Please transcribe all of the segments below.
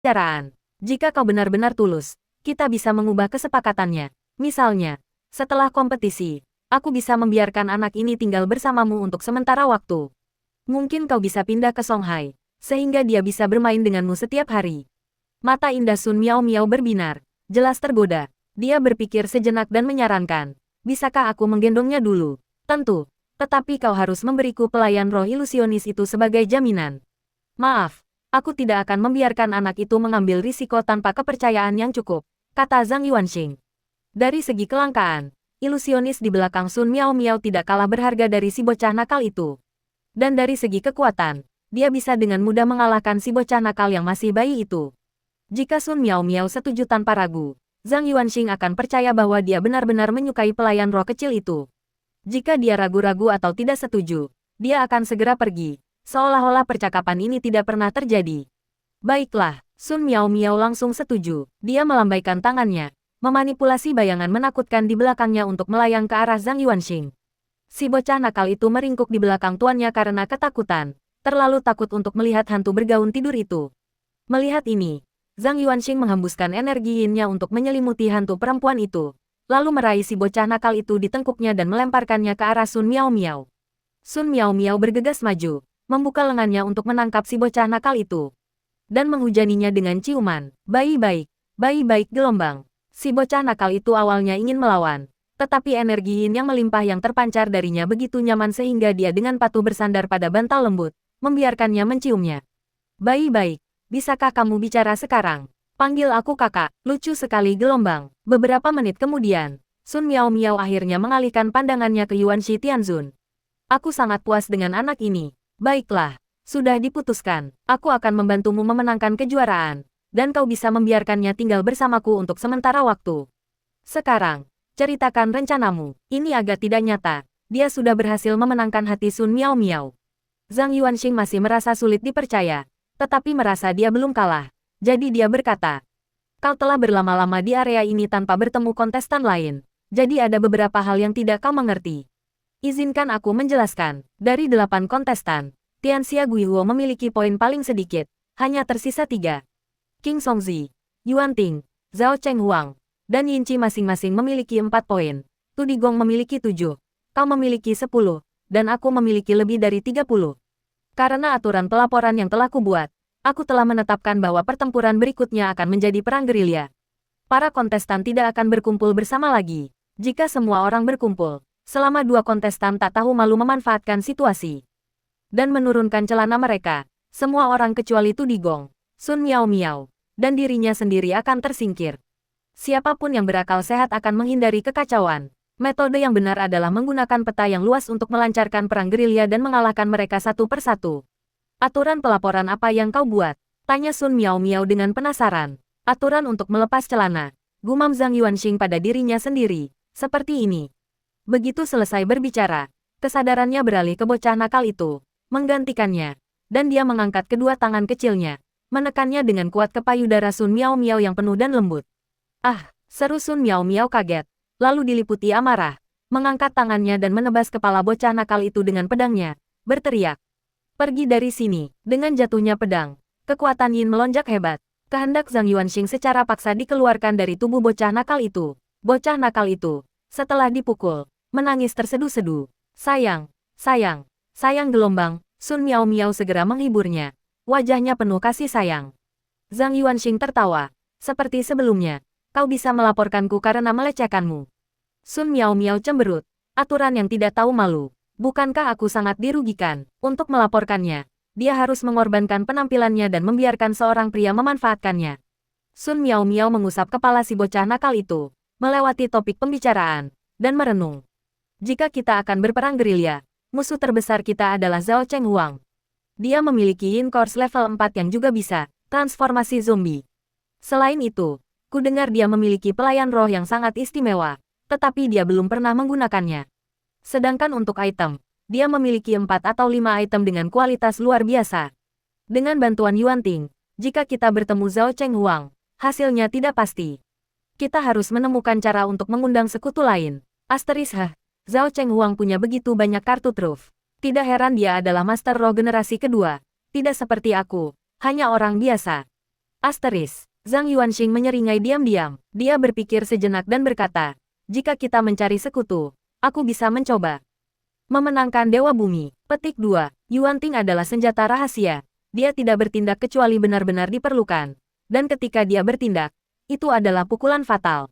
pembicaraan. Jika kau benar-benar tulus, kita bisa mengubah kesepakatannya. Misalnya, setelah kompetisi, aku bisa membiarkan anak ini tinggal bersamamu untuk sementara waktu. Mungkin kau bisa pindah ke Songhai, sehingga dia bisa bermain denganmu setiap hari. Mata indah Sun Miao Miao berbinar, jelas tergoda. Dia berpikir sejenak dan menyarankan, bisakah aku menggendongnya dulu? Tentu, tetapi kau harus memberiku pelayan roh ilusionis itu sebagai jaminan. Maaf, aku tidak akan membiarkan anak itu mengambil risiko tanpa kepercayaan yang cukup, kata Zhang Yuanxing. Dari segi kelangkaan, ilusionis di belakang Sun Miao Miao tidak kalah berharga dari si bocah nakal itu. Dan dari segi kekuatan, dia bisa dengan mudah mengalahkan si bocah nakal yang masih bayi itu. Jika Sun Miao Miao setuju tanpa ragu, Zhang Yuanxing akan percaya bahwa dia benar-benar menyukai pelayan roh kecil itu. Jika dia ragu-ragu atau tidak setuju, dia akan segera pergi, seolah-olah percakapan ini tidak pernah terjadi. Baiklah, Sun Miao Miao langsung setuju. Dia melambaikan tangannya, memanipulasi bayangan menakutkan di belakangnya untuk melayang ke arah Zhang Yuanxing. Si bocah nakal itu meringkuk di belakang tuannya karena ketakutan, terlalu takut untuk melihat hantu bergaun tidur itu. Melihat ini, Zhang Yuanxing menghembuskan energi yin-nya untuk menyelimuti hantu perempuan itu, lalu meraih si bocah nakal itu di tengkuknya dan melemparkannya ke arah Sun Miao Miao. Sun Miao Miao bergegas maju, membuka lengannya untuk menangkap si bocah nakal itu, dan menghujaninya dengan ciuman. Baik-baik, baik-baik gelombang. Si bocah nakal itu awalnya ingin melawan, tetapi energi yin yang melimpah yang terpancar darinya begitu nyaman sehingga dia dengan patuh bersandar pada bantal lembut, membiarkannya menciumnya. Baik-baik. Bisakah kamu bicara sekarang? Panggil aku kakak, lucu sekali gelombang. Beberapa menit kemudian, Sun Miao Miao akhirnya mengalihkan pandangannya ke Yuanshi Tianzun. Aku sangat puas dengan anak ini. Baiklah, sudah diputuskan. Aku akan membantumu memenangkan kejuaraan, dan kau bisa membiarkannya tinggal bersamaku untuk sementara waktu. Sekarang, ceritakan rencanamu. Ini agak tidak nyata. Dia sudah berhasil memenangkan hati Sun Miao Miao. Zhang Yuanxing masih merasa sulit dipercaya, tetapi merasa dia belum kalah. Jadi dia berkata, kau telah berlama-lama di area ini tanpa bertemu kontestan lain. Jadi ada beberapa hal yang tidak kau mengerti. Izinkan aku menjelaskan. Dari 8 kontestan, Tianxia Guihuo memiliki poin paling sedikit. Hanya tersisa 3. Qing Songzi, Yuan Ting, Zhao Cheng Huang, dan Yinchi masing-masing memiliki 4 poin. Tu Digong memiliki 7. Kau memiliki 10. Dan aku memiliki lebih dari 30. Karena aturan pelaporan yang telah kubuat, aku telah menetapkan bahwa pertempuran berikutnya akan menjadi perang gerilya. Para kontestan tidak akan berkumpul bersama lagi. Jika semua orang berkumpul, selama 2 kontestan tak tahu malu memanfaatkan situasi dan menurunkan celana mereka, semua orang kecuali Tu Digong, Sun Miao Miao, dan dirinya sendiri akan tersingkir. Siapapun yang berakal sehat akan menghindari kekacauan. Metode yang benar adalah menggunakan peta yang luas untuk melancarkan perang gerilya dan mengalahkan mereka satu persatu. Aturan pelaporan apa yang kau buat? Tanya Sun Miao Miao dengan penasaran. Aturan untuk melepas celana. Gumam Zhang Yuanxing pada dirinya sendiri. Seperti ini. Begitu selesai berbicara, kesadarannya beralih ke bocah nakal itu, menggantikannya, dan dia mengangkat kedua tangan kecilnya, menekannya dengan kuat ke payudara Sun Miao Miao yang penuh dan lembut. Ah, seru Sun Miao Miao kaget. Lalu diliputi amarah, mengangkat tangannya dan menebas kepala bocah nakal itu dengan pedangnya, berteriak. Pergi dari sini. Dengan jatuhnya pedang, kekuatan yin melonjak hebat. Kehendak Zhang Yuanxing secara paksa dikeluarkan dari tubuh bocah nakal itu. Bocah nakal itu, setelah dipukul, menangis tersedu-sedu. Sayang, sayang, sayang gelombang. Sun Miao Miao segera menghiburnya. Wajahnya penuh kasih sayang. Zhang Yuanxing tertawa. Seperti sebelumnya. Kau bisa melaporkanku karena melecehkanmu. Sun Miao Miao cemberut. Aturan yang tidak tahu malu. Bukankah aku sangat dirugikan? Untuk melaporkannya, dia harus mengorbankan penampilannya dan membiarkan seorang pria memanfaatkannya. Sun Miao Miao mengusap kepala si bocah nakal itu, melewati topik pembicaraan, dan merenung. Jika kita akan berperang gerilya, musuh terbesar kita adalah Zhao Cheng Huang. Dia memiliki Yin Course level 4 yang juga bisa transformasi zombie. Selain itu, ku dengar dia memiliki pelayan roh yang sangat istimewa, tetapi dia belum pernah menggunakannya. Sedangkan untuk item, dia memiliki 4 atau 5 item dengan kualitas luar biasa. Dengan bantuan Yuan Ting, jika kita bertemu Zhao Cheng Huang, hasilnya tidak pasti. Kita harus menemukan cara untuk mengundang sekutu lain. Zhao Cheng Huang punya begitu banyak kartu truf. Tidak heran dia adalah Master Roh generasi kedua. Tidak seperti aku, hanya orang biasa. Zhang Yuanxing menyeringai diam-diam. Dia berpikir sejenak dan berkata, jika kita mencari sekutu, aku bisa mencoba memenangkan Dewa Bumi. Petik 2. Yuanting adalah senjata rahasia. Dia tidak bertindak kecuali benar-benar diperlukan. Dan ketika dia bertindak, itu adalah pukulan fatal.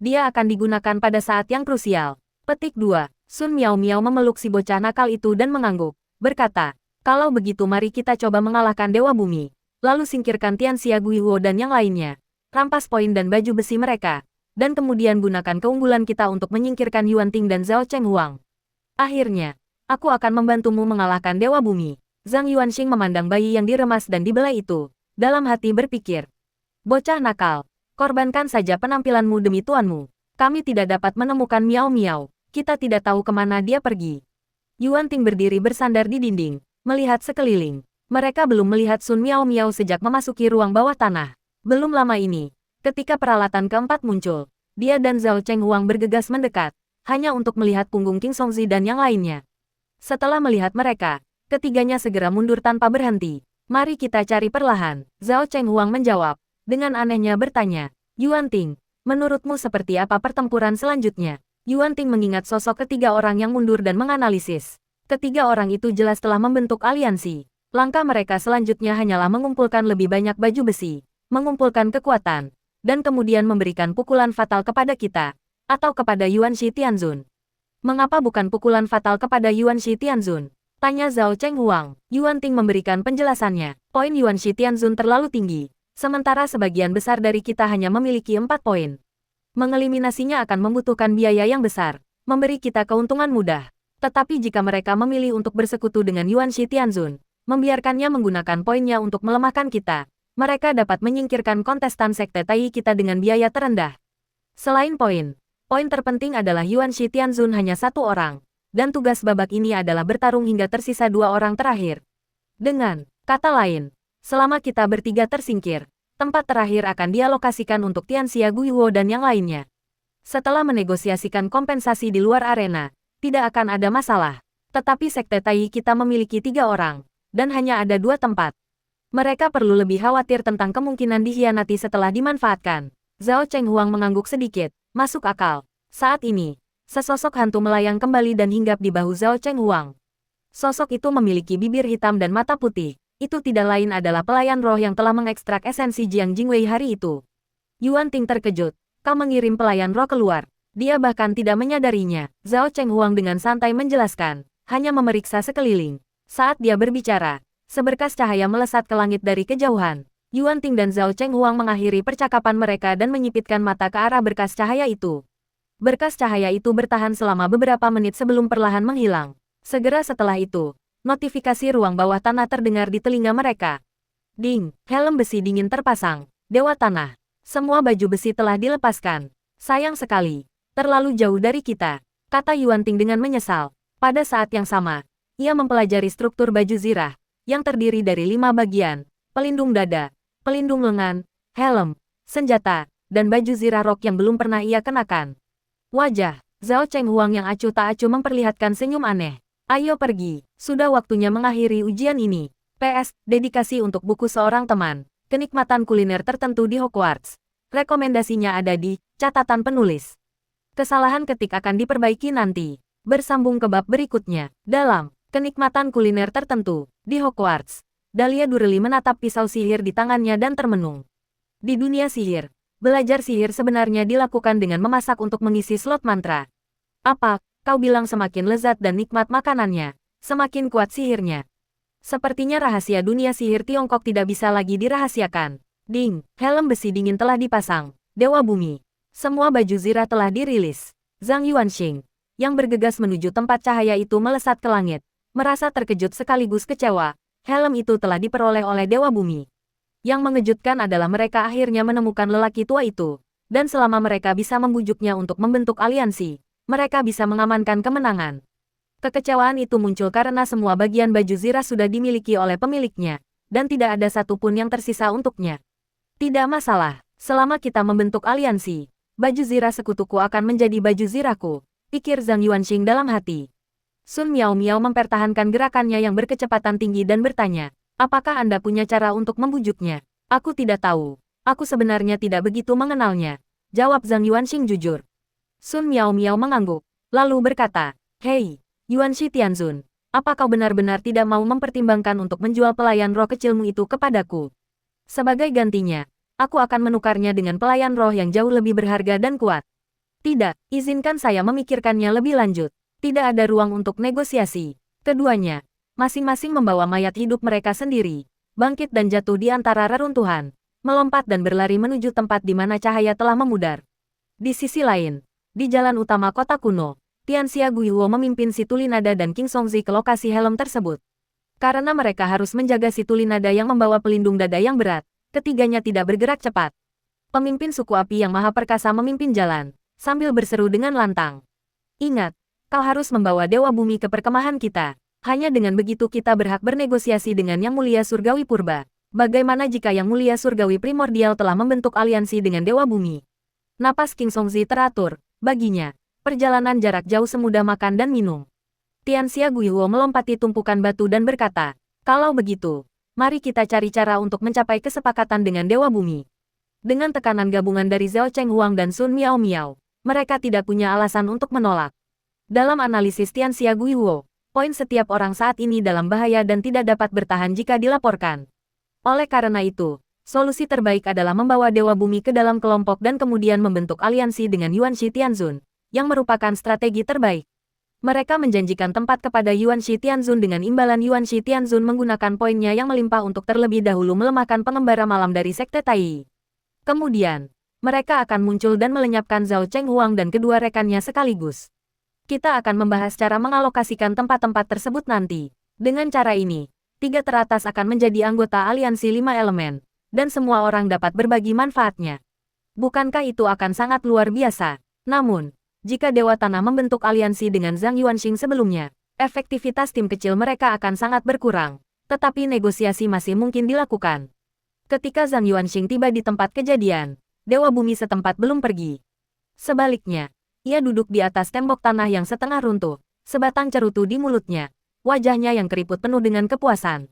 Dia akan digunakan pada saat yang krusial. Petik 2. Sun Miao Miao memeluk si bocah nakal itu dan mengangguk. Berkata, kalau begitu mari kita coba mengalahkan Dewa Bumi. Lalu singkirkan Tianxia Guihuo dan yang lainnya. Rampas poin dan baju besi mereka. Dan kemudian gunakan keunggulan kita untuk menyingkirkan Yuanting dan Zhao Chenghuang. Akhirnya, aku akan membantumu mengalahkan Dewa Bumi. Zhang Yuanxing memandang bayi yang diremas dan dibelai itu. Dalam hati berpikir, bocah nakal, korbankan saja penampilanmu demi tuanmu. Kami tidak dapat menemukan Miao Miao. Kita tidak tahu kemana dia pergi. Yuanting berdiri bersandar di dinding, melihat sekeliling. Mereka belum melihat Sun Miao Miao sejak memasuki ruang bawah tanah. Belum lama ini, ketika peralatan keempat muncul, dia dan Zhao Chenghuang bergegas mendekat, hanya untuk melihat punggung King Songzi dan yang lainnya. Setelah melihat mereka, ketiganya segera mundur tanpa berhenti. Mari kita cari perlahan, Zhao Chenghuang menjawab. Dengan anehnya bertanya, Yuanting, menurutmu seperti apa pertempuran selanjutnya? Yuanting mengingat sosok ketiga orang yang mundur dan menganalisis. Ketiga orang itu jelas telah membentuk aliansi. Langkah mereka selanjutnya hanyalah mengumpulkan lebih banyak baju besi, mengumpulkan kekuatan, dan kemudian memberikan pukulan fatal kepada kita, atau kepada Yuanxi Tianzun. Mengapa bukan pukulan fatal kepada Yuanxi Tianzun? Tanya Zhao Chenghuang. Yuanting memberikan penjelasannya. Poin Yuanxi Tianzun terlalu tinggi, sementara sebagian besar dari kita hanya memiliki 4 poin. Mengeliminasinya akan membutuhkan biaya yang besar, memberi kita keuntungan mudah. Tetapi jika mereka memilih untuk bersekutu dengan Yuanxi Tianzun, membiarkannya menggunakan poinnya untuk melemahkan kita, mereka dapat menyingkirkan kontestan sekte Tai kita dengan biaya terendah. Selain poin terpenting adalah Yuanxi Tianzun hanya satu orang, dan tugas babak ini adalah bertarung hingga tersisa 2 orang terakhir. Dengan kata lain, selama kita bertiga tersingkir, tempat terakhir akan dialokasikan untuk Tianxia Guihuo dan yang lainnya. Setelah menegosiasikan kompensasi di luar arena, tidak akan ada masalah. Tetapi sekte Tai kita memiliki 3 orang, dan hanya ada 2 tempat. Mereka perlu lebih khawatir tentang kemungkinan dikhianati setelah dimanfaatkan. Zhao Chenghuang mengangguk sedikit, masuk akal. Saat ini, sesosok hantu melayang kembali dan hinggap di bahu Zhao Chenghuang. Sosok itu memiliki bibir hitam dan mata putih. Itu tidak lain adalah pelayan roh yang telah mengekstrak esensi Jiang Jingwei hari itu. Yuanting terkejut. Kau mengirim pelayan roh keluar. Dia bahkan tidak menyadarinya. Zhao Chenghuang dengan santai menjelaskan, hanya memeriksa sekeliling. Saat dia berbicara, seberkas cahaya melesat ke langit dari kejauhan. Yuanting dan Zhao Chenghuang mengakhiri percakapan mereka dan menyipitkan mata ke arah berkas cahaya itu. Berkas cahaya itu bertahan selama beberapa menit sebelum perlahan menghilang. Segera setelah itu, notifikasi ruang bawah tanah terdengar di telinga mereka. Ding, helm besi dingin terpasang. Dewa Tanah. Semua baju besi telah dilepaskan. Sayang sekali. Terlalu jauh dari kita, kata Yuanting dengan menyesal. Pada saat yang sama, ia mempelajari struktur baju zirah, yang terdiri dari 5 bagian, pelindung dada, pelindung lengan, helm, senjata, dan baju zirah rok yang belum pernah ia kenakan. Wajah Zhao Chenghuang yang acuh tak acuh memperlihatkan senyum aneh. Ayo pergi, sudah waktunya mengakhiri ujian ini. PS, dedikasi untuk buku seorang teman, kenikmatan kuliner tertentu di Hogwarts. Rekomendasinya ada di catatan penulis. Kesalahan ketik akan diperbaiki nanti. Bersambung ke bab berikutnya. Dalam kenikmatan kuliner tertentu di Hogwarts, Dahlia Durrelly menatap pisau sihir di tangannya dan termenung. Di dunia sihir, belajar sihir sebenarnya dilakukan dengan memasak untuk mengisi slot mantra. Apa? Kau bilang semakin lezat dan nikmat makanannya, semakin kuat sihirnya. Sepertinya rahasia dunia sihir Tiongkok tidak bisa lagi dirahasiakan. Ding, helm besi dingin telah dipasang. Dewa Bumi. Semua baju zirah telah dirilis. Zhang Yuanxing, yang bergegas menuju tempat cahaya itu melesat ke langit. Merasa terkejut sekaligus kecewa. Helm itu telah diperoleh oleh Dewa Bumi. Yang mengejutkan adalah mereka akhirnya menemukan lelaki tua itu. Dan selama mereka bisa membujuknya untuk membentuk aliansi, mereka bisa mengamankan kemenangan. Kekecewaan itu muncul karena semua bagian baju zirah sudah dimiliki oleh pemiliknya, dan tidak ada satupun yang tersisa untuknya. Tidak masalah, selama kita membentuk aliansi, baju zirah sekutuku akan menjadi baju zirahku, pikir Zhang Yuanxing dalam hati. Sun Miao Miao mempertahankan gerakannya yang berkecepatan tinggi dan bertanya, apakah Anda punya cara untuk membujuknya? Aku tidak tahu. Aku sebenarnya tidak begitu mengenalnya. Jawab Zhang Yuanxing jujur. Sun Miao Miao mengangguk, lalu berkata, Hei, Yuanxi Tianzun, apa kau benar-benar tidak mau mempertimbangkan untuk menjual pelayan roh kecilmu itu kepadaku? Sebagai gantinya, aku akan menukarnya dengan pelayan roh yang jauh lebih berharga dan kuat. Tidak, izinkan saya memikirkannya lebih lanjut. Tidak ada ruang untuk negosiasi. Keduanya, masing-masing membawa mayat hidup mereka sendiri, bangkit dan jatuh di antara reruntuhan, melompat dan berlari menuju tempat di mana cahaya telah memudar. Di sisi lain, di jalan utama kota kuno, Tianxia Guihuo memimpin si Tulinada dan King Songzi ke lokasi helm tersebut. Karena mereka harus menjaga si Tulinada yang membawa pelindung dada yang berat, ketiganya tidak bergerak cepat. Pemimpin suku api yang maha perkasa memimpin jalan, sambil berseru dengan lantang. Ingat, kau harus membawa Dewa Bumi ke perkemahan kita. Hanya dengan begitu kita berhak bernegosiasi dengan Yang Mulia Surgawi Purba. Bagaimana jika Yang Mulia Surgawi Primordial telah membentuk aliansi dengan Dewa Bumi? Napas King Songzi teratur. Baginya, perjalanan jarak jauh semudah makan dan minum. Tianxia Guihuo melompati tumpukan batu dan berkata, kalau begitu, mari kita cari cara untuk mencapai kesepakatan dengan Dewa Bumi. Dengan tekanan gabungan dari Zhao Chenghuang dan Sun Miao Miao, mereka tidak punya alasan untuk menolak. Dalam analisis Tianxia Guihuo, poin setiap orang saat ini dalam bahaya dan tidak dapat bertahan jika dilaporkan. Oleh karena itu, solusi terbaik adalah membawa Dewa Bumi ke dalam kelompok dan kemudian membentuk aliansi dengan Yuanxi Tianzun, yang merupakan strategi terbaik. Mereka menjanjikan tempat kepada Yuanxi Tianzun dengan imbalan Yuanxi Tianzun menggunakan poinnya yang melimpah untuk terlebih dahulu melemahkan pengembara malam dari Sekte Tai. Kemudian, mereka akan muncul dan melenyapkan Zhao Chenghuang dan kedua rekannya sekaligus. Kita akan membahas cara mengalokasikan tempat-tempat tersebut nanti. Dengan cara ini, 3 teratas akan menjadi anggota aliansi 5 elemen, dan semua orang dapat berbagi manfaatnya. Bukankah itu akan sangat luar biasa? Namun, jika Dewa Tanah membentuk aliansi dengan Zhang Yuanxing sebelumnya, efektivitas tim kecil mereka akan sangat berkurang, tetapi negosiasi masih mungkin dilakukan. Ketika Zhang Yuanxing tiba di tempat kejadian, Dewa Bumi setempat belum pergi. Sebaliknya, ia duduk di atas tembok tanah yang setengah runtuh, sebatang cerutu di mulutnya, wajahnya yang keriput penuh dengan kepuasan.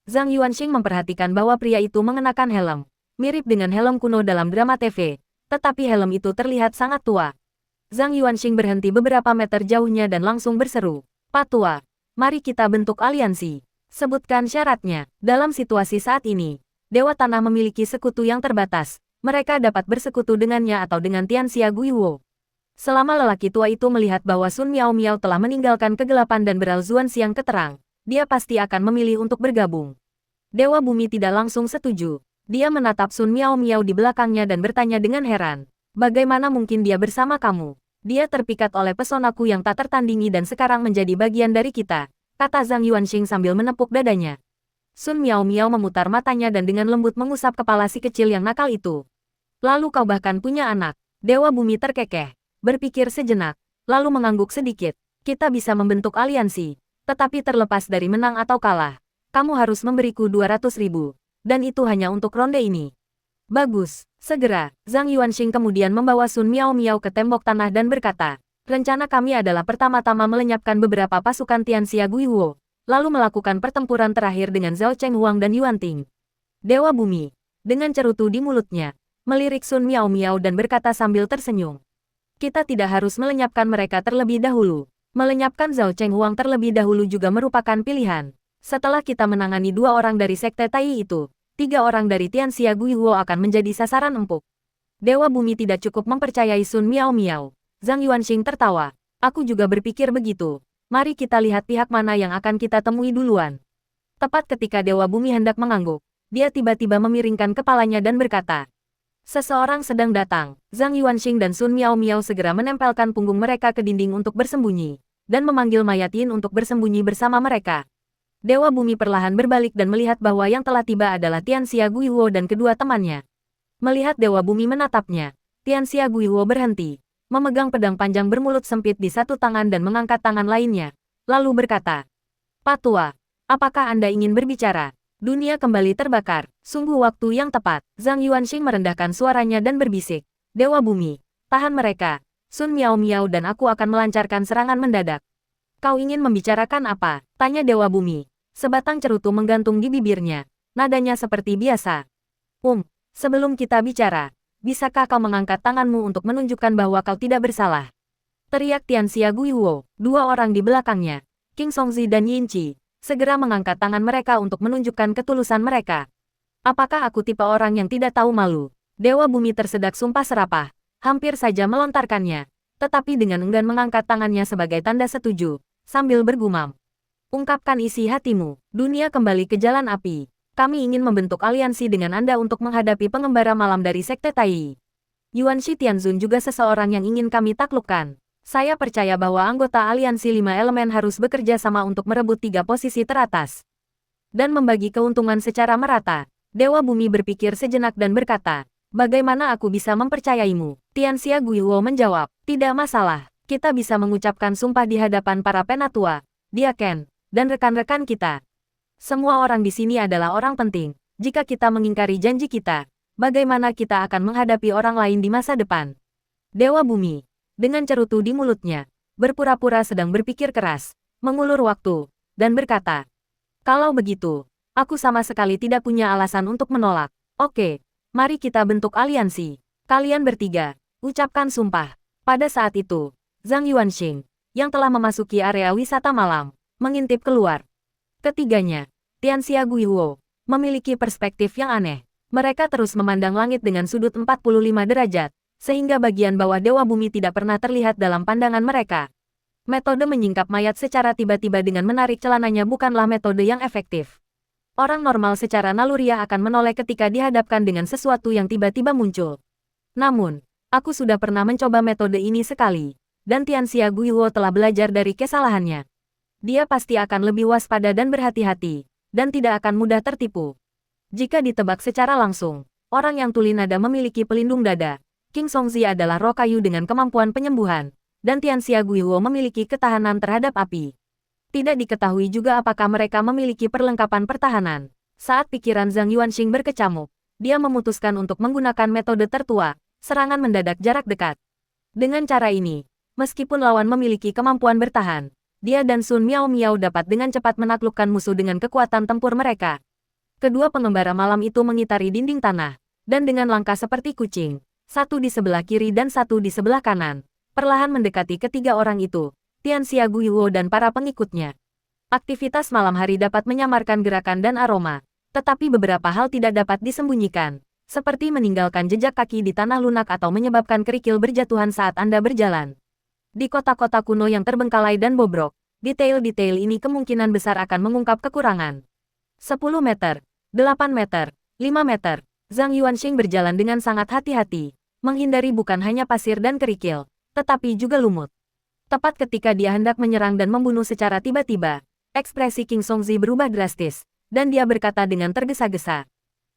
Zhang Yuanxing memperhatikan bahwa pria itu mengenakan helm, mirip dengan helm kuno dalam drama TV, tetapi helm itu terlihat sangat tua. Zhang Yuanxing berhenti beberapa meter jauhnya dan langsung berseru, Pak Tua, mari kita bentuk aliansi. Sebutkan syaratnya. Dalam situasi saat ini, Dewa Tanah memiliki sekutu yang terbatas. Mereka dapat bersekutu dengannya atau dengan Tianxia Guihuo. Selama lelaki tua itu melihat bahwa Sun Miao Miao telah meninggalkan kegelapan dan beralzuan siang ke terang, dia pasti akan memilih untuk bergabung. Dewa Bumi tidak langsung setuju. Dia menatap Sun Miao Miao di belakangnya dan bertanya dengan heran, bagaimana mungkin dia bersama kamu? Dia terpikat oleh pesonaku yang tak tertandingi dan sekarang menjadi bagian dari kita, kata Zhang Yuanxing sambil menepuk dadanya. Sun Miao Miao memutar matanya dan dengan lembut mengusap kepala si kecil yang nakal itu. Lalu kau bahkan punya anak. Dewa Bumi terkekeh, berpikir sejenak, lalu mengangguk sedikit. Kita bisa membentuk aliansi, tetapi terlepas dari menang atau kalah, kamu harus memberiku 200.000, dan itu hanya untuk ronde ini. Bagus, segera, Zhang Yuanxing kemudian membawa Sun Miao Miao ke tembok tanah dan berkata, rencana kami adalah pertama-tama melenyapkan beberapa pasukan Tianxia Guihuo, lalu melakukan pertempuran terakhir dengan Zhao Chenghuang dan Yuan Ting. Dewa Bumi, dengan cerutu di mulutnya, melirik Sun Miao Miao dan berkata sambil tersenyum. Kita tidak harus melenyapkan mereka terlebih dahulu. Melenyapkan Zhao Chenghuang terlebih dahulu juga merupakan pilihan. Setelah kita menangani 2 orang dari Sekte Tai itu, 3 orang dari Tianxia Guihuo akan menjadi sasaran empuk. Dewa Bumi tidak cukup mempercayai Sun Miao Miao. Zhang Yuanxing tertawa. Aku juga berpikir begitu. Mari kita lihat pihak mana yang akan kita temui duluan. Tepat ketika Dewa Bumi hendak mengangguk, dia tiba-tiba memiringkan kepalanya dan berkata, seseorang sedang datang. Zhang Yuanxing dan Sun Miao Miao segera menempelkan punggung mereka ke dinding untuk bersembunyi, dan memanggil mayat Yin untuk bersembunyi bersama mereka. Dewa Bumi perlahan berbalik dan melihat bahwa yang telah tiba adalah Tianxia Guihuo dan kedua temannya. Melihat Dewa Bumi menatapnya, Tianxia Guihuo berhenti, memegang pedang panjang bermulut sempit di satu tangan dan mengangkat tangan lainnya, lalu berkata, Pak Tua, apakah Anda ingin berbicara? Dunia kembali terbakar, sungguh waktu yang tepat. Zhang Yuanxing merendahkan suaranya dan berbisik, Dewa Bumi, tahan mereka. Sun Miao Miao dan aku akan melancarkan serangan mendadak. Kau ingin membicarakan apa? Tanya Dewa Bumi. Sebatang cerutu menggantung di bibirnya. Nadanya seperti biasa. Sebelum kita bicara, bisakah kau mengangkat tanganmu untuk menunjukkan bahwa kau tidak bersalah? Teriak Tianxia Guihuo. Dua orang di belakangnya, King Songzi dan Yin Qi, segera mengangkat tangan mereka untuk menunjukkan ketulusan mereka. Apakah aku tipe orang yang tidak tahu malu? Dewa Bumi tersedak sumpah serapah, hampir saja melontarkannya, tetapi dengan enggan mengangkat tangannya sebagai tanda setuju, sambil bergumam. Ungkapkan isi hatimu, dunia kembali ke jalan api. Kami ingin membentuk aliansi dengan Anda untuk menghadapi pengembara malam dari Sekte Tai. Yuan Shi Tianzun juga seseorang yang ingin kami taklukkan. Saya percaya bahwa anggota aliansi 5 elemen harus bekerja sama untuk merebut 3 posisi teratas. Dan membagi keuntungan secara merata. Dewa Bumi berpikir sejenak dan berkata, bagaimana aku bisa mempercayaimu? Tianxia Guihuo menjawab, tidak masalah. Kita bisa mengucapkan sumpah di hadapan para penatua, Dia Ken, dan rekan-rekan kita. Semua orang di sini adalah orang penting. Jika kita mengingkari janji kita, bagaimana kita akan menghadapi orang lain di masa depan? Dewa Bumi, dengan cerutu di mulutnya, berpura-pura sedang berpikir keras, mengulur waktu, dan berkata, kalau begitu, aku sama sekali tidak punya alasan untuk menolak. Oke, mari kita bentuk aliansi. Kalian bertiga, ucapkan sumpah. Pada saat itu, Zhang Yuanxing, yang telah memasuki area wisata malam, mengintip keluar. Ketiganya, Tianxia Guihuo, memiliki perspektif yang aneh. Mereka terus memandang langit dengan sudut 45 derajat, sehingga bagian bawah Dewa Bumi tidak pernah terlihat dalam pandangan mereka. Metode menyingkap mayat secara tiba-tiba dengan menarik celananya bukanlah metode yang efektif. Orang normal secara naluriah akan menoleh ketika dihadapkan dengan sesuatu yang tiba-tiba muncul. Namun, aku sudah pernah mencoba metode ini sekali, dan Tianxia Guihuo telah belajar dari kesalahannya. Dia pasti akan lebih waspada dan berhati-hati, dan tidak akan mudah tertipu. Jika ditebak secara langsung, orang yang tuli nada memiliki pelindung dada. King Songzi adalah roh kayu dengan kemampuan penyembuhan, dan Tianxia Guihuo memiliki ketahanan terhadap api. Tidak diketahui juga apakah mereka memiliki perlengkapan pertahanan. Saat pikiran Zhang Yuanxing berkecamuk, dia memutuskan untuk menggunakan metode tertua, serangan mendadak jarak dekat. Dengan cara ini, meskipun lawan memiliki kemampuan bertahan, dia dan Sun Miao Miao dapat dengan cepat menaklukkan musuh dengan kekuatan tempur mereka. Kedua pengembara malam itu mengitari dinding tanah, dan dengan langkah seperti kucing, satu di sebelah kiri dan satu di sebelah kanan, perlahan mendekati ketiga orang itu, Tianxia Guihuo dan para pengikutnya. Aktivitas malam hari dapat menyamarkan gerakan dan aroma, tetapi beberapa hal tidak dapat disembunyikan, seperti meninggalkan jejak kaki di tanah lunak atau menyebabkan kerikil berjatuhan saat Anda berjalan. Di kota-kota kuno yang terbengkalai dan bobrok, detail-detail ini kemungkinan besar akan mengungkap kekurangan. 10 meter, 8 meter, 5 meter, Zhang Yuanxing berjalan dengan sangat hati-hati, menghindari bukan hanya pasir dan kerikil, tetapi juga lumut. Tepat ketika dia hendak menyerang dan membunuh secara tiba-tiba, ekspresi King Songzi berubah drastis, dan dia berkata dengan tergesa-gesa,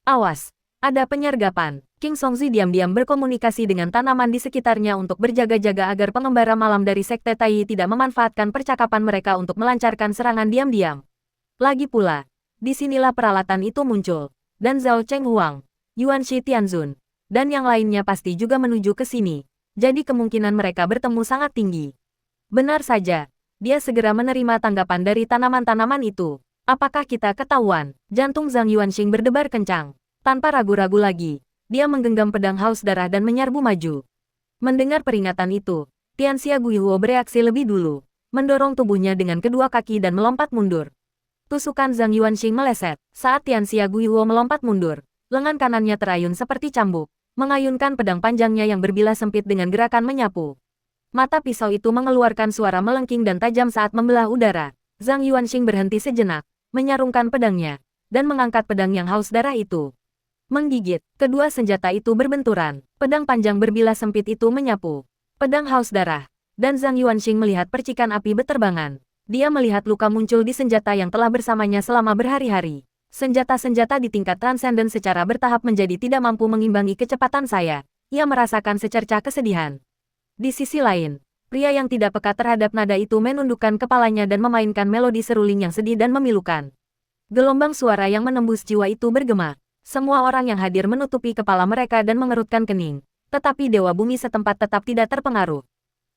awas, ada penyergapan. King Songzi diam-diam berkomunikasi dengan tanaman di sekitarnya untuk berjaga-jaga agar pengembara malam dari Sekte Tai tidak memanfaatkan percakapan mereka untuk melancarkan serangan diam-diam. Lagi pula, disinilah peralatan itu muncul, dan Zhao Cheng Huang, Yuan Shi Tianzun, dan yang lainnya pasti juga menuju ke sini, jadi kemungkinan mereka bertemu sangat tinggi. Benar saja, dia segera menerima tanggapan dari tanaman-tanaman itu. Apakah kita ketahuan? Jantung Zhang Yuanxing berdebar kencang. Tanpa ragu-ragu lagi, dia menggenggam pedang haus darah dan menyerbu maju. Mendengar peringatan itu, Tianxia Guihuo bereaksi lebih dulu, mendorong tubuhnya dengan kedua kaki dan melompat mundur. Tusukan Zhang Yuanxing meleset. Saat Tianxia Guihuo melompat mundur, lengan kanannya terayun seperti cambuk, mengayunkan pedang panjangnya yang berbilah sempit dengan gerakan menyapu. Mata pisau itu mengeluarkan suara melengking dan tajam saat membelah udara. Zhang Yuanxing berhenti sejenak, menyarungkan pedangnya, dan mengangkat pedang yang haus darah itu. Menggigit, kedua senjata itu berbenturan. Pedang panjang berbilah sempit itu menyapu pedang haus darah, dan Zhang Yuanxing melihat percikan api beterbangan. Dia melihat luka muncul di senjata yang telah bersamanya selama berhari-hari. Senjata-senjata di tingkat transenden secara bertahap menjadi tidak mampu mengimbangi kecepatan saya. Ia merasakan secercah kesedihan. Di sisi lain, pria yang tidak peka terhadap nada itu menundukkan kepalanya dan memainkan melodi seruling yang sedih dan memilukan. Gelombang suara yang menembus jiwa itu bergema. Semua orang yang hadir menutupi kepala mereka dan mengerutkan kening. Tetapi Dewa Bumi setempat tetap tidak terpengaruh.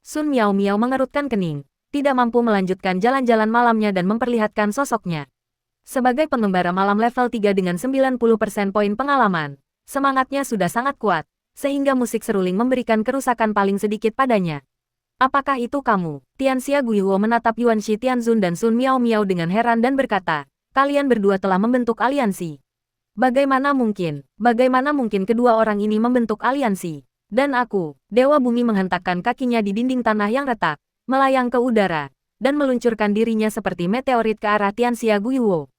Sun Miao Miao mengerutkan kening, tidak mampu melanjutkan jalan-jalan malamnya dan memperlihatkan sosoknya. Sebagai pengembara malam level 3 dengan 90% poin pengalaman, Semangatnya sudah sangat kuat, sehingga musik seruling memberikan kerusakan paling sedikit padanya. Apakah itu kamu? Tianxia Guihuo menatap Yuanshi Tianzun dan Sun Miao Miao dengan heran dan berkata, kalian berdua telah membentuk aliansi. Bagaimana mungkin? Bagaimana mungkin kedua orang ini membentuk aliansi? Dan aku, Dewa Bumi menghentakkan kakinya di dinding tanah yang retak, melayang ke udara, dan meluncurkan dirinya seperti meteorit ke arah Tianxia Guihuo.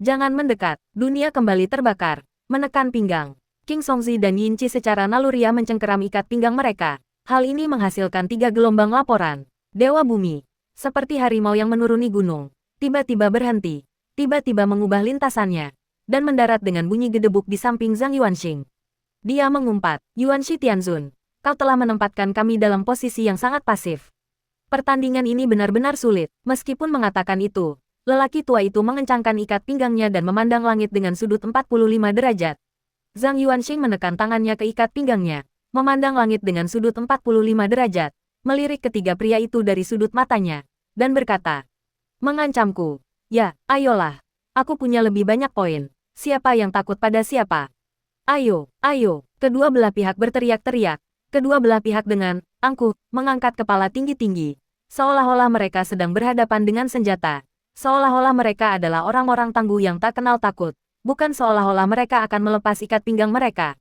Jangan mendekat, dunia kembali terbakar, menekan pinggang. King Songzi dan Yin Qi secara naluriah mencengkeram ikat pinggang mereka. Hal ini menghasilkan 3 gelombang laporan. Dewa Bumi, seperti harimau yang menuruni gunung, tiba-tiba berhenti, tiba-tiba mengubah lintasannya, dan mendarat dengan bunyi gedebuk di samping Zhang Yuanxing. Dia mengumpat, Yuanshi Tianzun, kau telah menempatkan kami dalam posisi yang sangat pasif. Pertandingan ini benar-benar sulit. Meskipun mengatakan itu, lelaki tua itu mengencangkan ikat pinggangnya dan memandang langit dengan sudut 45 derajat. Zhang Yuanxing menekan tangannya ke ikat pinggangnya, memandang langit dengan sudut 45 derajat, melirik ketiga pria itu dari sudut matanya, dan berkata, mengancamku. Ya, ayolah. Aku punya lebih banyak poin. Siapa yang takut pada siapa? Ayo, ayo. Kedua belah pihak berteriak-teriak. Kedua belah pihak dengan angkuh mengangkat kepala tinggi-tinggi. Seolah-olah mereka sedang berhadapan dengan senjata. Seolah-olah mereka adalah orang-orang tangguh yang tak kenal takut. Bukan seolah-olah mereka akan melepas ikat pinggang mereka.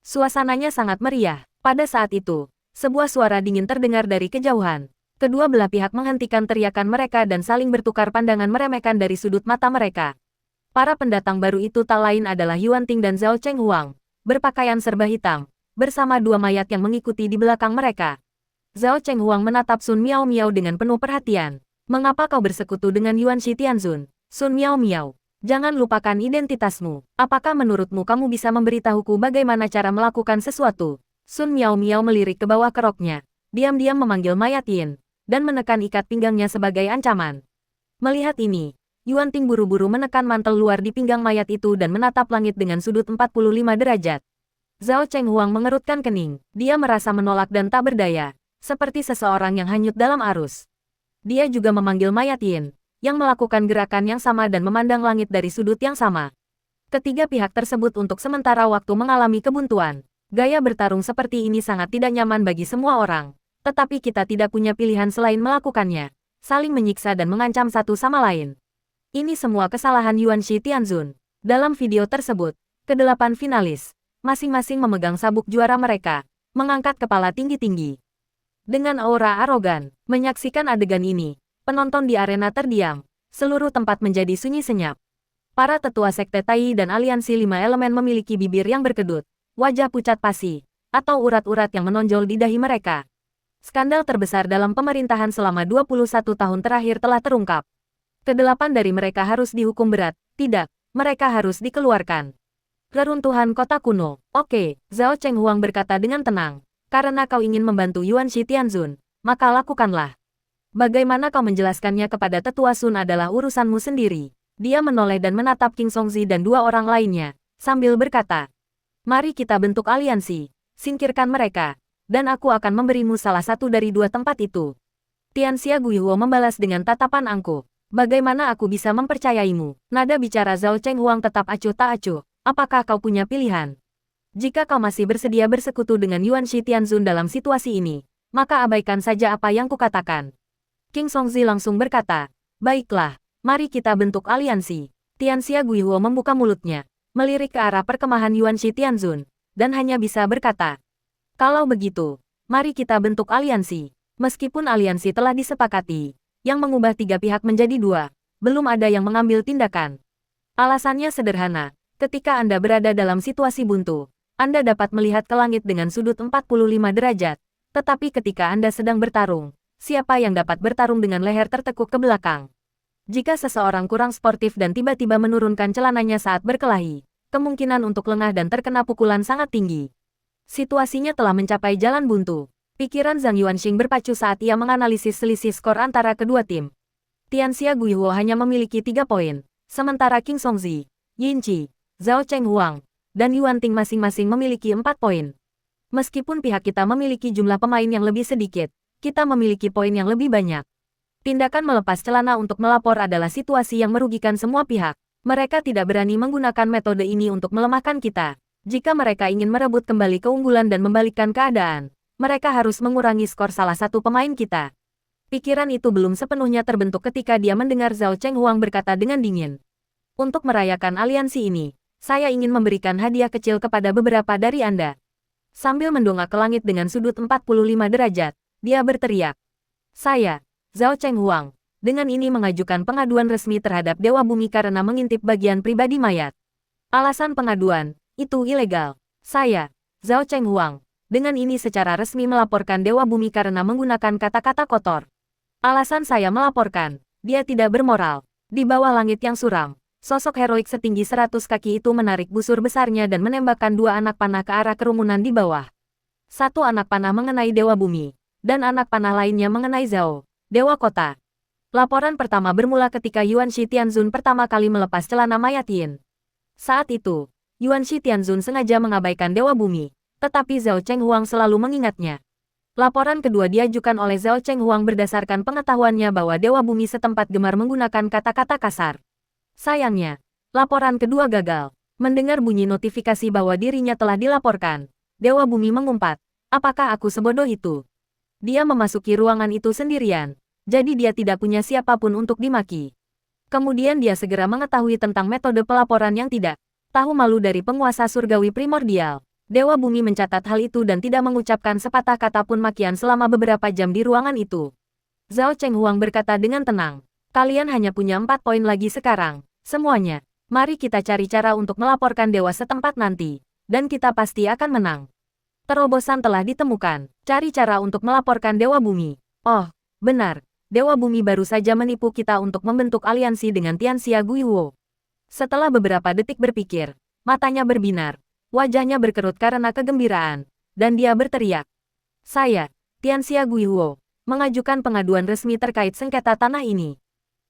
Suasananya sangat meriah. Pada saat itu, sebuah suara dingin terdengar dari kejauhan. Kedua belah pihak menghentikan teriakan mereka dan saling bertukar pandangan meremehkan dari sudut mata mereka. Para pendatang baru itu tak lain adalah Yuan Ting dan Zhao Cheng Huang, berpakaian serba hitam, bersama dua mayat yang mengikuti di belakang mereka. Zhao Cheng Huang menatap Sun Miao Miao dengan penuh perhatian. Mengapa kau bersekutu dengan Yuanshi Tianzun? Sun Miao Miao. Jangan lupakan identitasmu. Apakah menurutmu kamu bisa memberitahuku bagaimana cara melakukan sesuatu? Sun Miao Miao melirik ke bawah keroknya, diam-diam memanggil mayat Yin, dan menekan ikat pinggangnya sebagai ancaman. Melihat ini, Yuan Ting buru-buru menekan mantel luar di pinggang mayat itu dan menatap langit dengan sudut 45 derajat. Zhao Cheng Huang mengerutkan kening. Dia merasa menolak dan tak berdaya, seperti seseorang yang hanyut dalam arus. Dia juga memanggil mayat Yin, yang melakukan gerakan yang sama dan memandang langit dari sudut yang sama. Ketiga pihak tersebut untuk sementara waktu mengalami kebuntuan. Gaya bertarung seperti ini sangat tidak nyaman bagi semua orang, tetapi kita tidak punya pilihan selain melakukannya, saling menyiksa dan mengancam satu sama lain. Ini semua kesalahan Yuanshi Tianzun. Dalam video tersebut, kedelapan finalis, masing-masing memegang sabuk juara mereka, mengangkat kepala tinggi-tinggi. Dengan aura arogan, menyaksikan adegan ini, penonton di arena terdiam, seluruh tempat menjadi sunyi senyap. Para tetua sekte Tai dan aliansi 5 elemen memiliki bibir yang berkedut, wajah pucat pasi, atau urat-urat yang menonjol di dahi mereka. Skandal terbesar dalam pemerintahan selama 21 tahun terakhir telah terungkap. Kedelapan dari mereka harus dihukum berat, tidak, mereka harus dikeluarkan. Reruntuhan kota kuno. Oke, Zhao Cheng Huang berkata dengan tenang, karena kau ingin membantu Yuanshi Tianzun, maka lakukanlah. Bagaimana kau menjelaskannya kepada tetua Sun adalah urusanmu sendiri. Dia menoleh dan menatap King Songzi dan dua orang lainnya, sambil berkata, mari kita bentuk aliansi, singkirkan mereka, dan aku akan memberimu salah satu dari dua tempat itu. Tianxia Guihuo membalas dengan tatapan angkuh. Bagaimana aku bisa mempercayaimu? Nada bicara Zhao Cheng Huang tetap acuh tak acuh. Apakah kau punya pilihan? Jika kau masih bersedia bersekutu dengan Yuanshi Tianzun dalam situasi ini, maka abaikan saja apa yang kukatakan. King Songzi langsung berkata, baiklah, mari kita bentuk aliansi. Tianxia Guihuo membuka mulutnya, melirik ke arah perkemahan Yuanshi Tianzun, dan hanya bisa berkata, kalau begitu, mari kita bentuk aliansi. Meskipun aliansi telah disepakati, yang mengubah tiga pihak menjadi dua, belum ada yang mengambil tindakan. Alasannya sederhana, ketika Anda berada dalam situasi buntu, Anda dapat melihat ke langit dengan sudut 45 derajat, tetapi ketika Anda sedang bertarung, siapa yang dapat bertarung dengan leher tertekuk ke belakang? Jika seseorang kurang sportif dan tiba-tiba menurunkan celananya saat berkelahi, kemungkinan untuk lengah dan terkena pukulan sangat tinggi. Situasinya telah mencapai jalan buntu. Pikiran Zhang Yuanxing berpacu saat ia menganalisis selisih skor antara kedua tim. Tianxia Guihuo hanya memiliki 3 poin, sementara King Songzi, Yin Qi, Zhao Cheng Huang, dan Yuan Ting masing-masing memiliki 4 poin. Meskipun pihak kita memiliki jumlah pemain yang lebih sedikit, kita memiliki poin yang lebih banyak. Tindakan melepas celana untuk melapor adalah situasi yang merugikan semua pihak. Mereka tidak berani menggunakan metode ini untuk melemahkan kita. Jika mereka ingin merebut kembali keunggulan dan membalikkan keadaan, mereka harus mengurangi skor salah satu pemain kita. Pikiran itu belum sepenuhnya terbentuk ketika dia mendengar Zhao Chenghuang berkata dengan dingin. Untuk merayakan aliansi ini, saya ingin memberikan hadiah kecil kepada beberapa dari Anda. Sambil mendongak ke langit dengan sudut 45 derajat, dia berteriak. Saya, Zhao Chenghuang, dengan ini mengajukan pengaduan resmi terhadap Dewa Bumi karena mengintip bagian pribadi mayat. Alasan pengaduan, itu ilegal. Saya, Zhao Chenghuang, dengan ini secara resmi melaporkan Dewa Bumi karena menggunakan kata-kata kotor. Alasan saya melaporkan, dia tidak bermoral. Di bawah langit yang suram, sosok heroik setinggi 100 kaki itu menarik busur besarnya dan menembakkan dua anak panah ke arah kerumunan di bawah. Satu anak panah mengenai Dewa Bumi, dan anak panah lainnya mengenai Zhao, Dewa Kota. Laporan pertama bermula ketika Yuan Shi Tianzun pertama kali melepas celana mayat Yin. Saat itu, Yuan Shi Tianzun sengaja mengabaikan Dewa Bumi, tetapi Zhao Chenghuang selalu mengingatnya. Laporan kedua diajukan oleh Zhao Chenghuang berdasarkan pengetahuannya bahwa Dewa Bumi setempat gemar menggunakan kata-kata kasar. Sayangnya, laporan kedua gagal. Mendengar bunyi notifikasi bahwa dirinya telah dilaporkan, Dewa Bumi mengumpat, apakah aku sebodoh itu? Dia memasuki ruangan itu sendirian, jadi dia tidak punya siapapun untuk dimaki. Kemudian dia segera mengetahui tentang metode pelaporan yang tidak tahu malu dari penguasa surgawi primordial. Dewa Bumi mencatat hal itu dan tidak mengucapkan sepatah kata pun makian selama beberapa jam di ruangan itu. Zhao Chenghuang berkata dengan tenang, kalian hanya punya 4 poin lagi sekarang, semuanya. Mari kita cari cara untuk melaporkan dewa setempat nanti, dan kita pasti akan menang. Terobosan telah ditemukan, cari cara untuk melaporkan Dewa Bumi. Oh, benar, Dewa Bumi baru saja menipu kita untuk membentuk aliansi dengan Tianxia Guihuo. Setelah beberapa detik berpikir, matanya berbinar, wajahnya berkerut karena kegembiraan, dan dia berteriak. Saya, Tianxia Guihuo, mengajukan pengaduan resmi terkait sengketa tanah ini.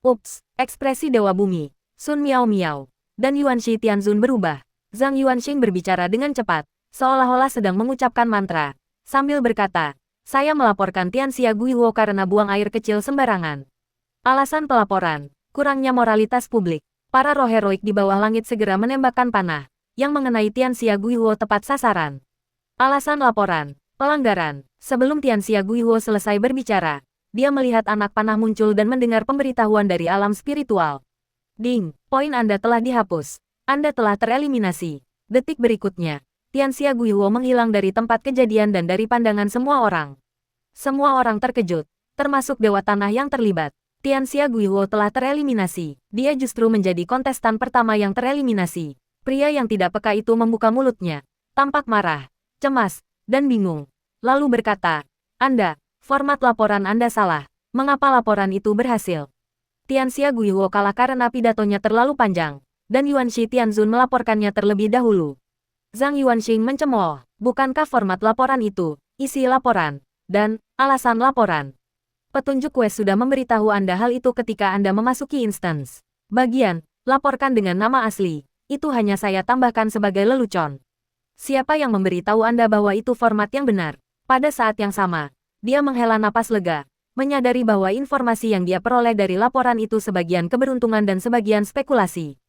Ups, ekspresi Dewa Bumi, Sun Miao Miao, dan Yuan Shi Tianzun berubah. Zhang Yuanxing berbicara dengan cepat, seolah-olah sedang mengucapkan mantra, sambil berkata, saya melaporkan Tianxia Guihuo karena buang air kecil sembarangan. Alasan pelaporan, kurangnya moralitas publik. Para roh heroik di bawah langit segera menembakkan panah, yang mengenai Tianxia Guihuo tepat sasaran. Alasan laporan, pelanggaran. Sebelum Tianxia Guihuo selesai berbicara, dia melihat anak panah muncul dan mendengar pemberitahuan dari alam spiritual. Ding, poin Anda telah dihapus. Anda telah tereliminasi. Detik berikutnya, Tianxia Guihuo menghilang dari tempat kejadian dan dari pandangan semua orang. Semua orang terkejut, termasuk Dewa Tanah yang terlibat. Tianxia Guihuo telah tereliminasi. Dia justru menjadi kontestan pertama yang tereliminasi. Pria yang tidak peka itu membuka mulutnya, tampak marah, cemas, dan bingung. Lalu berkata, Anda, format laporan Anda salah. Mengapa laporan itu berhasil? Tianxia Guihuo kalah karena pidatonya terlalu panjang, dan Yuan Shi Tianzun melaporkannya terlebih dahulu. Zhang Yuanxing mencemooh, bukankah format laporan itu, isi laporan, dan alasan laporan? Petunjuk Quest sudah memberitahu Anda hal itu ketika Anda memasuki instance. Bagian, laporkan dengan nama asli, itu hanya saya tambahkan sebagai lelucon. Siapa yang memberitahu Anda bahwa itu format yang benar? Pada saat yang sama, dia menghela napas lega, menyadari bahwa informasi yang dia peroleh dari laporan itu sebagian keberuntungan dan sebagian spekulasi.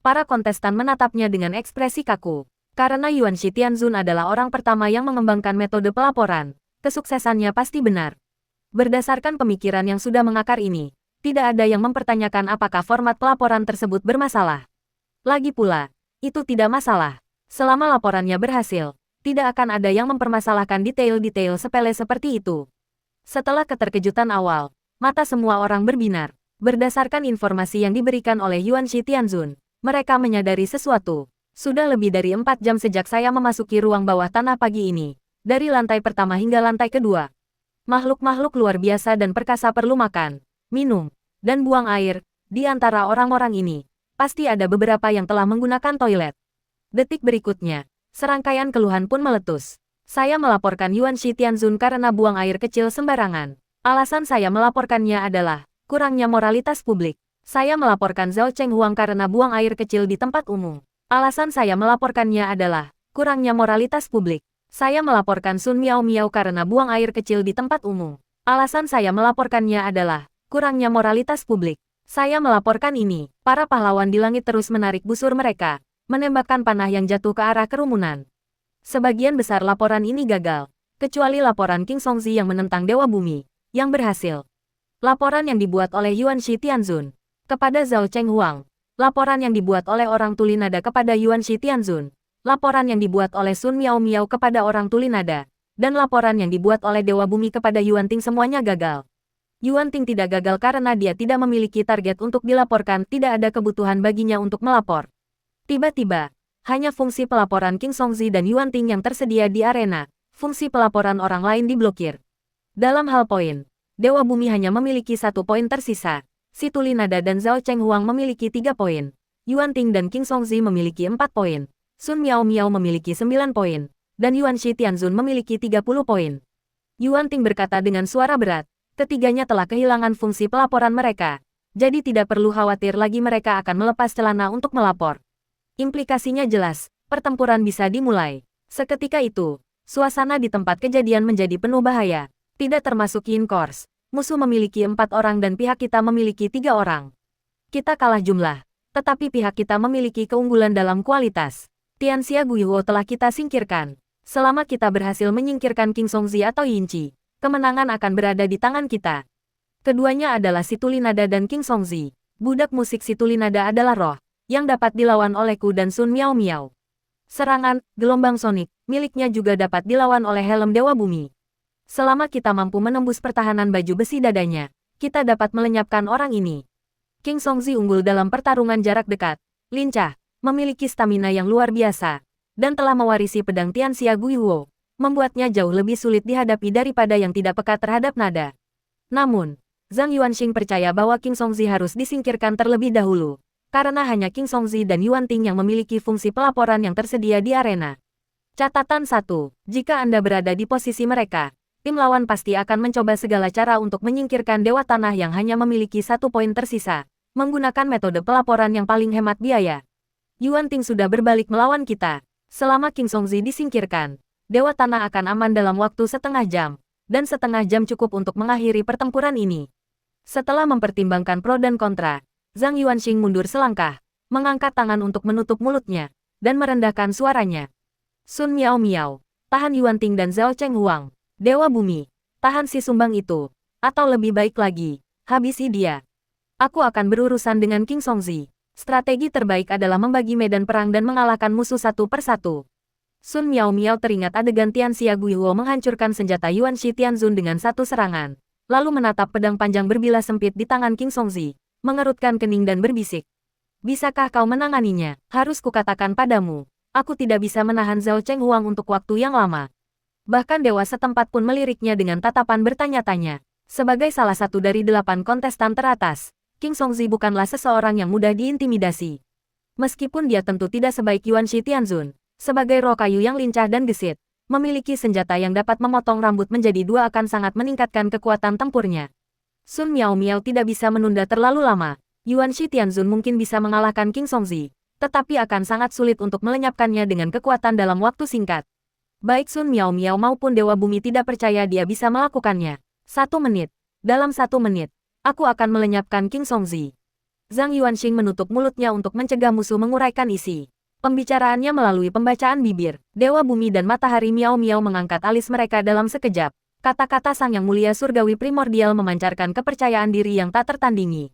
Para kontestan menatapnya dengan ekspresi kaku. Karena Yuan Shi Tianzun adalah orang pertama yang mengembangkan metode pelaporan, kesuksesannya pasti benar. Berdasarkan pemikiran yang sudah mengakar ini, tidak ada yang mempertanyakan apakah format pelaporan tersebut bermasalah. Lagi pula, itu tidak masalah. Selama laporannya berhasil, tidak akan ada yang mempermasalahkan detail-detail sepele seperti itu. Setelah keterkejutan awal, mata semua orang berbinar. Berdasarkan informasi yang diberikan oleh Yuan Shi Tianzun, mereka menyadari sesuatu. Sudah lebih dari 4 jam sejak saya memasuki ruang bawah tanah pagi ini, dari lantai pertama hingga lantai kedua. Makhluk-makhluk luar biasa dan perkasa perlu makan, minum, dan buang air. Di antara orang-orang ini, pasti ada beberapa yang telah menggunakan toilet. Detik berikutnya, serangkaian keluhan pun meletus. Saya melaporkan Yuan Shi Tianzun karena buang air kecil sembarangan. Alasan saya melaporkannya adalah kurangnya moralitas publik. Saya melaporkan Zhao Chenghuang karena buang air kecil di tempat umum. Alasan saya melaporkannya adalah kurangnya moralitas publik. Saya melaporkan Sun Miao Miao karena buang air kecil di tempat umum. Alasan saya melaporkannya adalah kurangnya moralitas publik. Saya melaporkan ini. Para pahlawan di langit terus menarik busur mereka, menembakkan panah yang jatuh ke arah kerumunan. Sebagian besar laporan ini gagal, kecuali laporan King Songzi yang menentang Dewa Bumi, yang berhasil. Laporan yang dibuat oleh Yuan Shi Tianzun kepada Zhao Chenghuang, laporan yang dibuat oleh orang tuli nada kepada Yuan Shi Tianzun, laporan yang dibuat oleh Sun Miao Miao kepada orang tuli nada, dan laporan yang dibuat oleh Dewa Bumi kepada Yuan Ting semuanya gagal. Yuan Ting tidak gagal karena dia tidak memiliki target untuk dilaporkan, tidak ada kebutuhan baginya untuk melapor. Tiba-tiba, hanya fungsi pelaporan King Songzi dan Yuan Ting yang tersedia di arena, fungsi pelaporan orang lain diblokir. Dalam hal poin, Dewa Bumi hanya memiliki 1 poin tersisa, si Tuli Nada dan Zhao Chenghuang memiliki 3 poin, Yuan Ting dan King Songzi memiliki 4 poin, Sun Miao Miao memiliki 9 poin, dan Yuan Shi Tianzun memiliki 30 poin. Yuan Ting berkata dengan suara berat, ketiganya telah kehilangan fungsi pelaporan mereka, jadi tidak perlu khawatir lagi mereka akan melepas celana untuk melapor. Implikasinya jelas, pertempuran bisa dimulai. Seketika itu, suasana di tempat kejadian menjadi penuh bahaya. Tidak termasuk Yin Course, musuh memiliki 4 orang dan pihak kita memiliki 3 orang. Kita kalah jumlah, tetapi pihak kita memiliki keunggulan dalam kualitas. Tianxia Guiyuo telah kita singkirkan. Selama kita berhasil menyingkirkan King Songzi atau Yin Qi, kemenangan akan berada di tangan kita. Keduanya adalah si Tuli Nada dan King Songzi. Budak musik si Tuli Nada adalah roh, yang dapat dilawan olehku dan Sun Miao Miao. Serangan, gelombang sonik, miliknya juga dapat dilawan oleh helm Dewa Bumi. Selama kita mampu menembus pertahanan baju besi dadanya, kita dapat melenyapkan orang ini. King Songzi unggul dalam pertarungan jarak dekat, lincah, memiliki stamina yang luar biasa, dan telah mewarisi pedang Tianxia Guiyuo, membuatnya jauh lebih sulit dihadapi daripada yang tidak peka terhadap nada. Namun, Zhang Yuanxing percaya bahwa King Songzi harus disingkirkan terlebih dahulu, karena hanya King Songzi dan Yuan Ting yang memiliki fungsi pelaporan yang tersedia di arena. Catatan 1. Jika Anda berada di posisi mereka, tim lawan pasti akan mencoba segala cara untuk menyingkirkan Dewa Tanah yang hanya memiliki 1 poin tersisa, menggunakan metode pelaporan yang paling hemat biaya. Yuan Ting sudah berbalik melawan kita. Selama King Songzi disingkirkan, Dewa Tanah akan aman dalam waktu setengah jam, dan setengah jam cukup untuk mengakhiri pertempuran ini. Setelah mempertimbangkan pro dan kontra, Zhang Yuanxing mundur selangkah, mengangkat tangan untuk menutup mulutnya, dan merendahkan suaranya. Sun Miao Miao, tahan Yuan Ting dan Zhao Chenghuang. Dewa Bumi, tahan si sumbang itu, atau lebih baik lagi, habisi dia. Aku akan berurusan dengan King Songzi. Strategi terbaik adalah membagi medan perang dan mengalahkan musuh satu persatu. Sun Miao Miao teringat adegan Tianxia Guiyuo menghancurkan senjata Yuan Shi Tianzun dengan satu serangan, lalu menatap pedang panjang berbilah sempit di tangan King Songzi, mengerutkan kening dan berbisik. Bisakah kau menanganinya? Harus kukatakan padamu, aku tidak bisa menahan Zhao Chenghuang untuk waktu yang lama. Bahkan dewa setempat pun meliriknya dengan tatapan bertanya-tanya. Sebagai salah satu dari 8 kontestan teratas, King Songzi bukanlah seseorang yang mudah diintimidasi. Meskipun dia tentu tidak sebaik Yuan Shi Tianzun, sebagai roh kayu yang lincah dan gesit, memiliki senjata yang dapat memotong rambut menjadi 2 akan sangat meningkatkan kekuatan tempurnya. Sun Miao Miao tidak bisa menunda terlalu lama. Yuan Shi Tianzun mungkin bisa mengalahkan King Songzi, tetapi akan sangat sulit untuk melenyapkannya dengan kekuatan dalam waktu singkat. Baik Sun Miao Miao maupun Dewa Bumi tidak percaya dia bisa melakukannya. 1 menit. Dalam 1 menit, aku akan melenyapkan King Songzi. Zhang Yuanxing menutup mulutnya untuk mencegah musuh menguraikan isi pembicaraannya melalui pembacaan bibir. Dewa Bumi dan Matahari Miao Miao mengangkat alis mereka dalam sekejap. Kata-kata Sang Yang Mulia Surgawi Primordial memancarkan kepercayaan diri yang tak tertandingi.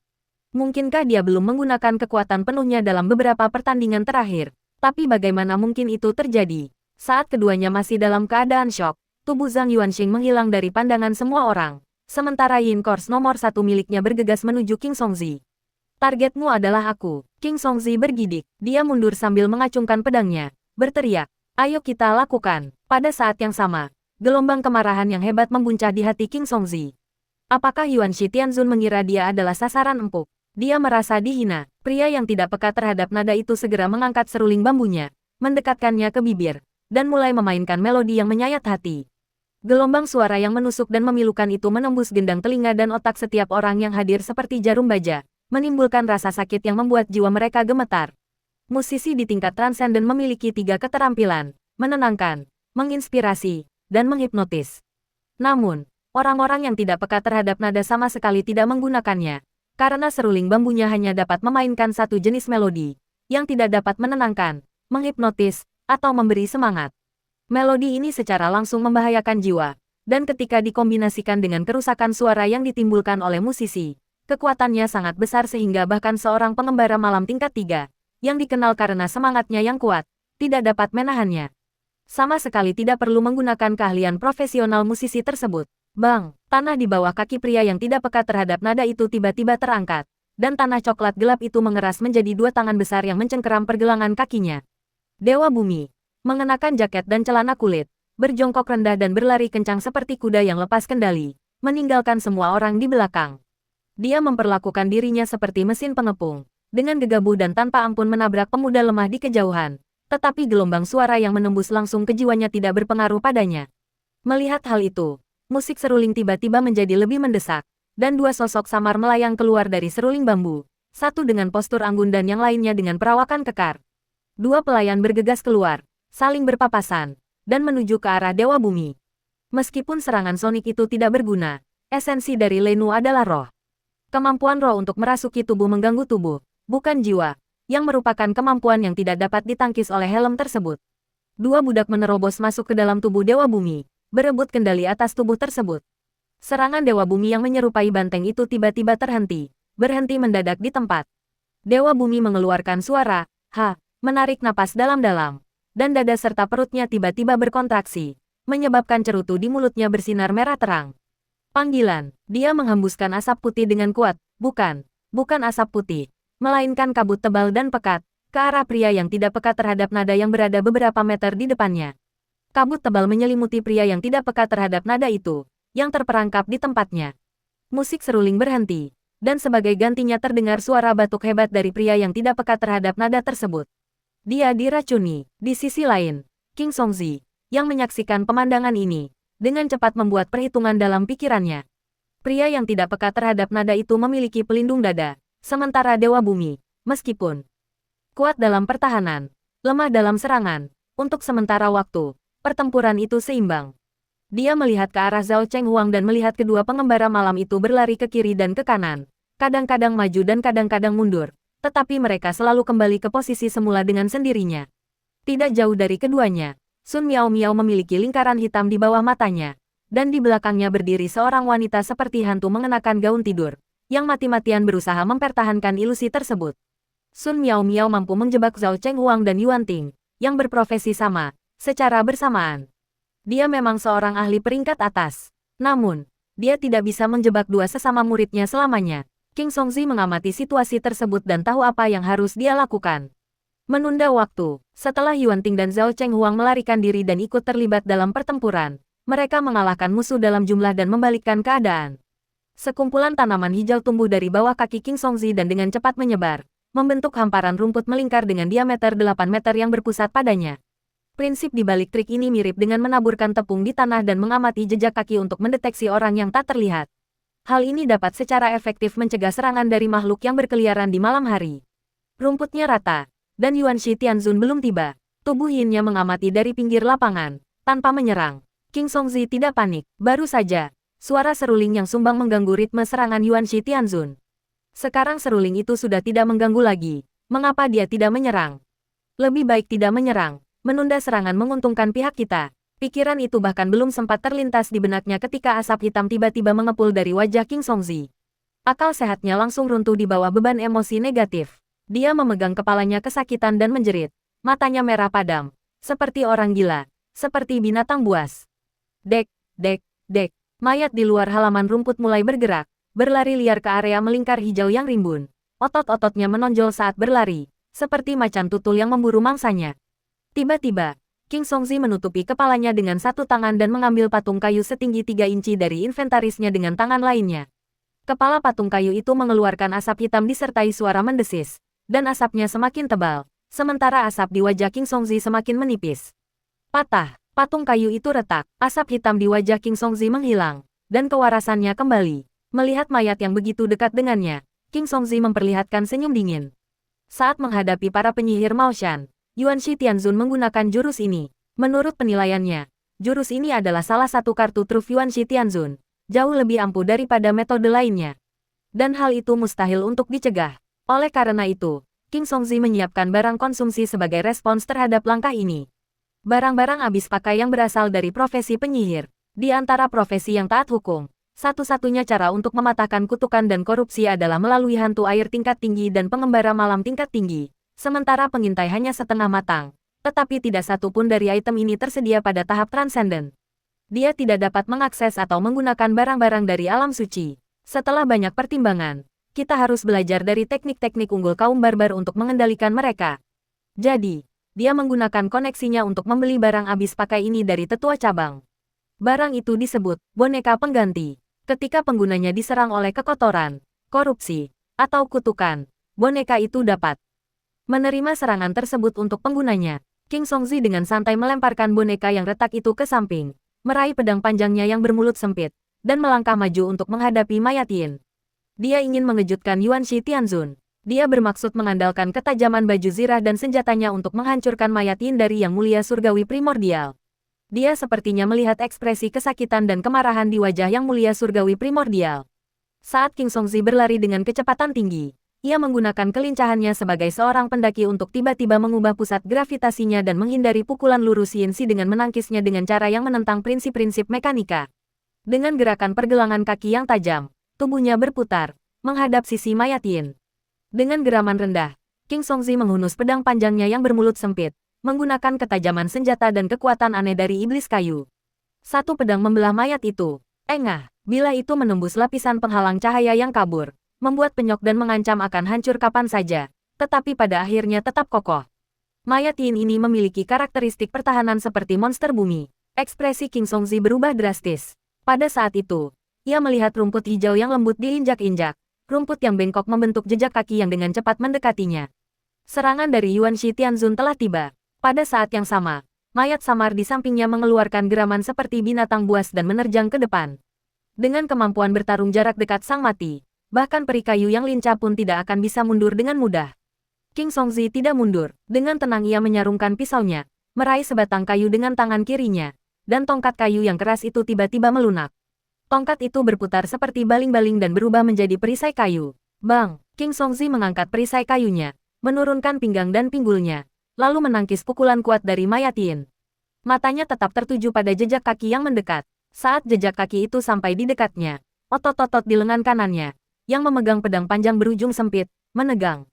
Mungkinkah dia belum menggunakan kekuatan penuhnya dalam beberapa pertandingan terakhir? Tapi bagaimana mungkin itu terjadi? Saat keduanya masih dalam keadaan syok, tubuh Zhang Yuanxing menghilang dari pandangan semua orang. Sementara Yin Course nomor 1 miliknya bergegas menuju King Songzi. Targetmu adalah aku. King Songzi bergidik. Dia mundur sambil mengacungkan pedangnya, berteriak, ayo kita lakukan. Pada saat yang sama, gelombang kemarahan yang hebat membuncah di hati King Songzi. Apakah Yuan Shi Tianzun mengira dia adalah sasaran empuk? Dia merasa dihina. Pria yang tidak peka terhadap nada itu segera mengangkat seruling bambunya, mendekatkannya ke bibir, dan mulai memainkan melodi yang menyayat hati. Gelombang suara yang menusuk dan memilukan itu menembus gendang telinga dan otak setiap orang yang hadir seperti jarum baja, menimbulkan rasa sakit yang membuat jiwa mereka gemetar. Musisi di tingkat transenden memiliki 3 keterampilan: menenangkan, menginspirasi, dan menghipnotis. Namun, orang-orang yang tidak peka terhadap nada sama sekali tidak menggunakannya, karena seruling bambunya hanya dapat memainkan satu jenis melodi, yang tidak dapat menenangkan, menghipnotis, atau memberi semangat. Melodi ini secara langsung membahayakan jiwa, dan ketika dikombinasikan dengan kerusakan suara yang ditimbulkan oleh musisi, kekuatannya sangat besar sehingga bahkan seorang pengembara malam tingkat 3, yang dikenal karena semangatnya yang kuat, tidak dapat menahannya. Sama sekali tidak perlu menggunakan keahlian profesional musisi tersebut. Bang, tanah di bawah kaki pria yang tidak peka terhadap nada itu tiba-tiba terangkat, dan tanah coklat gelap itu mengeras menjadi dua tangan besar yang mencengkeram pergelangan kakinya. Dewa Bumi, mengenakan jaket dan celana kulit, berjongkok rendah dan berlari kencang seperti kuda yang lepas kendali, meninggalkan semua orang di belakang. Dia memperlakukan dirinya seperti mesin pengepung, dengan gegabah dan tanpa ampun menabrak pemuda lemah di kejauhan, tetapi gelombang suara yang menembus langsung ke jiwanya tidak berpengaruh padanya. Melihat hal itu, musik seruling tiba-tiba menjadi lebih mendesak, dan dua sosok samar melayang keluar dari seruling bambu, satu dengan postur anggun dan yang lainnya dengan perawakan kekar. Dua pelayan bergegas keluar, saling berpapasan, dan menuju ke arah Dewa Bumi. Meskipun serangan sonik itu tidak berguna, esensi dari Lenu adalah roh. Kemampuan roh untuk merasuki tubuh mengganggu tubuh, bukan jiwa, yang merupakan kemampuan yang tidak dapat ditangkis oleh helm tersebut. Dua budak menerobos masuk ke dalam tubuh Dewa Bumi, berebut kendali atas tubuh tersebut. Serangan Dewa Bumi yang menyerupai banteng itu tiba-tiba berhenti mendadak di tempat. Dewa Bumi mengeluarkan suara, "Ha!" menarik napas dalam-dalam, dan dada serta perutnya tiba-tiba berkontraksi, menyebabkan cerutu di mulutnya bersinar merah terang. Panggilan, dia menghembuskan asap putih dengan kuat, bukan asap putih, melainkan kabut tebal dan pekat, ke arah pria yang tidak peka terhadap nada yang berada beberapa meter di depannya. Kabut tebal menyelimuti pria yang tidak peka terhadap nada itu, yang terperangkap di tempatnya. Musik seruling berhenti, dan sebagai gantinya terdengar suara batuk hebat dari pria yang tidak peka terhadap nada tersebut. Dia diracuni. Di sisi lain, King Songzi, yang menyaksikan pemandangan ini, dengan cepat membuat perhitungan dalam pikirannya. Pria yang tidak peka terhadap nada itu memiliki pelindung dada, sementara Dewa Bumi, meskipun kuat dalam pertahanan, lemah dalam serangan, untuk sementara waktu, pertempuran itu seimbang. Dia melihat ke arah Zhao Chenghuang dan melihat kedua pengembara malam itu berlari ke kiri dan ke kanan, kadang-kadang maju dan kadang-kadang mundur, tetapi mereka selalu kembali ke posisi semula dengan sendirinya. Tidak jauh dari keduanya, Sun Miao Miao memiliki lingkaran hitam di bawah matanya, dan di belakangnya berdiri seorang wanita seperti hantu mengenakan gaun tidur, yang mati-matian berusaha mempertahankan ilusi tersebut. Sun Miao Miao mampu menjebak Zhao Chenghuang dan Yuan Ting, yang berprofesi sama, secara bersamaan. Dia memang seorang ahli peringkat atas. Namun, dia tidak bisa menjebak dua sesama muridnya selamanya. King Songzi mengamati situasi tersebut dan tahu apa yang harus dia lakukan. Menunda waktu. Setelah Yuan Ting dan Zhao Chenghuang melarikan diri dan ikut terlibat dalam pertempuran, mereka mengalahkan musuh dalam jumlah dan membalikkan keadaan. Sekumpulan tanaman hijau tumbuh dari bawah kaki King Songzi dan dengan cepat menyebar, membentuk hamparan rumput melingkar dengan diameter 8 meter yang berpusat padanya. Prinsip di balik trik ini mirip dengan menaburkan tepung di tanah dan mengamati jejak kaki untuk mendeteksi orang yang tak terlihat. Hal ini dapat secara efektif mencegah serangan dari makhluk yang berkeliaran di malam hari. Rumputnya rata, dan Yuan Shi Tianzun belum tiba. Tubuh Yin-nya mengamati dari pinggir lapangan, tanpa menyerang. King Songzi tidak panik, baru saja. Suara seruling yang sumbang mengganggu ritme serangan Yuan Shi Tianzun. Sekarang seruling itu sudah tidak mengganggu lagi. Mengapa dia tidak menyerang? Lebih baik tidak menyerang. Menunda serangan menguntungkan pihak kita. Pikiran itu bahkan belum sempat terlintas di benaknya ketika asap hitam tiba-tiba mengepul dari wajah King Songzi. Akal sehatnya langsung runtuh di bawah beban emosi negatif. Dia memegang kepalanya kesakitan dan menjerit. Matanya merah padam. Seperti orang gila. Seperti binatang buas. Dek, dek, dek. Mayat di luar halaman rumput mulai bergerak. Berlari liar ke area melingkar hijau yang rimbun. Otot-ototnya menonjol saat berlari. Seperti macan tutul yang memburu mangsanya. Tiba-tiba, King Songzi menutupi kepalanya dengan satu tangan dan mengambil patung kayu setinggi 3 inci dari inventarisnya dengan tangan lainnya. Kepala patung kayu itu mengeluarkan asap hitam disertai suara mendesis, dan asapnya semakin tebal, sementara asap di wajah King Songzi semakin menipis. Patah, patung kayu itu retak, asap hitam di wajah King Songzi menghilang, dan kewarasannya kembali. Melihat mayat yang begitu dekat dengannya, King Songzi memperlihatkan senyum dingin. Saat menghadapi para penyihir Maoshan, Yuan Shi Tianzun menggunakan jurus ini. Menurut penilaiannya, jurus ini adalah salah satu kartu truf Yuan Shi Tianzun, jauh lebih ampuh daripada metode lainnya. Dan hal itu mustahil untuk dicegah. Oleh karena itu, King Songzi menyiapkan barang konsumsi sebagai respons terhadap langkah ini. Barang-barang habis pakai yang berasal dari profesi penyihir. Di antara profesi yang taat hukum, satu-satunya cara untuk mematahkan kutukan dan korupsi adalah melalui hantu air tingkat tinggi dan pengembara malam tingkat tinggi. Sementara pengintai hanya setengah matang, tetapi tidak satu pun dari item ini tersedia pada tahap transenden. Dia tidak dapat mengakses atau menggunakan barang-barang dari alam suci. Setelah banyak pertimbangan, kita harus belajar dari teknik-teknik unggul kaum barbar untuk mengendalikan mereka. Jadi, dia menggunakan koneksinya untuk membeli barang habis pakai ini dari tetua cabang. Barang itu disebut boneka pengganti. Ketika penggunanya diserang oleh kekotoran, korupsi, atau kutukan, boneka itu dapat menerima serangan tersebut untuk penggunanya. King Songzi dengan santai melemparkan boneka yang retak itu ke samping, meraih pedang panjangnya yang bermulut sempit, dan melangkah maju untuk menghadapi Mayat Yin. Dia ingin mengejutkan Yuan Shi Tianzun. Dia bermaksud mengandalkan ketajaman baju zirah dan senjatanya untuk menghancurkan Mayat Yin dari Yang Mulia Surgawi Primordial. Dia sepertinya melihat ekspresi kesakitan dan kemarahan di wajah Yang Mulia Surgawi Primordial. Saat King Songzi berlari dengan kecepatan tinggi, ia menggunakan kelincahannya sebagai seorang pendaki untuk tiba-tiba mengubah pusat gravitasinya dan menghindari pukulan lurus Yin Shi dengan menangkisnya dengan cara yang menentang prinsip-prinsip mekanika. Dengan gerakan pergelangan kaki yang tajam, tubuhnya berputar, menghadap sisi Mayat Yin. Dengan geraman rendah, King Songzi menghunus pedang panjangnya yang bermulut sempit, menggunakan ketajaman senjata dan kekuatan aneh dari iblis kayu. Satu pedang membelah mayat itu. Engah, bila itu menembus lapisan penghalang cahaya yang kabur, membuat penyok dan mengancam akan hancur kapan saja, tetapi pada akhirnya tetap kokoh. Mayat Yin ini memiliki karakteristik pertahanan seperti monster bumi. Ekspresi King Songzi berubah drastis. Pada saat itu, ia melihat rumput hijau yang lembut diinjak-injak. Rumput yang bengkok membentuk jejak kaki yang dengan cepat mendekatinya. Serangan dari Yuan Shi Tianzun telah tiba. Pada saat yang sama, mayat samar di sampingnya mengeluarkan geraman seperti binatang buas dan menerjang ke depan. Dengan kemampuan bertarung jarak dekat sang mati, bahkan peri kayu yang lincah pun tidak akan bisa mundur dengan mudah. King Songzi tidak mundur. Dengan tenang ia menyarungkan pisaunya, meraih sebatang kayu dengan tangan kirinya, dan tongkat kayu yang keras itu tiba-tiba melunak. Tongkat itu berputar seperti baling-baling dan berubah menjadi perisai kayu. Bang! King Songzi mengangkat perisai kayunya, menurunkan pinggang dan pinggulnya, lalu menangkis pukulan kuat dari Mayat Yin. Matanya tetap tertuju pada jejak kaki yang mendekat. Saat jejak kaki itu sampai di dekatnya, otot-otot di lengan kanannya, yang memegang pedang panjang berujung sempit, menegang.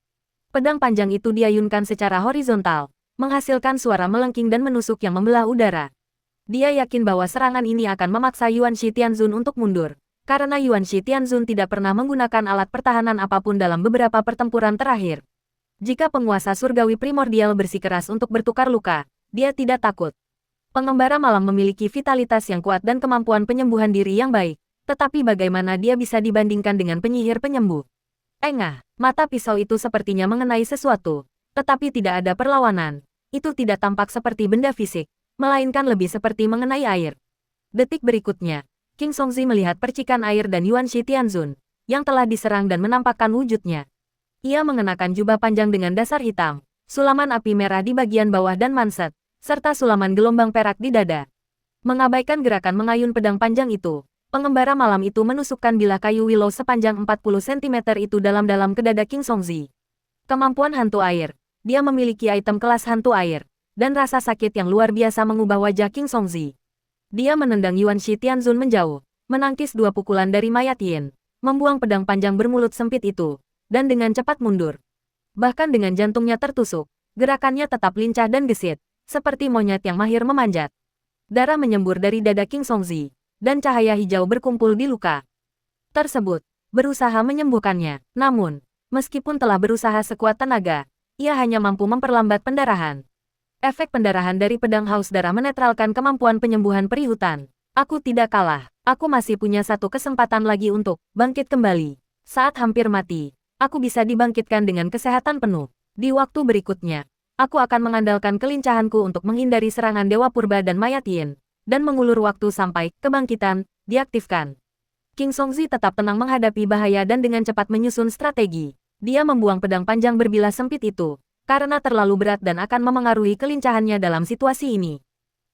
Pedang panjang itu diayunkan secara horizontal, menghasilkan suara melengking dan menusuk yang membelah udara. Dia yakin bahwa serangan ini akan memaksa Yuan Shi Tianzun untuk mundur, karena Yuan Shi Tianzun tidak pernah menggunakan alat pertahanan apapun dalam beberapa pertempuran terakhir. Jika penguasa surgawi primordial bersikeras untuk bertukar luka, dia tidak takut. Pengembara malam memiliki vitalitas yang kuat dan kemampuan penyembuhan diri yang baik. Tetapi bagaimana dia bisa dibandingkan dengan penyihir penyembuh? Engah, mata pisau itu sepertinya mengenai sesuatu, tetapi tidak ada perlawanan. Itu tidak tampak seperti benda fisik, melainkan lebih seperti mengenai air. Detik berikutnya, King Songzi melihat percikan air dan Yuan Shi Tianzun, yang telah diserang dan menampakkan wujudnya. Ia mengenakan jubah panjang dengan dasar hitam, sulaman api merah di bagian bawah dan manset, serta sulaman gelombang perak di dada. Mengabaikan gerakan mengayun pedang panjang itu, pengembara malam itu menusukkan bilah kayu willow sepanjang 40 cm itu dalam-dalam ke dada King Songzi. Kemampuan hantu air. Dia memiliki item kelas hantu air, dan rasa sakit yang luar biasa mengubah wajah King Songzi. Dia menendang Yuan Shi Tianzun menjauh, menangkis dua pukulan dari Mayat Yin, membuang pedang panjang bermulut sempit itu, dan dengan cepat mundur. Bahkan dengan jantungnya tertusuk, gerakannya tetap lincah dan gesit, seperti monyet yang mahir memanjat. Darah menyembur dari dada King Songzi, dan cahaya hijau berkumpul di luka tersebut, berusaha menyembuhkannya. Namun, meskipun telah berusaha sekuat tenaga, ia hanya mampu memperlambat pendarahan. Efek pendarahan dari pedang haus darah menetralkan kemampuan penyembuhan peri hutan. Aku tidak kalah. Aku masih punya satu kesempatan lagi untuk bangkit kembali. Saat hampir mati, aku bisa dibangkitkan dengan kesehatan penuh. Di waktu berikutnya, aku akan mengandalkan kelincahanku untuk menghindari serangan Dewa Purba dan Mayat Yin, dan mengulur waktu sampai kebangkitan diaktifkan. King Songzi tetap tenang menghadapi bahaya dan dengan cepat menyusun strategi. Dia membuang pedang panjang berbilah sempit itu, karena terlalu berat dan akan memengaruhi kelincahannya dalam situasi ini.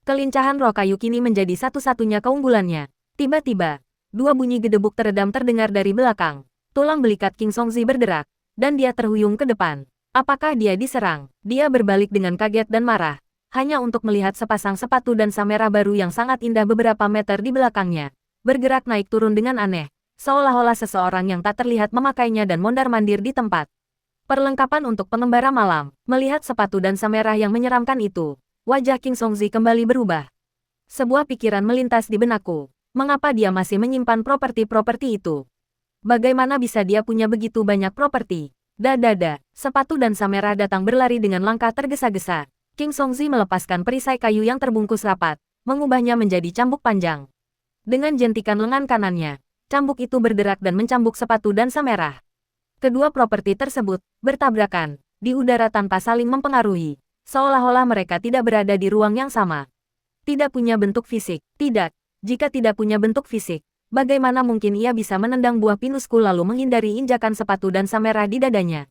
Kelincahan roh kayu kini menjadi satu-satunya keunggulannya. Tiba-tiba, dua bunyi gedebuk teredam terdengar dari belakang. Tulang belikat King Songzi berderak, dan dia terhuyung ke depan. Apakah dia diserang? Dia berbalik dengan kaget dan marah, hanya untuk melihat sepasang sepatu dansa merah baru yang sangat indah beberapa meter di belakangnya, bergerak naik turun dengan aneh, seolah-olah seseorang yang tak terlihat memakainya dan mondar-mandir di tempat. Perlengkapan untuk pengembara malam. Melihat sepatu dansa merah yang menyeramkan itu, wajah King Songzi kembali berubah. Sebuah pikiran melintas di benakku. Mengapa dia masih menyimpan properti-properti itu? Bagaimana bisa dia punya begitu banyak properti? Sepatu dansa merah datang berlari dengan langkah tergesa-gesa. King Songzi melepaskan perisai kayu yang terbungkus rapat, mengubahnya menjadi cambuk panjang. Dengan jentikan lengan kanannya, cambuk itu berderak dan mencambuk sepatu dansa merah. Kedua properti tersebut bertabrakan di udara tanpa saling mempengaruhi, seolah-olah mereka tidak berada di ruang yang sama. Tidak punya bentuk fisik. Tidak. Jika tidak punya bentuk fisik, bagaimana mungkin ia bisa menendang buah pinusku lalu menghindari injakan sepatu dansa merah di dadanya?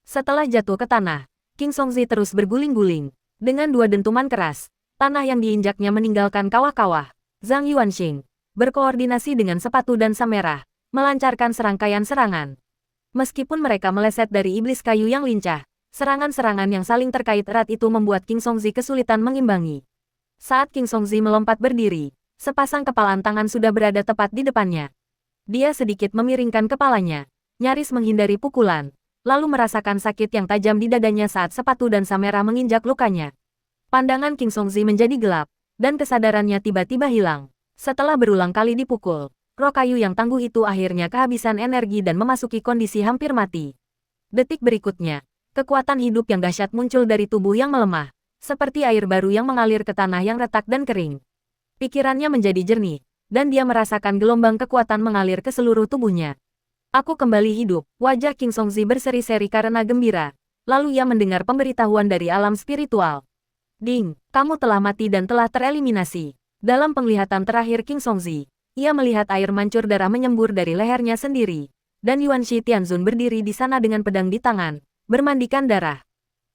Setelah jatuh ke tanah, King Songzi terus berguling-guling. Dengan dua dentuman keras, tanah yang diinjaknya meninggalkan kawah-kawah. Zhang Yuanxing berkoordinasi dengan sepatu dansa merah, melancarkan serangkaian serangan. Meskipun mereka meleset dari iblis kayu yang lincah, serangan-serangan yang saling terkait erat itu membuat King Songzi kesulitan mengimbangi. Saat King Songzi melompat berdiri, sepasang kepalan tangan sudah berada tepat di depannya. Dia sedikit memiringkan kepalanya, nyaris menghindari pukulan, lalu merasakan sakit yang tajam di dadanya saat sepatu dansa merah menginjak lukanya. Pandangan King Songzi menjadi gelap, dan kesadarannya tiba-tiba hilang. Setelah berulang kali dipukul, roh kayu yang tangguh itu akhirnya kehabisan energi dan memasuki kondisi hampir mati. Detik berikutnya, kekuatan hidup yang dahsyat muncul dari tubuh yang melemah, seperti air baru yang mengalir ke tanah yang retak dan kering. Pikirannya menjadi jernih, dan dia merasakan gelombang kekuatan mengalir ke seluruh tubuhnya. Aku kembali hidup. Wajah King Songzi berseri-seri karena gembira. Lalu ia mendengar pemberitahuan dari alam spiritual. Ding, kamu telah mati dan telah tereliminasi. Dalam penglihatan terakhir King Songzi, ia melihat air mancur darah menyembur dari lehernya sendiri. Dan Yuanshi Tianzun berdiri di sana dengan pedang di tangan, bermandikan darah.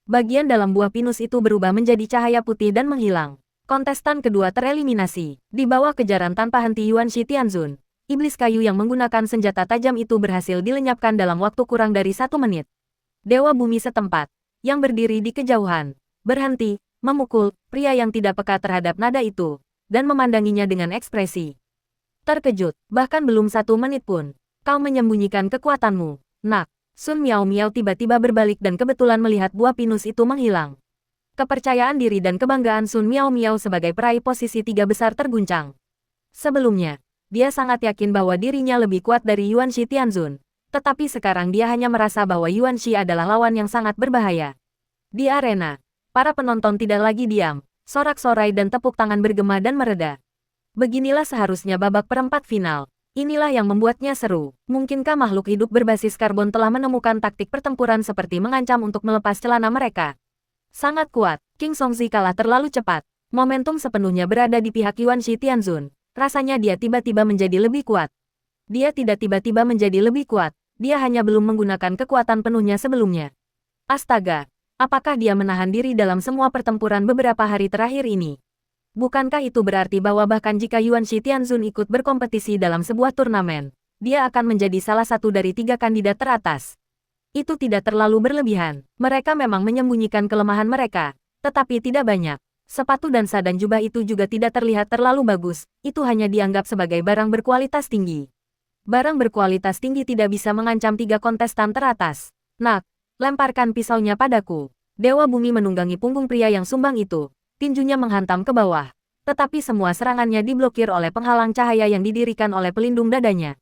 Bagian dalam buah pinus itu berubah menjadi cahaya putih dan menghilang. Kontestan kedua tereliminasi. Di bawah kejaran tanpa henti Yuanshi Tianzun, iblis kayu yang menggunakan senjata tajam itu berhasil dilenyapkan dalam waktu kurang dari 1 menit. Dewa bumi setempat, yang berdiri di kejauhan, berhenti, memukul pria yang tidak peka terhadap nada itu, dan memandanginya dengan ekspresi terkejut. Bahkan belum 1 menit pun, kau menyembunyikan kekuatanmu, nak. Sun Miao Miao tiba-tiba berbalik dan kebetulan melihat buah pinus itu menghilang. Kepercayaan diri dan kebanggaan Sun Miao Miao sebagai peraih posisi 3 besar terguncang. Sebelumnya, dia sangat yakin bahwa dirinya lebih kuat dari Yuanshi Tianzun, tetapi sekarang dia hanya merasa bahwa Yuanshi adalah lawan yang sangat berbahaya. Di arena, para penonton tidak lagi diam, sorak-sorai dan tepuk tangan bergema dan mereda. Beginilah seharusnya babak perempat final. Inilah yang membuatnya seru. Mungkinkah makhluk hidup berbasis karbon telah menemukan taktik pertempuran seperti mengancam untuk melepas celana mereka? Sangat kuat, King Songzi kalah terlalu cepat. Momentum sepenuhnya berada di pihak Yuanshi Tianzun. Rasanya dia tiba-tiba menjadi lebih kuat. Dia tidak tiba-tiba menjadi lebih kuat. Dia hanya belum menggunakan kekuatan penuhnya sebelumnya. Astaga, apakah dia menahan diri dalam semua pertempuran beberapa hari terakhir ini? Bukankah itu berarti bahwa bahkan jika Yuanshi Tianzun ikut berkompetisi dalam sebuah turnamen, dia akan menjadi salah satu dari 3 kandidat teratas? Itu tidak terlalu berlebihan. Mereka memang menyembunyikan kelemahan mereka, tetapi tidak banyak. Sepatu dansa dan jubah itu juga tidak terlihat terlalu bagus, itu hanya dianggap sebagai barang berkualitas tinggi. Barang berkualitas tinggi tidak bisa mengancam 3 kontestan teratas. Nak, lemparkan pisaunya padaku. Dewa bumi menunggangi punggung pria yang sumbang itu. Tinjunya menghantam ke bawah, tetapi semua serangannya diblokir oleh penghalang cahaya yang didirikan oleh pelindung dadanya.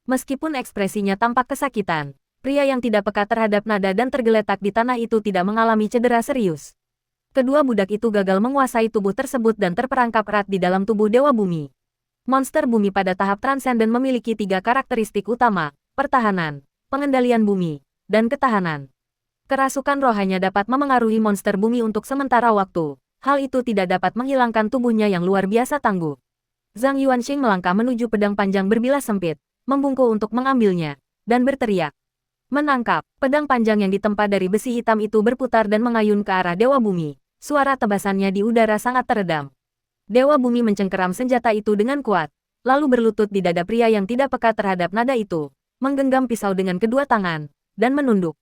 Meskipun ekspresinya tampak kesakitan, pria yang tidak peka terhadap nada dan tergeletak di tanah itu tidak mengalami cedera serius. Kedua budak itu gagal menguasai tubuh tersebut dan terperangkap erat di dalam tubuh Dewa Bumi. Monster bumi pada tahap transenden memiliki 3 karakteristik utama, pertahanan, pengendalian bumi, dan ketahanan. Kerasukan roh hanya dapat memengaruhi monster bumi untuk sementara waktu. Hal itu tidak dapat menghilangkan tubuhnya yang luar biasa tangguh. Zhang Yuanxing melangkah menuju pedang panjang berbilas sempit, membungkuk untuk mengambilnya, dan berteriak. Menangkap, pedang panjang yang ditempa dari besi hitam itu berputar dan mengayun ke arah Dewa Bumi. Suara tebasannya di udara sangat teredam. Dewa Bumi mencengkeram senjata itu dengan kuat, lalu berlutut di dada pria yang tidak peka terhadap nada itu, menggenggam pisau dengan kedua tangan, dan menunduk.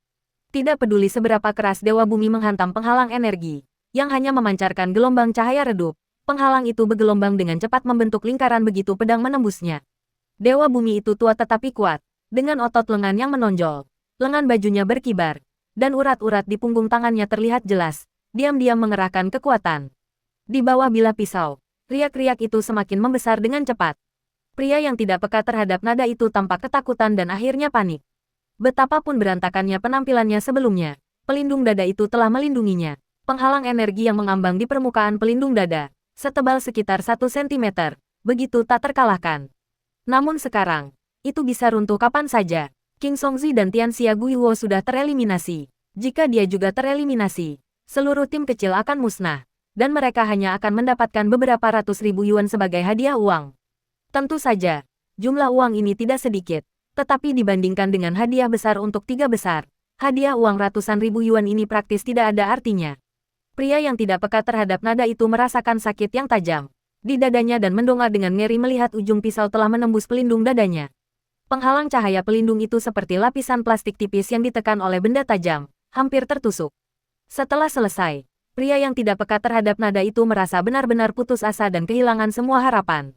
Tidak peduli seberapa keras Dewa Bumi menghantam penghalang energi, yang hanya memancarkan gelombang cahaya redup, penghalang itu bergelombang dengan cepat membentuk lingkaran begitu pedang menembusnya. Dewa Bumi itu tua tetapi kuat, dengan otot lengan yang menonjol. Lengan bajunya berkibar, dan urat-urat di punggung tangannya terlihat jelas, diam-diam mengerahkan kekuatan. Di bawah bilah pisau, riak-riak itu semakin membesar dengan cepat. Pria yang tidak peka terhadap nada itu tampak ketakutan dan akhirnya panik. Betapapun berantakannya penampilannya sebelumnya, pelindung dada itu telah melindunginya. Penghalang energi yang mengambang di permukaan pelindung dada, setebal sekitar 1 cm, begitu tak terkalahkan. Namun sekarang, itu bisa runtuh kapan saja. King Songzi dan Tianxia Guiwo sudah tereliminasi. Jika dia juga tereliminasi, seluruh tim kecil akan musnah, dan mereka hanya akan mendapatkan beberapa ratus ribu yuan sebagai hadiah uang. Tentu saja, jumlah uang ini tidak sedikit. Tetapi dibandingkan dengan hadiah besar untuk 3 besar, hadiah uang ratusan ribu yuan ini praktis tidak ada artinya. Pria yang tidak peka terhadap nada itu merasakan sakit yang tajam di dadanya dan mendongak dengan ngeri melihat ujung pisau telah menembus pelindung dadanya. Penghalang cahaya pelindung itu seperti lapisan plastik tipis yang ditekan oleh benda tajam, hampir tertusuk. Setelah selesai, pria yang tidak peka terhadap nada itu merasa benar-benar putus asa dan kehilangan semua harapan.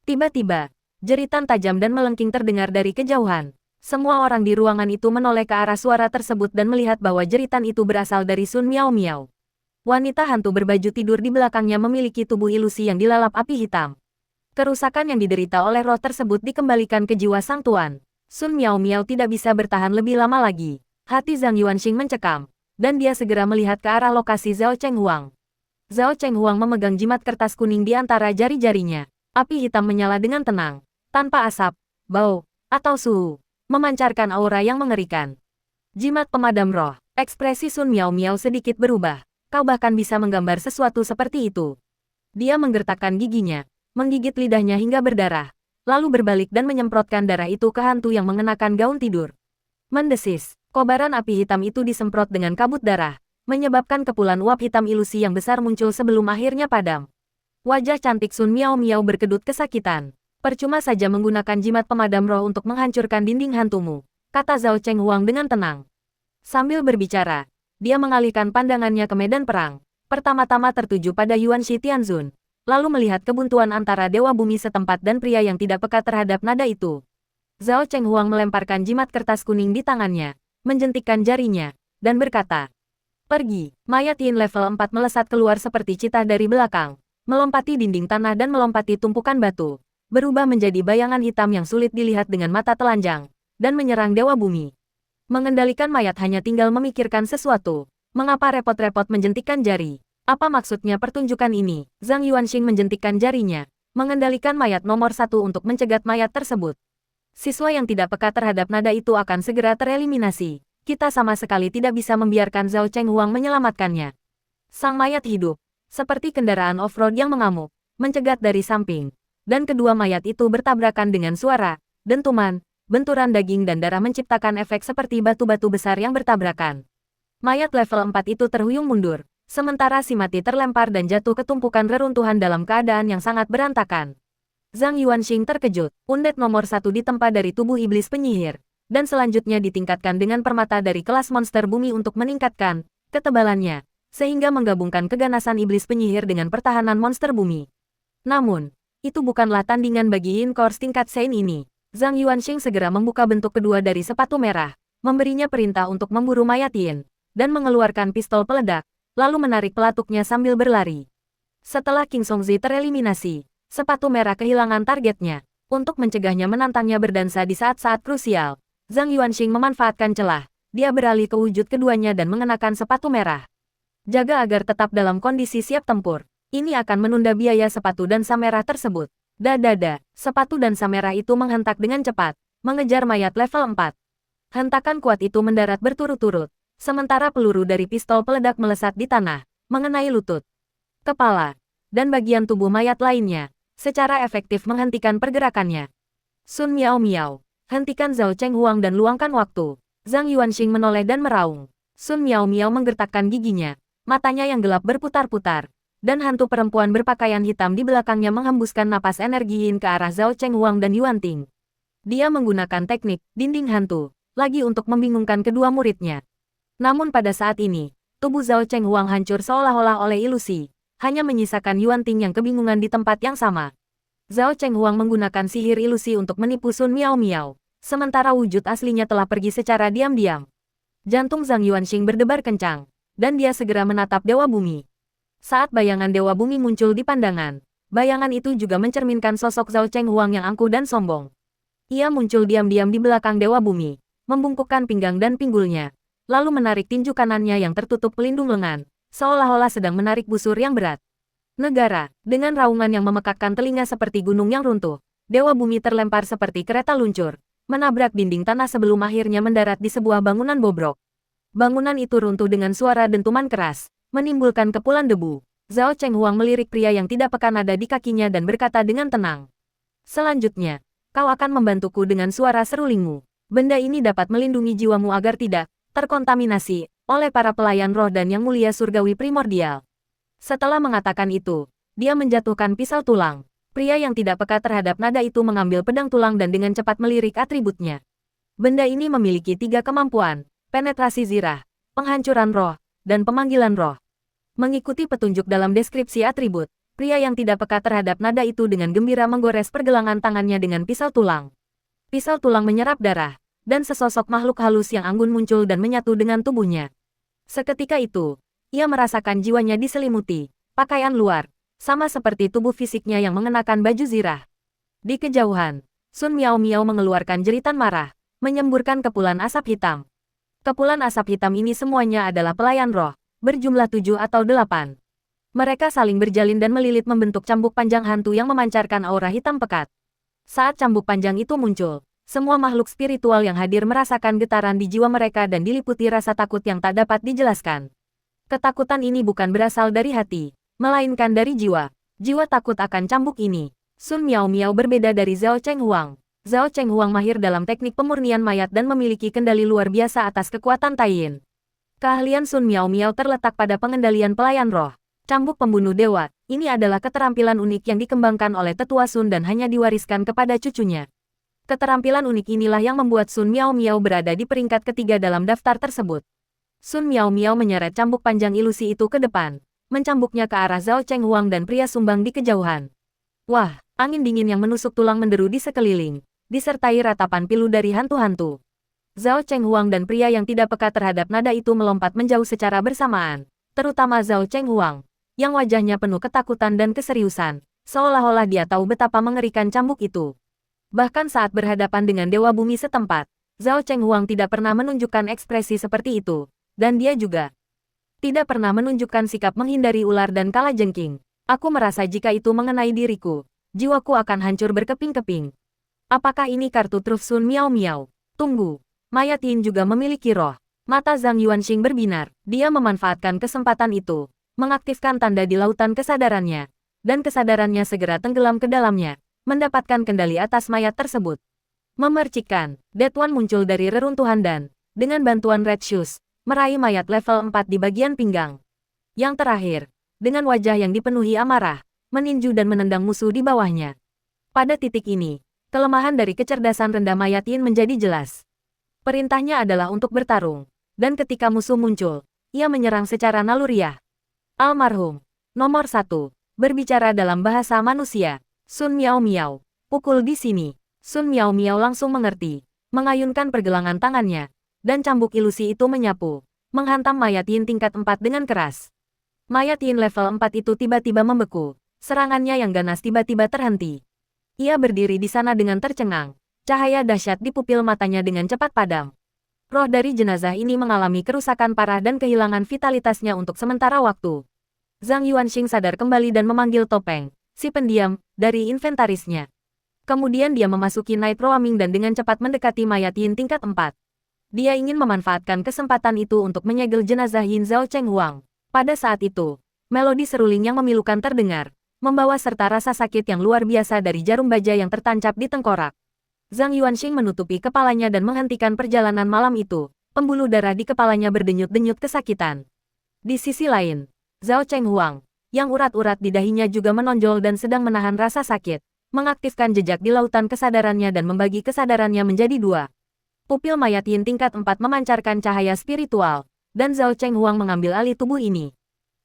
Tiba-tiba, jeritan tajam dan melengking terdengar dari kejauhan. Semua orang di ruangan itu menoleh ke arah suara tersebut dan melihat bahwa jeritan itu berasal dari Sun Miao Miao. Wanita hantu berbaju tidur di belakangnya memiliki tubuh ilusi yang dilalap api hitam. Kerusakan yang diderita oleh roh tersebut dikembalikan ke jiwa sang tuan. Sun Miao Miao tidak bisa bertahan lebih lama lagi. Hati Zhang Yuanxing mencekam, dan dia segera melihat ke arah lokasi Zhao Cheng Huang. Zhao Cheng Huang memegang jimat kertas kuning di antara jari-jarinya. Api hitam menyala dengan tenang, tanpa asap, bau, atau suhu, memancarkan aura yang mengerikan. Jimat pemadam roh, ekspresi Sun Miao Miao sedikit berubah. Kau bahkan bisa menggambar sesuatu seperti itu. Dia menggertakkan giginya, menggigit lidahnya hingga berdarah, lalu berbalik dan menyemprotkan darah itu ke hantu yang mengenakan gaun tidur. Mendesis, kobaran api hitam itu disemprot dengan kabut darah, menyebabkan kepulan uap hitam ilusi yang besar muncul sebelum akhirnya padam. Wajah cantik Sun Miao Miao berkedut kesakitan. Percuma saja menggunakan jimat pemadam roh untuk menghancurkan dinding hantumu, kata Zhao Cheng Huang dengan tenang. Sambil berbicara, dia mengalihkan pandangannya ke medan perang, pertama-tama tertuju pada Yuan Shi Tianzun, lalu melihat kebuntuan antara Dewa Bumi setempat dan pria yang tidak peka terhadap nada itu. Zhao Cheng Huang melemparkan jimat kertas kuning di tangannya, menjentikkan jarinya, dan berkata, "Pergi." Mayat Yin level 4 melesat keluar seperti citah dari belakang, melompati dinding tanah dan melompati tumpukan batu, berubah menjadi bayangan hitam yang sulit dilihat dengan mata telanjang, dan menyerang Dewa Bumi. Mengendalikan mayat hanya tinggal memikirkan sesuatu. Mengapa repot-repot menjentikkan jari? Apa maksudnya pertunjukan ini? Zhang Yuanxing menjentikkan jarinya, mengendalikan mayat nomor 1 untuk mencegat mayat tersebut. Siswa yang tidak peka terhadap nada itu akan segera tereliminasi. Kita sama sekali tidak bisa membiarkan Zhao Cheng Huang menyelamatkannya. Sang mayat hidup, seperti kendaraan off-road yang mengamuk, mencegat dari samping, dan kedua mayat itu bertabrakan dengan suara, dentuman, benturan daging dan darah menciptakan efek seperti batu-batu besar yang bertabrakan. Mayat level 4 itu terhuyung mundur, sementara si mati terlempar dan jatuh ke tumpukan reruntuhan dalam keadaan yang sangat berantakan. Zhang Yuanxing terkejut, undet nomor 1 ditempa dari tubuh iblis penyihir, dan selanjutnya ditingkatkan dengan permata dari kelas monster bumi untuk meningkatkan ketebalannya, sehingga menggabungkan keganasan iblis penyihir dengan pertahanan monster bumi. Namun, itu bukanlah tandingan bagi Yin Course tingkat Sein ini. Zhang Yuanxing segera membuka bentuk kedua dari sepatu merah, memberinya perintah untuk memburu mayat Yin, dan mengeluarkan pistol peledak, lalu menarik pelatuknya sambil berlari. Setelah King Songzi tereliminasi, sepatu merah kehilangan targetnya. Untuk mencegahnya menantangnya berdansa di saat-saat krusial, Zhang Yuanxing memanfaatkan celah. Dia beralih ke wujud keduanya dan mengenakan sepatu merah. Jaga agar tetap dalam kondisi siap tempur. Ini akan menunda biaya sepatu dan merah tersebut. Sepatu dan merah itu menghentak dengan cepat, mengejar mayat level 4. Hentakan kuat itu mendarat berturut-turut, sementara peluru dari pistol peledak melesat di tanah, mengenai lutut, kepala, dan bagian tubuh mayat lainnya, secara efektif menghentikan pergerakannya. Sun Miao Miao, hentikan Zhao Cheng Huang dan luangkan waktu. Zhang Yuanxing menoleh dan meraung. Sun Miao Miao menggertakkan giginya, matanya yang gelap berputar-putar. Dan hantu perempuan berpakaian hitam di belakangnya menghembuskan napas energi Yin ke arah Zhao Cheng Huang dan Yuan Ting. Dia menggunakan teknik dinding hantu lagi untuk membingungkan kedua muridnya. Namun pada saat ini, tubuh Zhao Chenghuang hancur seolah-olah oleh ilusi, hanya menyisakan Yuan Ting yang kebingungan di tempat yang sama. Zhao Chenghuang menggunakan sihir ilusi untuk menipu Sun Miao Miao, sementara wujud aslinya telah pergi secara diam-diam. Jantung Zhang Yuanxing berdebar kencang, dan dia segera menatap Dewa Bumi. Saat bayangan Dewa Bumi muncul di pandangan, bayangan itu juga mencerminkan sosok Zhao Chenghuang yang angkuh dan sombong. Ia muncul diam-diam di belakang Dewa Bumi, membungkukkan pinggang dan pinggulnya, lalu menarik tinju kanannya yang tertutup pelindung lengan, seolah-olah sedang menarik busur yang berat. Negara, dengan raungan yang memekakkan telinga seperti gunung yang runtuh, Dewa Bumi terlempar seperti kereta luncur, menabrak dinding tanah sebelum akhirnya mendarat di sebuah bangunan bobrok. Bangunan itu runtuh dengan suara dentuman keras, menimbulkan kepulan debu. Zhao Chenghuang melirik pria yang tidak peka nada di kakinya dan berkata dengan tenang. Selanjutnya, kau akan membantuku dengan suara serulingmu. Benda ini dapat melindungi jiwamu agar tidak terkontaminasi oleh para pelayan roh dan yang mulia surgawi primordial. Setelah mengatakan itu, dia menjatuhkan pisau tulang. Pria yang tidak peka terhadap nada itu mengambil pedang tulang dan dengan cepat melirik atributnya. Benda ini memiliki 3 kemampuan, penetrasi zirah, penghancuran roh, dan pemanggilan roh. Mengikuti petunjuk dalam deskripsi atribut, pria yang tidak peka terhadap nada itu dengan gembira menggores pergelangan tangannya dengan pisau tulang. Pisau tulang menyerap darah, dan sesosok makhluk halus yang anggun muncul dan menyatu dengan tubuhnya. Seketika itu, ia merasakan jiwanya diselimuti pakaian luar, sama seperti tubuh fisiknya yang mengenakan baju zirah. Di kejauhan, Sun Miao Miao mengeluarkan jeritan marah, menyemburkan kepulan asap hitam. Kepulan asap hitam ini semuanya adalah pelayan roh, berjumlah 7 atau 8. Mereka saling berjalin dan melilit membentuk cambuk panjang hantu yang memancarkan aura hitam pekat. Saat cambuk panjang itu muncul, semua makhluk spiritual yang hadir merasakan getaran di jiwa mereka dan diliputi rasa takut yang tak dapat dijelaskan. Ketakutan ini bukan berasal dari hati, melainkan dari jiwa. Jiwa takut akan cambuk ini. Sun Miao Miao berbeda dari Zhao Chenghuang. Zhao Chenghuang mahir dalam teknik pemurnian mayat dan memiliki kendali luar biasa atas kekuatan Taiyin. Keahlian Sun Miao Miao terletak pada pengendalian pelayan roh. Cambuk pembunuh dewa, ini adalah keterampilan unik yang dikembangkan oleh tetua Sun dan hanya diwariskan kepada cucunya. Keterampilan unik inilah yang membuat Sun Miao Miao berada di peringkat ketiga dalam daftar tersebut. Sun Miao Miao menyeret cambuk panjang ilusi itu ke depan, mencambuknya ke arah Zhao Chenghuang dan pria sumbang di kejauhan. Wah, angin dingin yang menusuk tulang menderu di sekeliling, disertai ratapan pilu dari hantu-hantu. Zhao Chenghuang dan pria yang tidak peka terhadap nada itu melompat menjauh secara bersamaan, terutama Zhao Chenghuang, yang wajahnya penuh ketakutan dan keseriusan, seolah-olah dia tahu betapa mengerikan cambuk itu. Bahkan saat berhadapan dengan Dewa Bumi setempat, Zhao Chenghuang tidak pernah menunjukkan ekspresi seperti itu, dan dia juga tidak pernah menunjukkan sikap menghindari ular dan kalajengking. Aku merasa jika itu mengenai diriku, jiwaku akan hancur berkeping-keping. Apakah ini kartu truf Sun Miao Miao? Tunggu, mayat Yin juga memiliki roh. Mata Zhang Yuanxing berbinar, dia memanfaatkan kesempatan itu, mengaktifkan tanda di lautan kesadarannya, dan kesadarannya segera tenggelam ke dalamnya, mendapatkan kendali atas mayat tersebut. Memercikkan, Dead One muncul dari reruntuhan dan, dengan bantuan Red Shoes, meraih mayat level 4 di bagian pinggang. Yang terakhir, dengan wajah yang dipenuhi amarah, meninju dan menendang musuh di bawahnya. Pada titik ini, kelemahan dari kecerdasan rendah mayat Yin menjadi jelas. Perintahnya adalah untuk bertarung, dan ketika musuh muncul, ia menyerang secara naluriah. Almarhum, nomor 1, berbicara dalam bahasa manusia. Sun Miao Miao, pukul di sini. Sun Miao Miao langsung mengerti, mengayunkan pergelangan tangannya, dan cambuk ilusi itu menyapu, menghantam mayat Yin tingkat 4 dengan keras. Mayat Yin level 4 itu tiba-tiba membeku, serangannya yang ganas tiba-tiba terhenti. Ia berdiri di sana dengan tercengang, cahaya dahsyat di pupil matanya dengan cepat padam. Roh dari jenazah ini mengalami kerusakan parah dan kehilangan vitalitasnya untuk sementara waktu. Zhang Yuanxing sadar kembali dan memanggil Topeng, si pendiam, dari inventarisnya. Kemudian dia memasuki Night Roaming dan dengan cepat mendekati mayat Yin tingkat 4. Dia ingin memanfaatkan kesempatan itu untuk menyegel jenazah Yin Zhao Chenghuang. Pada saat itu, melodi seruling yang memilukan terdengar, membawa serta rasa sakit yang luar biasa dari jarum baja yang tertancap di tengkorak. Zhang Yuanxing menutupi kepalanya dan menghentikan perjalanan malam itu. Pembuluh darah di kepalanya berdenyut-denyut kesakitan. Di sisi lain, Zhao Chenghuang, yang urat-urat di dahinya juga menonjol dan sedang menahan rasa sakit, mengaktifkan jejak di lautan kesadarannya dan membagi kesadarannya menjadi 2. Pupil mayat Yin tingkat 4 memancarkan cahaya spiritual, dan Zhao Chenghuang mengambil alih tubuh ini.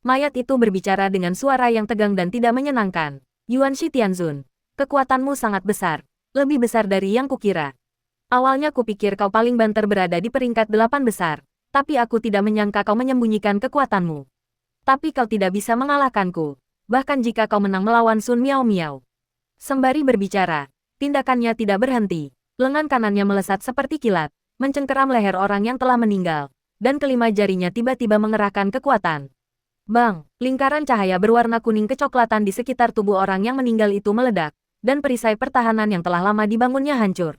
Mayat itu berbicara dengan suara yang tegang dan tidak menyenangkan. Yuan Shi Tianzun, kekuatanmu sangat besar, lebih besar dari yang kukira. Awalnya kupikir kau paling banter berada di peringkat 8 besar, tapi aku tidak menyangka kau menyembunyikan kekuatanmu. Tapi kau tidak bisa mengalahkanku, bahkan jika kau menang melawan Sun Miao Miao. Sembari berbicara, tindakannya tidak berhenti. Lengan kanannya melesat seperti kilat, mencengkeram leher orang yang telah meninggal, dan kelima jarinya tiba-tiba mengerahkan kekuatan. Bang, lingkaran cahaya berwarna kuning kecoklatan di sekitar tubuh orang yang meninggal itu meledak, dan perisai pertahanan yang telah lama dibangunnya hancur.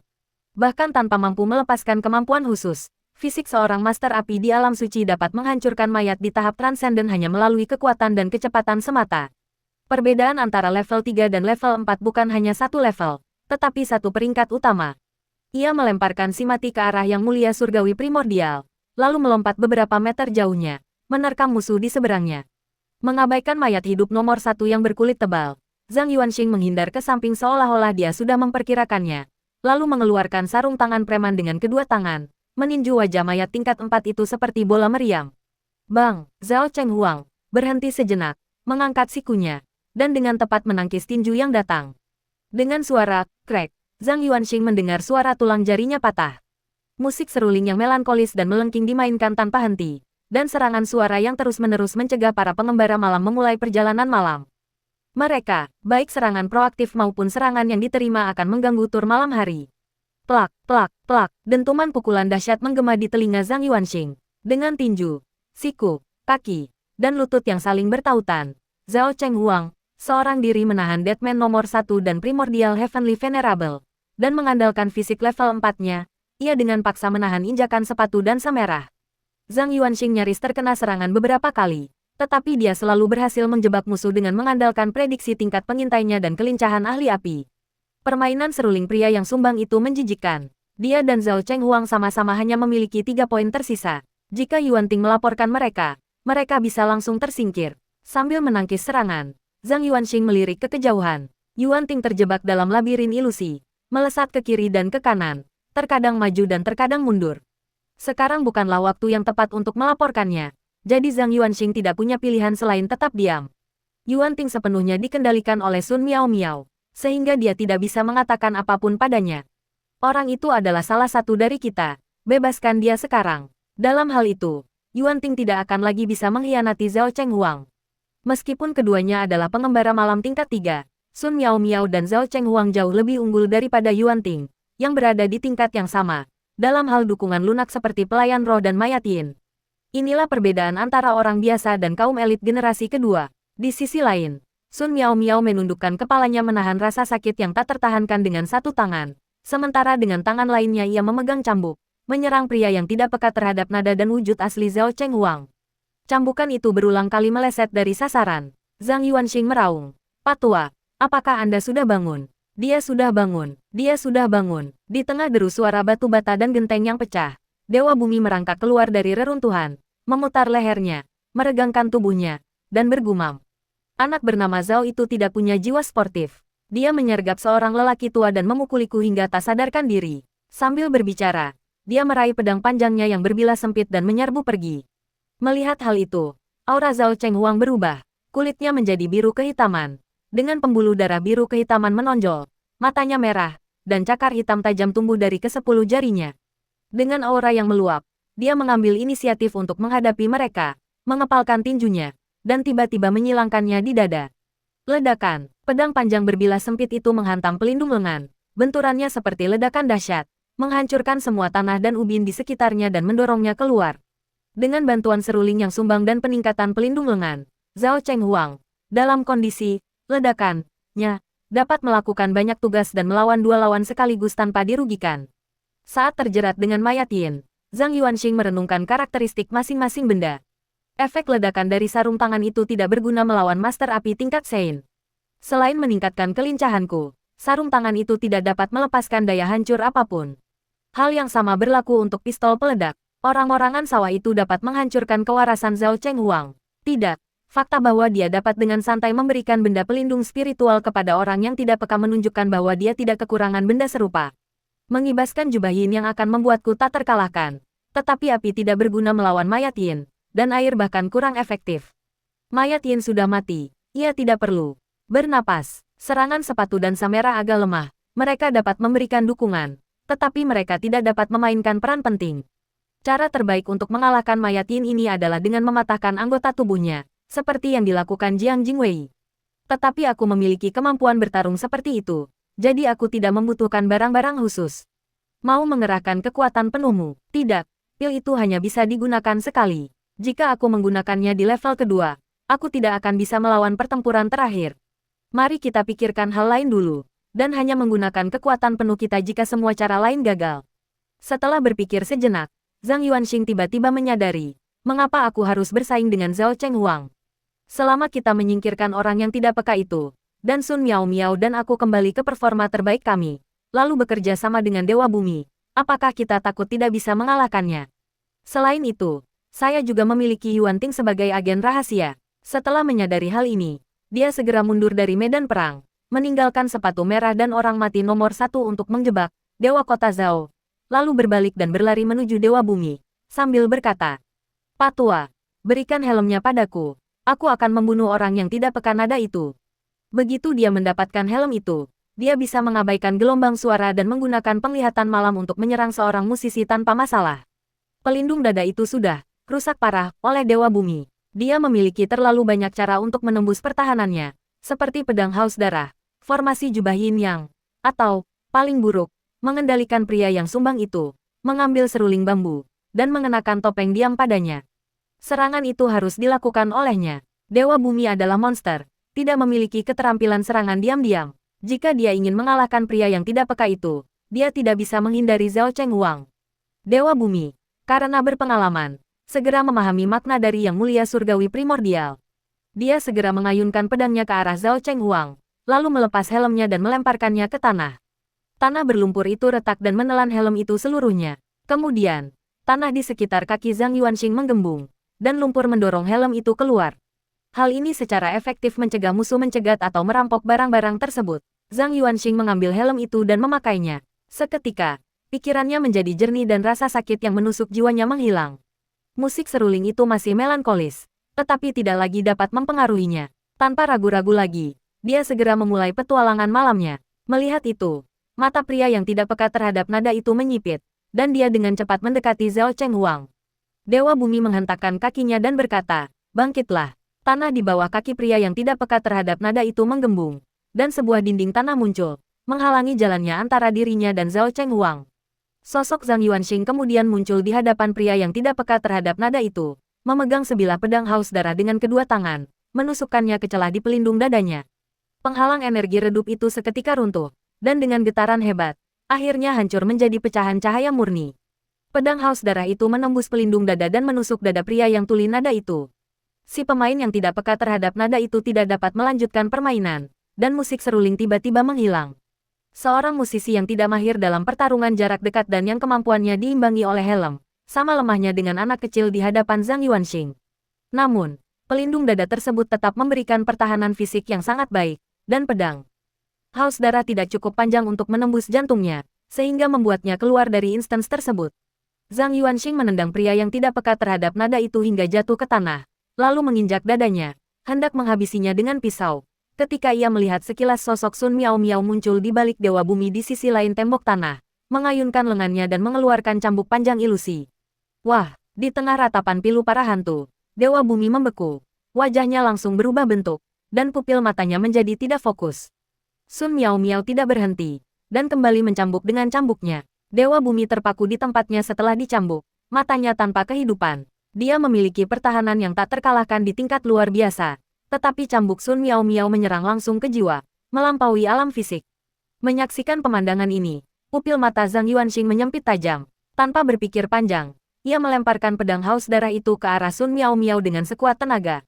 Bahkan tanpa mampu melepaskan kemampuan khusus, fisik seorang master api di alam suci dapat menghancurkan mayat di tahap transenden hanya melalui kekuatan dan kecepatan semata. Perbedaan antara level 3 dan level 4 bukan hanya satu level, tetapi satu peringkat utama. Ia melemparkan si mati ke arah yang mulia surgawi primordial, lalu melompat beberapa meter jauhnya, menerkam musuh di seberangnya. Mengabaikan mayat hidup nomor 1 yang berkulit tebal, Zhang Yuanxing menghindar ke samping seolah-olah dia sudah memperkirakannya. Lalu mengeluarkan sarung tangan preman dengan kedua tangan, meninju wajah mayat tingkat 4 itu seperti bola meriam. Bang, Zhao Chenghuang, berhenti sejenak, mengangkat sikunya, dan dengan tepat menangkis tinju yang datang. Dengan suara, krek, Zhang Yuanxing mendengar suara tulang jarinya patah. Musik seruling yang melankolis dan melengking dimainkan tanpa henti, dan serangan suara yang terus-menerus mencegah para pengembara malam memulai perjalanan malam. Mereka, baik serangan proaktif maupun serangan yang diterima akan mengganggu tur malam hari. Plak, plak, plak, dentuman pukulan dahsyat menggema di telinga Zhang Yuanxing. Dengan tinju, siku, kaki, dan lutut yang saling bertautan, Zhao Chenghuang, seorang diri menahan Deadman nomor 1 dan Primordial Heavenly Venerable, dan mengandalkan fisik level 4-nya, ia dengan paksa menahan injakan sepatu dan semerah. Zhang Yuanxing nyaris terkena serangan beberapa kali. Tetapi dia selalu berhasil menjebak musuh dengan mengandalkan prediksi tingkat pengintainya dan kelincahan ahli api. Permainan seruling pria yang sumbang itu menjijikkan. Dia dan Zhao Chenghuang sama-sama hanya memiliki 3 poin tersisa. Jika Yuan Ting melaporkan mereka, mereka bisa langsung tersingkir. Sambil menangkis serangan, Zhang Yuanxing melirik ke kejauhan. Yuan Ting terjebak dalam labirin ilusi, melesat ke kiri dan ke kanan, terkadang maju dan terkadang mundur. Sekarang bukanlah waktu yang tepat untuk melaporkannya. Jadi Zhang Yuanxing tidak punya pilihan selain tetap diam. Yuan Ting sepenuhnya dikendalikan oleh Sun Miao Miao, sehingga dia tidak bisa mengatakan apapun padanya. Orang itu adalah salah satu dari kita, bebaskan dia sekarang. Dalam hal itu, Yuan Ting tidak akan lagi bisa mengkhianati Zhao Chenghuang. Meskipun keduanya adalah pengembara malam tingkat 3, Sun Miao Miao dan Zhao Chenghuang jauh lebih unggul daripada Yuan Ting, yang berada di tingkat yang sama, dalam hal dukungan lunak seperti pelayan roh dan mayat yin. Inilah perbedaan antara orang biasa dan kaum elit generasi kedua. Di sisi lain, Sun Miao Miao menundukkan kepalanya menahan rasa sakit yang tak tertahankan dengan satu tangan. Sementara dengan tangan lainnya ia memegang cambuk, menyerang pria yang tidak peka terhadap nada dan wujud asli Zhao Chenghuang. Cambukan itu berulang kali meleset dari sasaran. Zhang Yuanxing meraung. Patua, apakah Anda sudah bangun? Dia sudah bangun. Dia sudah bangun. Di tengah deru suara batu bata dan genteng yang pecah, Dewa Bumi merangkak keluar dari reruntuhan, memutar lehernya, meregangkan tubuhnya, dan bergumam. Anak bernama Zhao itu tidak punya jiwa sportif. Dia menyergap seorang lelaki tua dan memukuliku hingga tak sadarkan diri. Sambil berbicara, dia meraih pedang panjangnya yang berbilah sempit dan menyerbu pergi. Melihat hal itu, aura Zhao Chenghuang berubah. Kulitnya menjadi biru kehitaman. Dengan pembuluh darah biru kehitaman menonjol, matanya merah, dan cakar hitam tajam tumbuh dari ke-10 jarinya. Dengan aura yang meluap, dia mengambil inisiatif untuk menghadapi mereka, mengepalkan tinjunya, dan tiba-tiba menyilangkannya di dada. Ledakan, pedang panjang berbilah sempit itu menghantam pelindung lengan, benturannya seperti ledakan dahsyat, menghancurkan semua tanah dan ubin di sekitarnya dan mendorongnya keluar. Dengan bantuan seruling yang sumbang dan peningkatan pelindung lengan, Zhao Chenghuang, dalam kondisi ledakannya, dapat melakukan banyak tugas dan melawan dua lawan sekaligus tanpa dirugikan. Saat terjerat dengan mayat yin, Zhang Yuanxing merenungkan karakteristik masing-masing benda. Efek ledakan dari sarung tangan itu tidak berguna melawan Master Api tingkat Sein. Selain meningkatkan kelincahanku, sarung tangan itu tidak dapat melepaskan daya hancur apapun. Hal yang sama berlaku untuk pistol peledak. Orang-orangan sawah itu dapat menghancurkan kewarasan Zhao Chenghuang. Tidak, fakta bahwa dia dapat dengan santai memberikan benda pelindung spiritual kepada orang yang tidak peka menunjukkan bahwa dia tidak kekurangan benda serupa. Mengibaskan jubah yin yang akan membuatku tak terkalahkan. Tetapi api tidak berguna melawan mayat Yin, dan air bahkan kurang efektif. Mayat Yin sudah mati, ia tidak perlu bernapas. Serangan sepatu dan Samera agak lemah, mereka dapat memberikan dukungan, tetapi mereka tidak dapat memainkan peran penting. Cara terbaik untuk mengalahkan mayat Yin ini adalah dengan mematahkan anggota tubuhnya, seperti yang dilakukan Jiang Jingwei. Tetapi aku memiliki kemampuan bertarung seperti itu, jadi aku tidak membutuhkan barang-barang khusus. Mau mengerahkan kekuatan penuhmu? Tidak. Pil itu hanya bisa digunakan sekali. Jika aku menggunakannya di level kedua, aku tidak akan bisa melawan pertempuran terakhir. Mari kita pikirkan hal lain dulu, dan hanya menggunakan kekuatan penuh kita jika semua cara lain gagal. Setelah berpikir sejenak, Zhang Yuanxing tiba-tiba menyadari, mengapa aku harus bersaing dengan Zhao Chenghuang. Selama kita menyingkirkan orang yang tidak peka itu, dan Sun Miao Miao dan aku kembali ke performa terbaik kami, lalu bekerja sama dengan Dewa Bumi, apakah kita takut tidak bisa mengalahkannya? Selain itu, saya juga memiliki Yuan Ting sebagai agen rahasia. Setelah menyadari hal ini, dia segera mundur dari medan perang, meninggalkan sepatu merah dan orang mati nomor 1 untuk menjebak Dewa Kota Zhao, lalu berbalik dan berlari menuju Dewa Bumi, sambil berkata, "Patua, berikan helmnya padaku, aku akan membunuh orang yang tidak peka nada itu." Begitu dia mendapatkan helm itu, dia bisa mengabaikan gelombang suara dan menggunakan penglihatan malam untuk menyerang seorang musisi tanpa masalah. Pelindung dada itu sudah rusak parah oleh Dewa Bumi. Dia memiliki terlalu banyak cara untuk menembus pertahanannya, seperti pedang haus darah, formasi jubah yin yang, atau, paling buruk, mengendalikan pria yang sumbang itu, mengambil seruling bambu, dan mengenakan topeng diam padanya. Serangan itu harus dilakukan olehnya. Dewa Bumi adalah monster, tidak memiliki keterampilan serangan diam-diam. Jika dia ingin mengalahkan pria yang tidak peka itu, dia tidak bisa menghindari Zhao Chenghuang. Dewa Bumi, karena berpengalaman, segera memahami makna dari Yang Mulia Surgawi Primordial. Dia segera mengayunkan pedangnya ke arah Zhao Chenghuang, lalu melepas helmnya dan melemparkannya ke tanah. Tanah berlumpur itu retak dan menelan helm itu seluruhnya. Kemudian, tanah di sekitar kaki Zhang Yuanxing menggembung, dan lumpur mendorong helm itu keluar. Hal ini secara efektif mencegah musuh mencegat atau merampok barang-barang tersebut. Zhang Yuanxing mengambil helm itu dan memakainya. Seketika, pikirannya menjadi jernih dan rasa sakit yang menusuk jiwanya menghilang. Musik seruling itu masih melankolis, tetapi tidak lagi dapat mempengaruhinya. Tanpa ragu-ragu lagi, dia segera memulai petualangan malamnya. Melihat itu, mata pria yang tidak peka terhadap nada itu menyipit, dan dia dengan cepat mendekati Zhao Chenghuang. Dewa Bumi menghentakkan kakinya dan berkata, "Bangkitlah." Tanah di bawah kaki pria yang tidak peka terhadap nada itu menggembung, dan sebuah dinding tanah muncul, menghalangi jalannya antara dirinya dan Zhao Chenghuang. Sosok Zhang Yuanxing kemudian muncul di hadapan pria yang tidak peka terhadap nada itu, memegang sebilah pedang haus darah dengan kedua tangan, menusukkannya ke celah di pelindung dadanya. Penghalang energi redup itu seketika runtuh, dan dengan getaran hebat, akhirnya hancur menjadi pecahan cahaya murni. Pedang haus darah itu menembus pelindung dada dan menusuk dada pria yang tuli nada itu. Si pemain yang tidak peka terhadap nada itu tidak dapat melanjutkan permainan, dan musik seruling tiba-tiba menghilang. Seorang musisi yang tidak mahir dalam pertarungan jarak dekat dan yang kemampuannya diimbangi oleh helm, sama lemahnya dengan anak kecil di hadapan Zhang Yuanxing. Namun, pelindung dada tersebut tetap memberikan pertahanan fisik yang sangat baik, dan pedang haus darah tidak cukup panjang untuk menembus jantungnya, sehingga membuatnya keluar dari instance tersebut. Zhang Yuanxing menendang pria yang tidak peka terhadap nada itu hingga jatuh ke tanah, lalu menginjak dadanya, hendak menghabisinya dengan pisau. Ketika ia melihat sekilas sosok Sun Miao Miao muncul di balik Dewa Bumi di sisi lain tembok tanah, mengayunkan lengannya dan mengeluarkan cambuk panjang ilusi. Wah, di tengah ratapan pilu para hantu, Dewa Bumi membeku. Wajahnya langsung berubah bentuk, dan pupil matanya menjadi tidak fokus. Sun Miao Miao tidak berhenti, dan kembali mencambuk dengan cambuknya. Dewa Bumi terpaku di tempatnya setelah dicambuk, matanya tanpa kehidupan. Dia memiliki pertahanan yang tak terkalahkan di tingkat luar biasa, tetapi cambuk Sun Miao Miao menyerang langsung ke jiwa, melampaui alam fisik. Menyaksikan pemandangan ini, pupil mata Zhang Yuanxing menyempit tajam. Tanpa berpikir panjang, ia melemparkan pedang haus darah itu ke arah Sun Miao Miao dengan sekuat tenaga.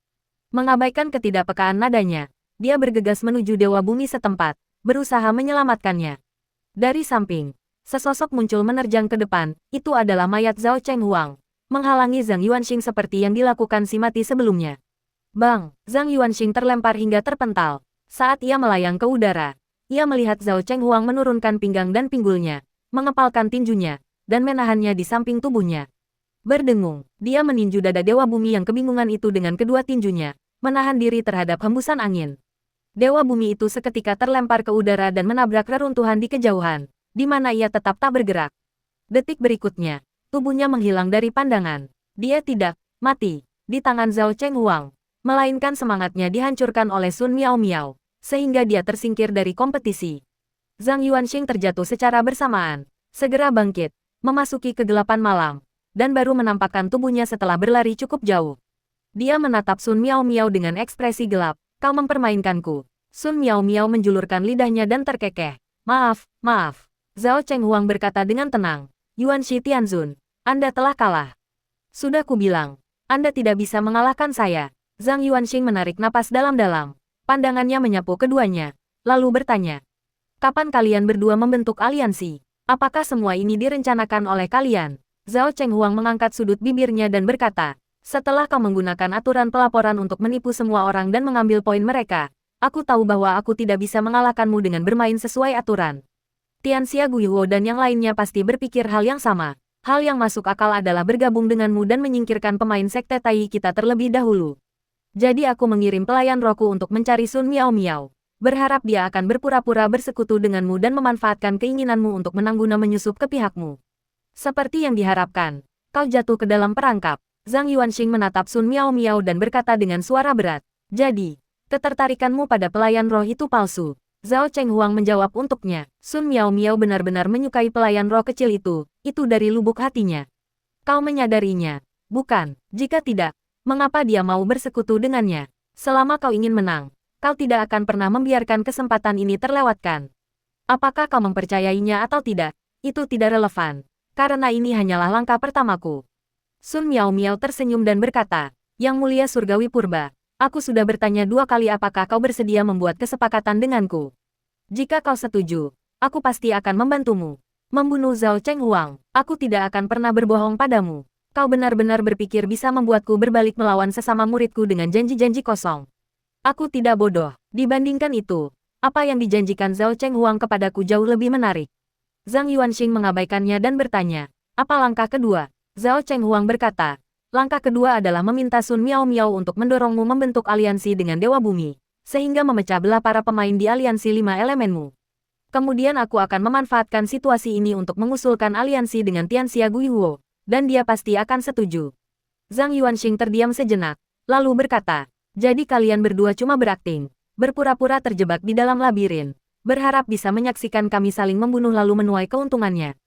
Mengabaikan ketidakpekaan nadanya, dia bergegas menuju Dewa Bumi setempat, berusaha menyelamatkannya. Dari samping, sesosok muncul menerjang ke depan, itu adalah mayat Zhao Chenghuang, menghalangi Zhang Yuanxing seperti yang dilakukan si mati sebelumnya. Bang! Zhang Yuanxing terlempar hingga terpental. Saat ia melayang ke udara, ia melihat Zhao Chenghuang menurunkan pinggang dan pinggulnya, mengepalkan tinjunya, dan menahannya di samping tubuhnya. Berdengung, dia meninju dada Dewa Bumi yang kebingungan itu dengan kedua tinjunya, menahan diri terhadap hembusan angin. Dewa Bumi itu seketika terlempar ke udara dan menabrak reruntuhan di kejauhan, di mana ia tetap tak bergerak. Detik berikutnya, tubuhnya menghilang dari pandangan. Dia tidak mati di tangan Zhao Chenghuang, melainkan semangatnya dihancurkan oleh Sun Miao Miao, sehingga dia tersingkir dari kompetisi. Zhang Yuanxing terjatuh secara bersamaan, segera bangkit, memasuki kegelapan malam, dan baru menampakkan tubuhnya setelah berlari cukup jauh. Dia menatap Sun Miao Miao dengan ekspresi gelap. Kau mempermainkanku. Sun Miao Miao menjulurkan lidahnya dan terkekeh. Maaf, maaf. Zhao Chenghuang berkata dengan tenang. Yuanxi Tianzun, Anda telah kalah. Sudah kubilang, Anda tidak bisa mengalahkan saya. Zhang Yuanxing menarik napas dalam-dalam. Pandangannya menyapu keduanya, lalu bertanya. Kapan kalian berdua membentuk aliansi? Apakah semua ini direncanakan oleh kalian? Zhao Chenghuang mengangkat sudut bibirnya dan berkata, setelah kau menggunakan aturan pelaporan untuk menipu semua orang dan mengambil poin mereka, aku tahu bahwa aku tidak bisa mengalahkanmu dengan bermain sesuai aturan. Tianxia Guihuo dan yang lainnya pasti berpikir hal yang sama. Hal yang masuk akal adalah bergabung denganmu dan menyingkirkan pemain sekte Tai kita terlebih dahulu. Jadi aku mengirim pelayan rohku untuk mencari Sun Miao Miao. Berharap dia akan berpura-pura bersekutu denganmu dan memanfaatkan keinginanmu untuk menangguna menyusup ke pihakmu. Seperti yang diharapkan, kau jatuh ke dalam perangkap. Zhang Yuanxing menatap Sun Miao Miao dan berkata dengan suara berat. Jadi, ketertarikanmu pada pelayan roh itu palsu. Zhao Chenghuang menjawab untuknya. Sun Miao Miao benar-benar menyukai pelayan roh kecil itu dari lubuk hatinya. Kau menyadarinya, bukan? Jika tidak, mengapa dia mau bersekutu dengannya? Selama kau ingin menang, kau tidak akan pernah membiarkan kesempatan ini terlewatkan. Apakah kau mempercayainya atau tidak? Itu tidak relevan, karena ini hanyalah langkah pertamaku. Sun Miao Miao tersenyum dan berkata, Yang Mulia Surgawi Purba, aku sudah bertanya 2 kali apakah kau bersedia membuat kesepakatan denganku. Jika kau setuju, aku pasti akan membantumu. Membunuh Zhao Chenghuang, aku tidak akan pernah berbohong padamu. Kau benar-benar berpikir bisa membuatku berbalik melawan sesama muridku dengan janji-janji kosong. Aku tidak bodoh. Dibandingkan itu, apa yang dijanjikan Zhao Chenghuang kepadaku jauh lebih menarik. Zhang Yuanxing mengabaikannya dan bertanya, apa langkah kedua? Zhao Chenghuang berkata, langkah kedua adalah meminta Sun Miao Miao untuk mendorongmu membentuk aliansi dengan Dewa Bumi, sehingga memecah belah para pemain di aliansi 5 elemenmu. Kemudian aku akan memanfaatkan situasi ini untuk mengusulkan aliansi dengan Tianxia Guihuo, dan dia pasti akan setuju. Zhang Yuanxing terdiam sejenak, lalu berkata, jadi kalian berdua cuma berakting, berpura-pura terjebak di dalam labirin, berharap bisa menyaksikan kami saling membunuh lalu menuai keuntungannya.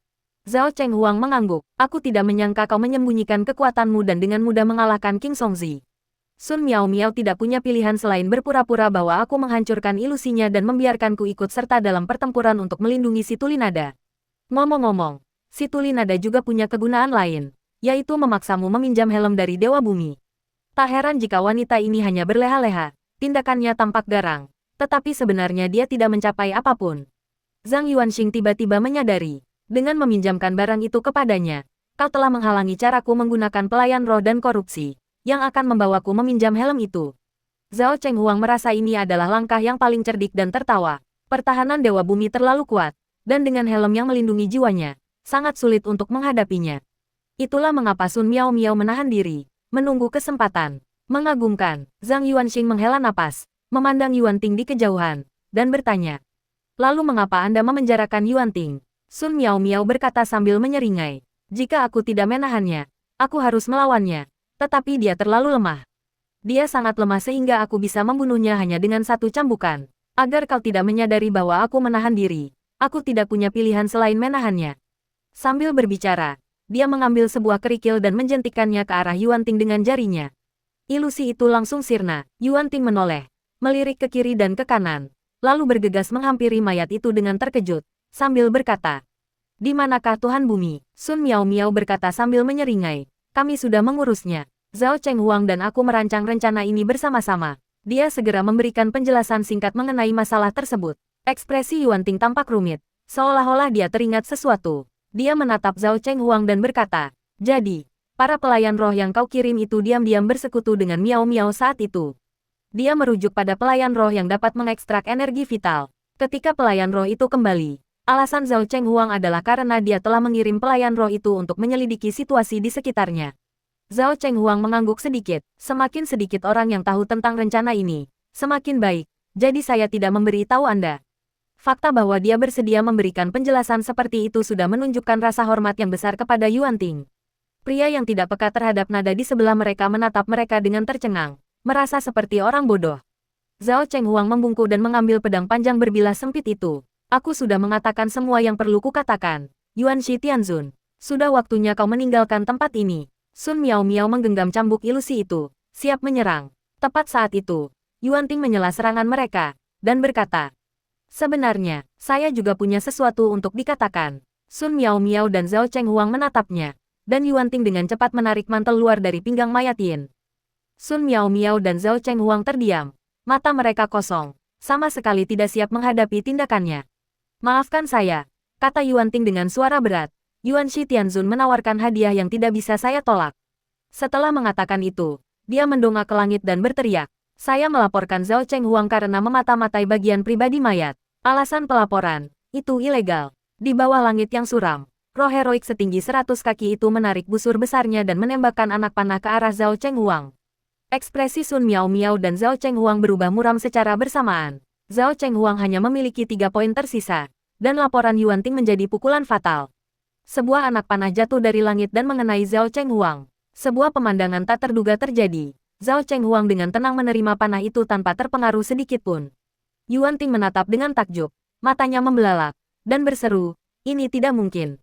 Zhao Chenghuang mengangguk, aku tidak menyangka kau menyembunyikan kekuatanmu dan dengan mudah mengalahkan King Songzi. Sun Miao Miao tidak punya pilihan selain berpura-pura bahwa aku menghancurkan ilusinya dan membiarkanku ikut serta dalam pertempuran untuk melindungi si Tulinada. Ngomong-ngomong, si Tulinada juga punya kegunaan lain, yaitu memaksamu meminjam helm dari Dewa Bumi. Tak heran jika wanita ini hanya berleha-leha, tindakannya tampak garang, tetapi sebenarnya dia tidak mencapai apapun. Zhang Yuanxing tiba-tiba menyadari, dengan meminjamkan barang itu kepadanya, kau telah menghalangi caraku menggunakan pelayan roh dan korupsi, yang akan membawaku meminjam helm itu. Zhao Chenghuang merasa ini adalah langkah yang paling cerdik dan tertawa. Pertahanan Dewa Bumi terlalu kuat, dan dengan helm yang melindungi jiwanya, sangat sulit untuk menghadapinya. Itulah mengapa Sun Miao Miao menahan diri, menunggu kesempatan. Mengagumkan, Zhang Yuanxing menghela napas, memandang Yuanting di kejauhan, dan bertanya, lalu mengapa Anda memenjarakan Yuanting? Sun Miao Miao berkata sambil menyeringai, jika aku tidak menahannya, aku harus melawannya. Tetapi dia terlalu lemah. Dia sangat lemah sehingga aku bisa membunuhnya hanya dengan satu cambukan. Agar kau tidak menyadari bahwa aku menahan diri, aku tidak punya pilihan selain menahannya. Sambil berbicara, dia mengambil sebuah kerikil dan menjentikkannya ke arah Yuanting dengan jarinya. Ilusi itu langsung sirna. Yuanting menoleh, melirik ke kiri dan ke kanan, lalu bergegas menghampiri mayat itu dengan terkejut, sambil berkata, di manakah Tuhan Bumi? Sun Miao Miao berkata sambil menyeringai, kami sudah mengurusnya. Zhao Chenghuang dan aku merancang rencana ini bersama-sama. Dia segera memberikan penjelasan singkat mengenai masalah tersebut. Ekspresi Yuanting tampak rumit, seolah-olah dia teringat sesuatu. Dia menatap Zhao Chenghuang dan berkata, jadi, para pelayan roh yang kau kirim itu diam-diam bersekutu dengan Miao Miao saat itu. Dia merujuk pada pelayan roh yang dapat mengekstrak energi vital. Ketika pelayan roh itu kembali, Alasan Zhao Chenghuang adalah karena dia telah mengirim pelayan roh itu untuk menyelidiki situasi di sekitarnya. Zhao Chenghuang mengangguk sedikit. Semakin sedikit orang yang tahu tentang rencana ini, semakin baik. Jadi saya tidak memberi tahu Anda. Fakta bahwa dia bersedia memberikan penjelasan seperti itu sudah menunjukkan rasa hormat yang besar kepada Yuan Ting. Pria yang tidak peka terhadap nada di sebelah mereka menatap mereka dengan tercengang, merasa seperti orang bodoh. Zhao Chenghuang membungkuk dan mengambil pedang panjang berbilah sempit itu. Aku sudah mengatakan semua yang perlu kukatakan. Yuan Shi Tianzun, sudah waktunya kau meninggalkan tempat ini. Sun Miao Miao menggenggam cambuk ilusi itu, siap menyerang. Tepat saat itu, Yuan Ting menyela serangan mereka, dan berkata, sebenarnya, saya juga punya sesuatu untuk dikatakan. Sun Miao Miao dan Zhao Chenghuang menatapnya, dan Yuan Ting dengan cepat menarik mantel luar dari pinggang mayat Yin. Sun Miao Miao dan Zhao Chenghuang terdiam. Mata mereka kosong, sama sekali tidak siap menghadapi tindakannya. Maafkan saya, kata Yuan Ting dengan suara berat. Yuan Shi Tianzun menawarkan hadiah yang tidak bisa saya tolak. Setelah mengatakan itu, dia mendongak ke langit dan berteriak, saya melaporkan Zhao Chenghuang karena memata-matai bagian pribadi mayat. Alasan pelaporan, itu ilegal. Di bawah langit yang suram, roh heroik setinggi 100 kaki itu menarik busur besarnya dan menembakkan anak panah ke arah Zhao Chenghuang. Ekspresi Sun Miao Miao dan Zhao Chenghuang berubah muram secara bersamaan. Zhao Chenghuang hanya memiliki 3 poin tersisa, dan laporan Yuan Ting menjadi pukulan fatal. Sebuah anak panah jatuh dari langit dan mengenai Zhao Chenghuang. Sebuah pemandangan tak terduga terjadi. Zhao Chenghuang dengan tenang menerima panah itu tanpa terpengaruh sedikit pun. Yuan Ting menatap dengan takjub, matanya membelalak, dan berseru, ini tidak mungkin.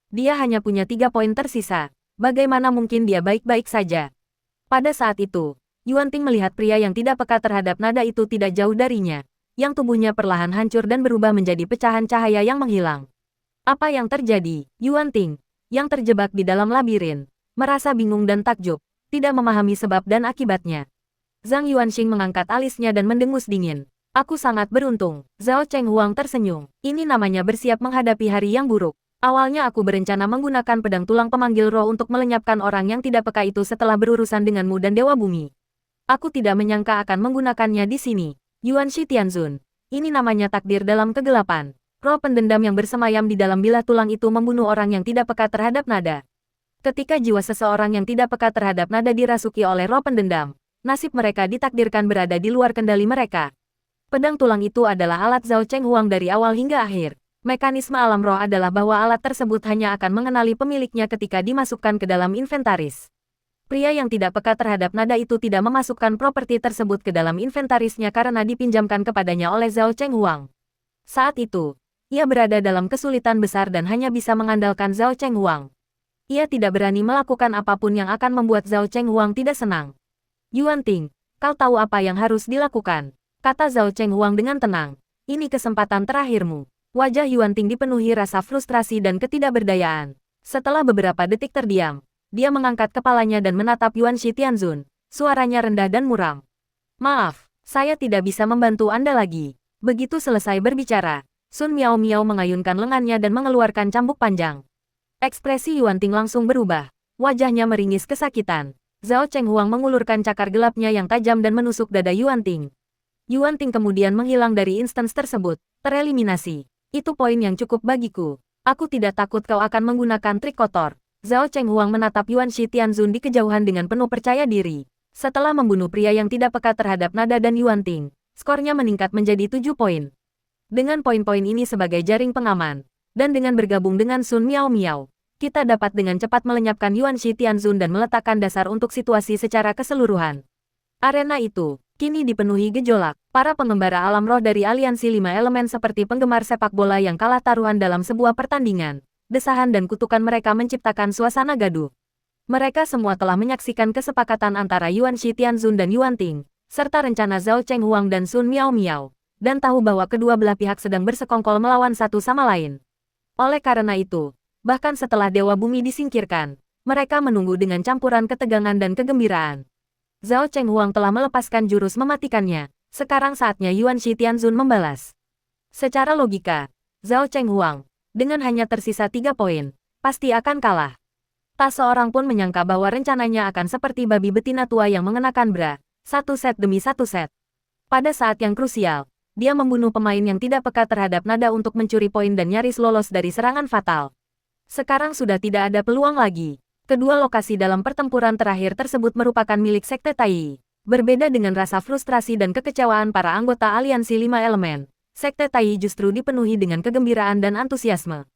Dia hanya punya 3 poin tersisa, bagaimana mungkin dia baik-baik saja? Pada saat itu, Yuan Ting melihat pria yang tidak peka terhadap nada itu tidak jauh darinya, yang tubuhnya perlahan hancur dan berubah menjadi pecahan cahaya yang menghilang. Apa yang terjadi? Yuan Ting, yang terjebak di dalam labirin, merasa bingung dan takjub, tidak memahami sebab dan akibatnya. Zhang Yuanxing mengangkat alisnya dan mendengus dingin. Aku sangat beruntung. Zhao Chenghuang tersenyum. Ini namanya bersiap menghadapi hari yang buruk. Awalnya aku berencana menggunakan pedang tulang pemanggil roh untuk melenyapkan orang yang tidak peka itu setelah berurusan denganmu dan Dewa Bumi. Aku tidak menyangka akan menggunakannya di sini. Yuan Shi Tianzun. Ini namanya takdir dalam kegelapan. Roh pendendam yang bersemayam di dalam bilah tulang itu membunuh orang yang tidak peka terhadap nada. Ketika jiwa seseorang yang tidak peka terhadap nada dirasuki oleh roh pendendam, nasib mereka ditakdirkan berada di luar kendali mereka. Pedang tulang itu adalah alat Zhao Chenghuang dari awal hingga akhir. Mekanisme alam roh adalah bahwa alat tersebut hanya akan mengenali pemiliknya ketika dimasukkan ke dalam inventaris. Pria yang tidak peka terhadap nada itu tidak memasukkan properti tersebut ke dalam inventarisnya karena dipinjamkan kepadanya oleh Zhao Chenghuang. Saat itu, ia berada dalam kesulitan besar dan hanya bisa mengandalkan Zhao Chenghuang. Ia tidak berani melakukan apapun yang akan membuat Zhao Chenghuang tidak senang. Yuan Ting, kau tahu apa yang harus dilakukan? Kata Zhao Chenghuang dengan tenang. Ini kesempatan terakhirmu. Wajah Yuan Ting dipenuhi rasa frustrasi dan ketidakberdayaan. Setelah beberapa detik terdiam, dia mengangkat kepalanya dan menatap Yuan Shi Tianzun. Suaranya rendah dan muram. Maaf, saya tidak bisa membantu Anda lagi. Begitu selesai berbicara, Sun Miao Miao mengayunkan lengannya dan mengeluarkan cambuk panjang. Ekspresi Yuan Ting langsung berubah. Wajahnya meringis kesakitan. Zhao Chenghuang mengulurkan cakar gelapnya yang tajam dan menusuk dada Yuan Ting. Yuan Ting kemudian menghilang dari instance tersebut, tereliminasi. Itu poin yang cukup bagiku. Aku tidak takut kau akan menggunakan trik kotor. Zhao Chenghuang menatap Yuan Shi Tianzun di kejauhan dengan penuh percaya diri. Setelah membunuh pria yang tidak peka terhadap nada dan Yuan Ting, skornya meningkat menjadi 7 poin. Dengan poin-poin ini sebagai jaring pengaman, dan dengan bergabung dengan Sun Miao Miao, kita dapat dengan cepat melenyapkan Yuan Shi Tianzun dan meletakkan dasar untuk situasi secara keseluruhan. Arena itu kini dipenuhi gejolak. Para pengembara alam roh dari aliansi 5 elemen seperti penggemar sepak bola yang kalah taruhan dalam sebuah pertandingan. Desahan dan kutukan mereka menciptakan suasana gaduh. Mereka semua telah menyaksikan kesepakatan antara Yuan Shi Tianzun dan Yuan Ting, serta rencana Zhao Chenghuang dan Sun Miao Miao, dan tahu bahwa kedua belah pihak sedang bersekongkol melawan satu sama lain. Oleh karena itu, bahkan setelah Dewa Bumi disingkirkan, mereka menunggu dengan campuran ketegangan dan kegembiraan. Zhao Chenghuang telah melepaskan jurus mematikannya. Sekarang saatnya Yuan Shi Tianzun membalas. Secara logika, Zhao Chenghuang, dengan hanya tersisa 3 poin, pasti akan kalah. Tak seorang pun menyangka bahwa rencananya akan seperti babi betina tua yang mengenakan bra, satu set demi satu set. Pada saat yang krusial, dia membunuh pemain yang tidak peka terhadap nada untuk mencuri poin dan nyaris lolos dari serangan fatal. Sekarang sudah tidak ada peluang lagi. Kedua lokasi dalam pertempuran terakhir tersebut merupakan milik Sekte Tai. Berbeda dengan rasa frustrasi dan kekecewaan para anggota aliansi 5 elemen, Sekte Tai justru dipenuhi dengan kegembiraan dan antusiasme.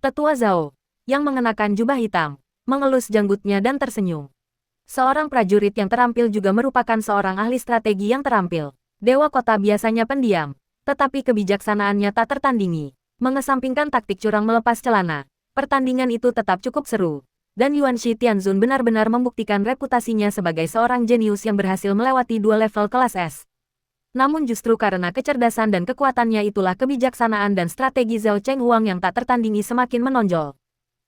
Tetua Zhao, yang mengenakan jubah hitam, mengelus janggutnya dan tersenyum. Seorang prajurit yang terampil juga merupakan seorang ahli strategi yang terampil. Dewa kota biasanya pendiam, tetapi kebijaksanaannya tak tertandingi. Mengesampingkan taktik curang melepas celana, pertandingan itu tetap cukup seru. Dan Yuanshi Tianzun benar-benar membuktikan reputasinya sebagai seorang jenius yang berhasil melewati 2 level kelas S. Namun justru karena kecerdasan dan kekuatannya itulah kebijaksanaan dan strategi Zhao Chenghuang yang tak tertandingi semakin menonjol.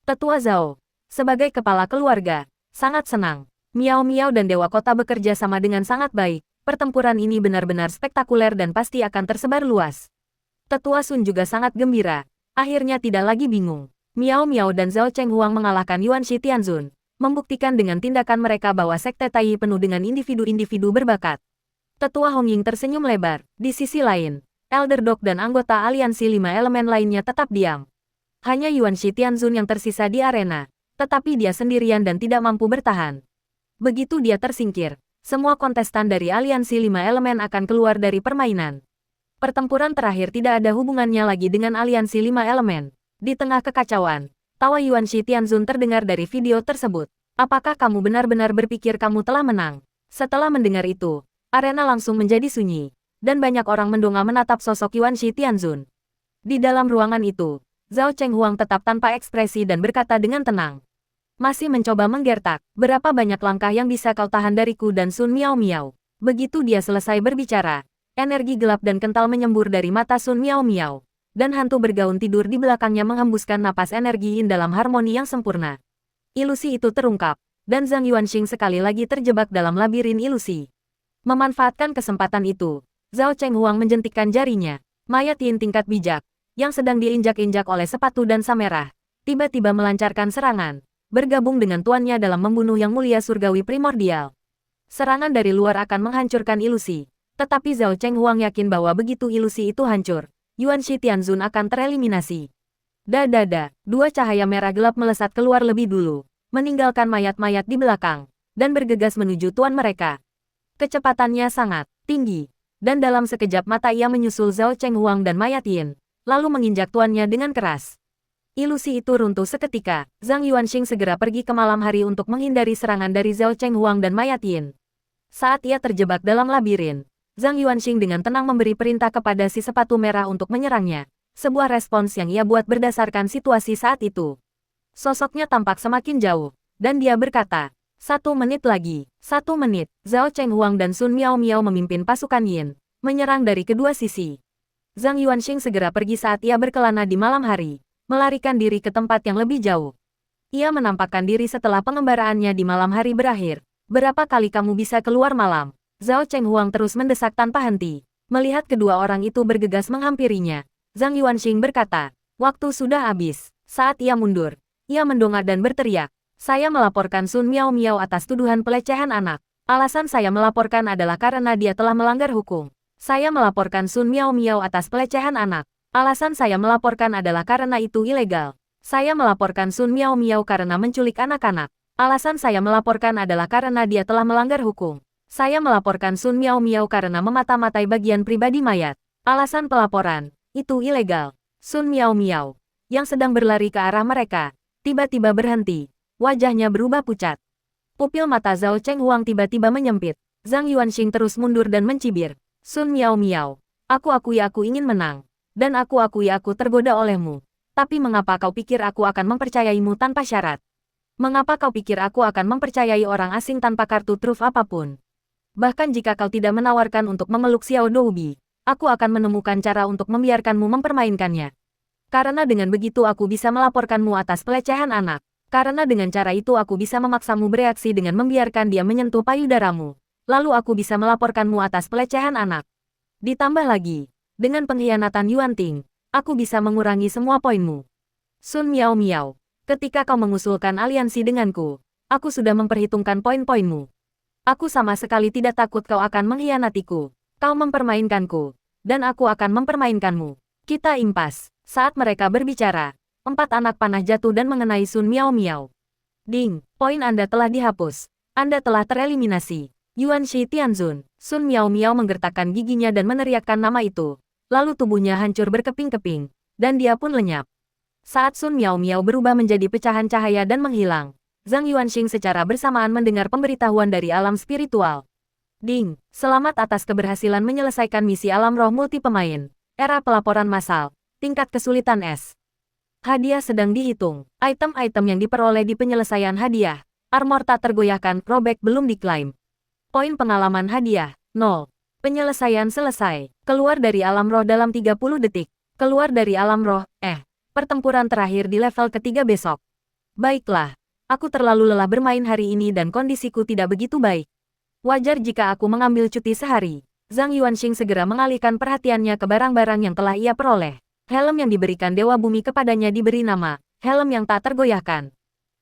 Tetua Zhao, sebagai kepala keluarga, sangat senang. Miao Miao dan Dewa Kota bekerja sama dengan sangat baik. Pertempuran ini benar-benar spektakuler dan pasti akan tersebar luas. Tetua Sun juga sangat gembira. Akhirnya tidak lagi bingung. Miao Miao dan Zhao Chenghuang mengalahkan Yuanshi Tianzun, membuktikan dengan tindakan mereka bahwa Sekte Tai penuh dengan individu-individu berbakat. Tetua Hong Ying tersenyum lebar. Di sisi lain, Elder Dog dan anggota aliansi 5 elemen lainnya tetap diam. Hanya Yuanshi Tianzun yang tersisa di arena, tetapi dia sendirian dan tidak mampu bertahan. Begitu dia tersingkir, semua kontestan dari aliansi 5 elemen akan keluar dari permainan. Pertempuran terakhir tidak ada hubungannya lagi dengan aliansi 5 elemen. Di tengah kekacauan, tawa Yuanshi Tianzun terdengar dari video tersebut. Apakah kamu benar-benar berpikir kamu telah menang? Setelah mendengar itu, arena langsung menjadi sunyi, dan banyak orang mendongak menatap sosok Yuanshi Tianzun. Di dalam ruangan itu, Zhao Chenghuang tetap tanpa ekspresi dan berkata dengan tenang. Masih mencoba menggertak, berapa banyak langkah yang bisa kau tahan dariku dan Sun Miao Miao. Begitu dia selesai berbicara, energi gelap dan kental menyembur dari mata Sun Miao Miao, dan hantu bergaun tidur di belakangnya menghembuskan napas energi yin dalam harmoni yang sempurna. Ilusi itu terungkap, dan Zhang Yuanxing sekali lagi terjebak dalam labirin ilusi. Memanfaatkan kesempatan itu, Zhao Chenghuang menjentikkan jarinya. Mayat yin tingkat bijak, yang sedang diinjak-injak oleh sepatu dansa merah, tiba-tiba melancarkan serangan, bergabung dengan tuannya dalam membunuh yang mulia surgawi primordial. Serangan dari luar akan menghancurkan ilusi, tetapi Zhao Chenghuang yakin bahwa begitu ilusi itu hancur, Yuanshi Tianzun akan tereliminasi. Dada, 2 cahaya merah gelap melesat keluar lebih dulu, meninggalkan mayat-mayat di belakang, dan bergegas menuju tuan mereka. Kecepatannya sangat tinggi, dan dalam sekejap mata ia menyusul Zhao Chenghuang dan mayat Yin, lalu menginjak tuannya dengan keras. Ilusi itu runtuh seketika. Zhang Yuanxing segera pergi ke malam hari untuk menghindari serangan dari Zhao Chenghuang dan mayat Yin. Saat ia terjebak dalam labirin, Zhang Yuanxing dengan tenang memberi perintah kepada si sepatu merah untuk menyerangnya. Sebuah respons yang ia buat berdasarkan situasi saat itu. Sosoknya tampak semakin jauh, dan dia berkata, 1 menit lagi, 1 menit. Zhao Chenghuang dan Sun Miao Miao memimpin pasukan Yin, menyerang dari kedua sisi. Zhang Yuanxing segera pergi saat ia berkelana di malam hari, melarikan diri ke tempat yang lebih jauh. Ia menampakkan diri setelah pengembaraannya di malam hari berakhir. Berapa kali kamu bisa keluar malam? Zhao Chenghuang terus mendesak tanpa henti. Melihat kedua orang itu bergegas menghampirinya, Zhang Yuanxing berkata, waktu sudah habis. Saat ia mundur, ia mendongak dan berteriak, saya melaporkan Sun Miao Miao atas tuduhan pelecehan anak. Alasan saya melaporkan adalah karena dia telah melanggar hukum. Saya melaporkan Sun Miao Miao atas pelecehan anak. Alasan saya melaporkan adalah karena itu ilegal. Saya melaporkan Sun Miao Miao karena menculik anak-anak. Alasan saya melaporkan adalah karena dia telah melanggar hukum. Saya melaporkan Sun Miao Miao karena memata-matai bagian pribadi mayat. Alasan pelaporan, itu ilegal. Sun Miao Miao, yang sedang berlari ke arah mereka, tiba-tiba berhenti. Wajahnya berubah pucat. Pupil mata Zhao Chenghuang tiba-tiba menyempit. Zhang Yuanxing terus mundur dan mencibir. Sun Miao Miao, aku akui aku ingin menang. Dan aku akui aku tergoda olehmu. Tapi mengapa kau pikir aku akan mempercayaimu tanpa syarat? Mengapa kau pikir aku akan mempercayai orang asing tanpa kartu truf apapun? Bahkan jika kau tidak menawarkan untuk memeluk Xiao Doubi, aku akan menemukan cara untuk membiarkanmu mempermainkannya. Karena dengan begitu aku bisa melaporkanmu atas pelecehan anak. Karena dengan cara itu aku bisa memaksamu bereaksi dengan membiarkan dia menyentuh payudaramu. Lalu aku bisa melaporkanmu atas pelecehan anak. Ditambah lagi, dengan pengkhianatan Yuan Ting, aku bisa mengurangi semua poinmu. Sun Miao Miao, ketika kau mengusulkan aliansi denganku, aku sudah memperhitungkan poin-poinmu. Aku sama sekali tidak takut kau akan mengkhianatiku. Kau mempermainkanku. dan aku akan mempermainkanmu. Kita impas. Saat mereka berbicara, 4 anak panah jatuh dan mengenai Sun Miao Miao. Ding, poin Anda telah dihapus. Anda telah tereliminasi. Yuanshi Tianzun. Sun Miao Miao menggertakkan giginya dan meneriakkan nama itu. Lalu tubuhnya hancur berkeping-keping, dan dia pun lenyap. Saat Sun Miao Miao berubah menjadi pecahan cahaya dan menghilang, Zhang Yuanxing secara bersamaan mendengar pemberitahuan dari alam spiritual. Ding, selamat atas keberhasilan menyelesaikan misi alam roh multi pemain. Era pelaporan massal. Tingkat kesulitan S. Hadiah sedang dihitung. Item-item yang diperoleh di penyelesaian hadiah. Armor tak tergoyahkan, robek belum diklaim. Poin pengalaman hadiah, 0. Penyelesaian selesai. Keluar dari alam roh dalam 30 detik. Keluar dari alam roh, pertempuran terakhir di level ketiga besok. Baiklah, aku terlalu lelah bermain hari ini dan kondisiku tidak begitu baik. Wajar jika aku mengambil cuti sehari. Zhang Yuanxing segera mengalihkan perhatiannya ke barang-barang yang telah ia peroleh. Helm yang diberikan Dewa Bumi kepadanya diberi nama, helm yang tak tergoyahkan.